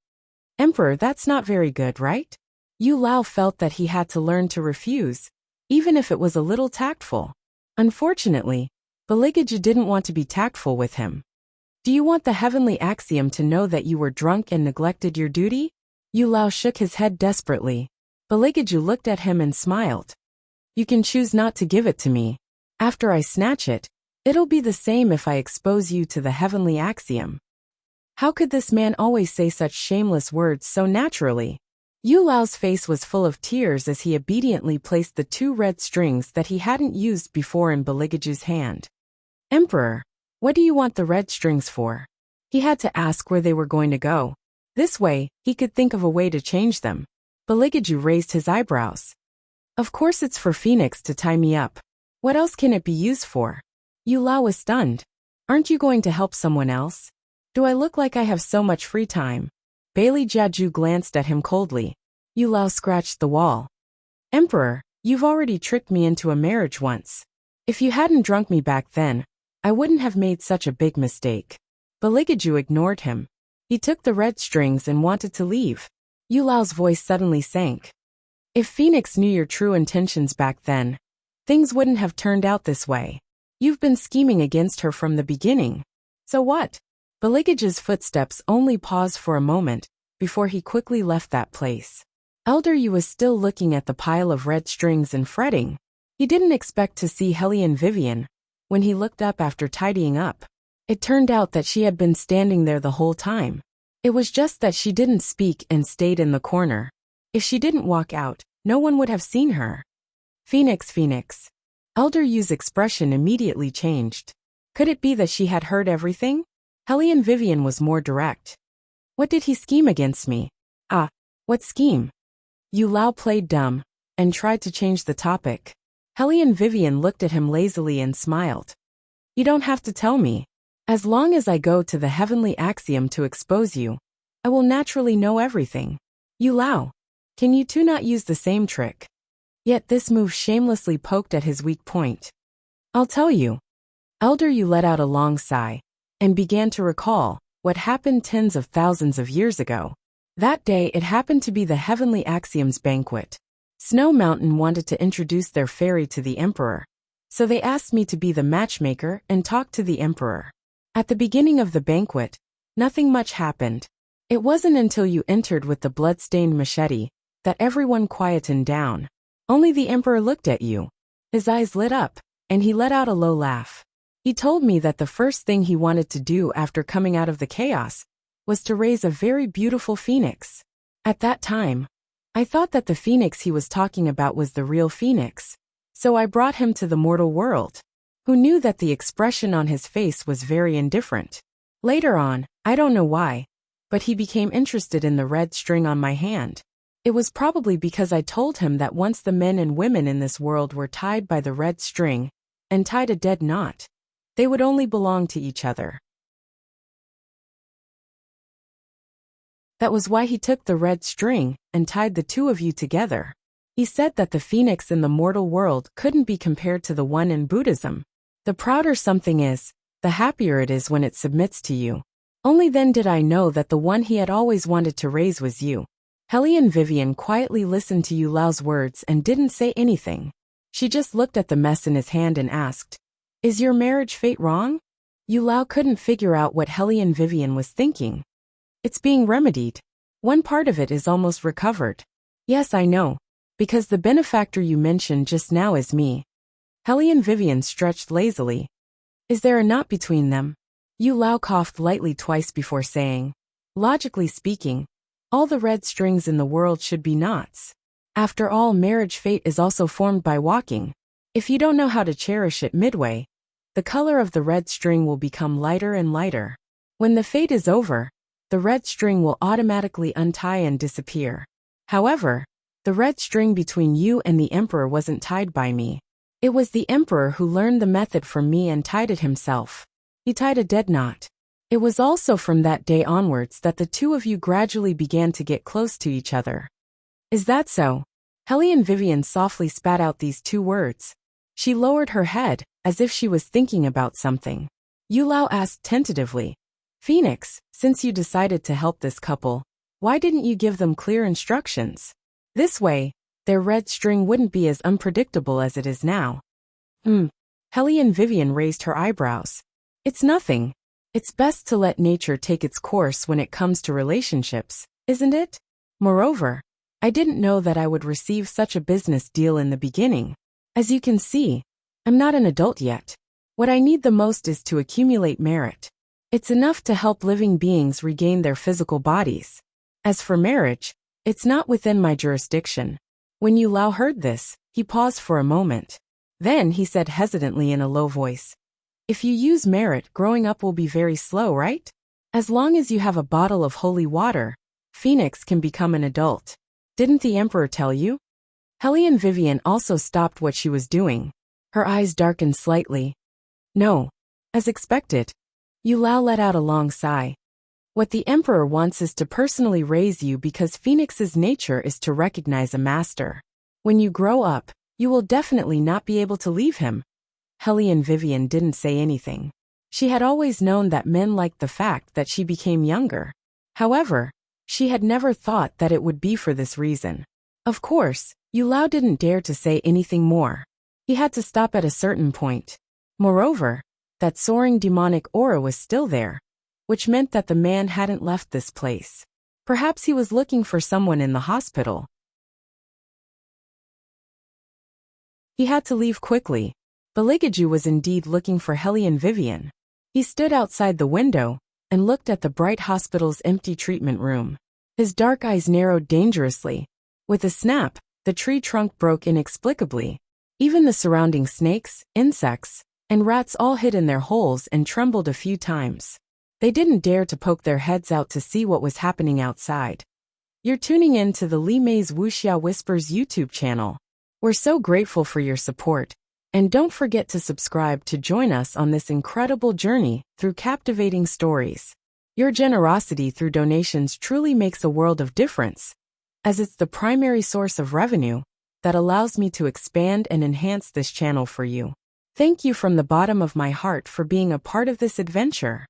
Emperor, that's not very good, right? Yu Lao felt that he had to learn to refuse, even if it was a little tactful. Unfortunately, Beligaju didn't want to be tactful with him. Do you want the heavenly axiom to know that you were drunk and neglected your duty? Yu Lao shook his head desperately. Beligaju looked at him and smiled. You can choose not to give it to me. After I snatch it, it'll be the same if I expose you to the heavenly axiom. How could this man always say such shameless words so naturally? Yu Lao's face was full of tears as he obediently placed the 2 red strings that he hadn't used before in Beligaju's hand. Emperor, what do you want the red strings for? He had to ask where they were going to go. This way, he could think of a way to change them. Baligaju raised his eyebrows. Of course it's for Phoenix to tie me up. What else can it be used for? Yu Lao was stunned. Aren't you going to help someone else? Do I look like I have so much free time? Bailey Jiaju glanced at him coldly. Yu Lao scratched the wall. Emperor, you've already tricked me into a marriage once. If you hadn't drunk me back then, I wouldn't have made such a big mistake. Baligaju ignored him. He took the red strings and wanted to leave. Yu Lao's voice suddenly sank. If Phoenix knew your true intentions back then, things wouldn't have turned out this way. You've been scheming against her from the beginning. So what? Baligaju's footsteps only paused for a moment before he quickly left that place. Elder Yu was still looking at the pile of red strings and fretting. He didn't expect to see Hellion Vivian when he looked up after tidying up. It turned out that she had been standing there the whole time. It was just that she didn't speak and stayed in the corner. If she didn't walk out, no one would have seen her. Phoenix, Phoenix. Elder Yu's expression immediately changed. Could it be that she had heard everything? Hellion Vivian was more direct. What did he scheme against me? Ah, what scheme? Yu Lao played dumb and tried to change the topic. Hellion Vivian looked at him lazily and smiled. You don't have to tell me. As long as I go to the heavenly axiom to expose you, I will naturally know everything. Yu Lao, can you two not use the same trick? Yet this move shamelessly poked at his weak point. I'll tell you. Elder Yu let out a long sigh and began to recall what happened tens of thousands of years ago. That day it happened to be the Heavenly Axioms banquet. Snow Mountain wanted to introduce their fairy to the Emperor, so they asked me to be the matchmaker and talk to the Emperor. At the beginning of the banquet, nothing much happened. It wasn't until you entered with the blood-stained machete that everyone quietened down. Only the Emperor looked at you. His eyes lit up, and he let out a low laugh. He told me that the first thing he wanted to do after coming out of the chaos was to raise a very beautiful phoenix. At that time, I thought that the phoenix he was talking about was the real phoenix, so I brought him to the mortal world. Who knew that the expression on his face was very indifferent? Later on, I don't know why, but he became interested in the red string on my hand. It was probably because I told him that once the men and women in this world were tied by the red string and tied a dead knot, they would only belong to each other. That was why he took the red string and tied the two of you together. He said that the phoenix in the mortal world couldn't be compared to the one in Buddhism. The prouder something is, the happier it is when it submits to you. Only then did I know that the one he had always wanted to raise was you. Hellion Vivian quietly listened to Yu Lao's words and didn't say anything. She just looked at the mess in his hand and asked, Is your marriage fate wrong? Yu Lao couldn't figure out what Hellion Vivian was thinking. It's being remedied. One part of it is almost recovered. Yes, I know, because the benefactor you mentioned just now is me. Hellion Vivian stretched lazily. Is there a knot between them? Yu Lao coughed lightly twice before saying, Logically speaking, all the red strings in the world should be knots. After all, marriage fate is also formed by walking. If you don't know how to cherish it midway, the color of the red string will become lighter and lighter. When the fate is over, the red string will automatically untie and disappear. However, the red string between you and the Emperor wasn't tied by me. It was the Emperor who learned the method from me and tied it himself. He tied a dead knot. It was also from that day onwards that the two of you gradually began to get close to each other. Is that so? Hellion Vivian softly spat out these two words. She lowered her head, as if she was thinking about something. Yu Lao asked tentatively, Phoenix, since you decided to help this couple, why didn't you give them clear instructions? This way, their red string wouldn't be as unpredictable as it is now. Hellion Vivian raised her eyebrows. It's nothing. It's best to let nature take its course when it comes to relationships, isn't it? Moreover, I didn't know that I would receive such a business deal in the beginning. As you can see, I'm not an adult yet. What I need the most is to accumulate merit. It's enough to help living beings regain their physical bodies. As for marriage, it's not within my jurisdiction. When Yu Lao heard this, he paused for a moment. Then he said hesitantly in a low voice, If you use merit, growing up will be very slow, right? As long as you have a bottle of holy water, Phoenix can become an adult. Didn't the Emperor tell you? Hellion Vivian also stopped what she was doing. Her eyes darkened slightly. No. As expected. Yu Lao let out a long sigh. What the Emperor wants is to personally raise you because Phoenix's nature is to recognize a master. When you grow up, you will definitely not be able to leave him. Hellion Vivian didn't say anything. She had always known that men liked the fact that she became younger. However, she had never thought that it would be for this reason. Of course, Yu Lao didn't dare to say anything more. He had to stop at a certain point. Moreover, that soaring demonic aura was still there, which meant that the man hadn't left this place. Perhaps he was looking for someone in the hospital. He had to leave quickly. Baligaju was indeed looking for Hellion Vivian. He stood outside the window and looked at the bright hospital's empty treatment room. His dark eyes narrowed dangerously. With a snap, the tree trunk broke inexplicably. Even the surrounding snakes, insects, and rats all hid in their holes and trembled a few times. They didn't dare to poke their heads out to see what was happening outside. You're tuning in to the Li Mei's Wuxia Whispers YouTube channel. We're so grateful for your support. And don't forget to subscribe to join us on this incredible journey through captivating stories. Your generosity through donations truly makes a world of difference, as it's the primary source of revenue that allows me to expand and enhance this channel for you. Thank you from the bottom of my heart for being a part of this adventure.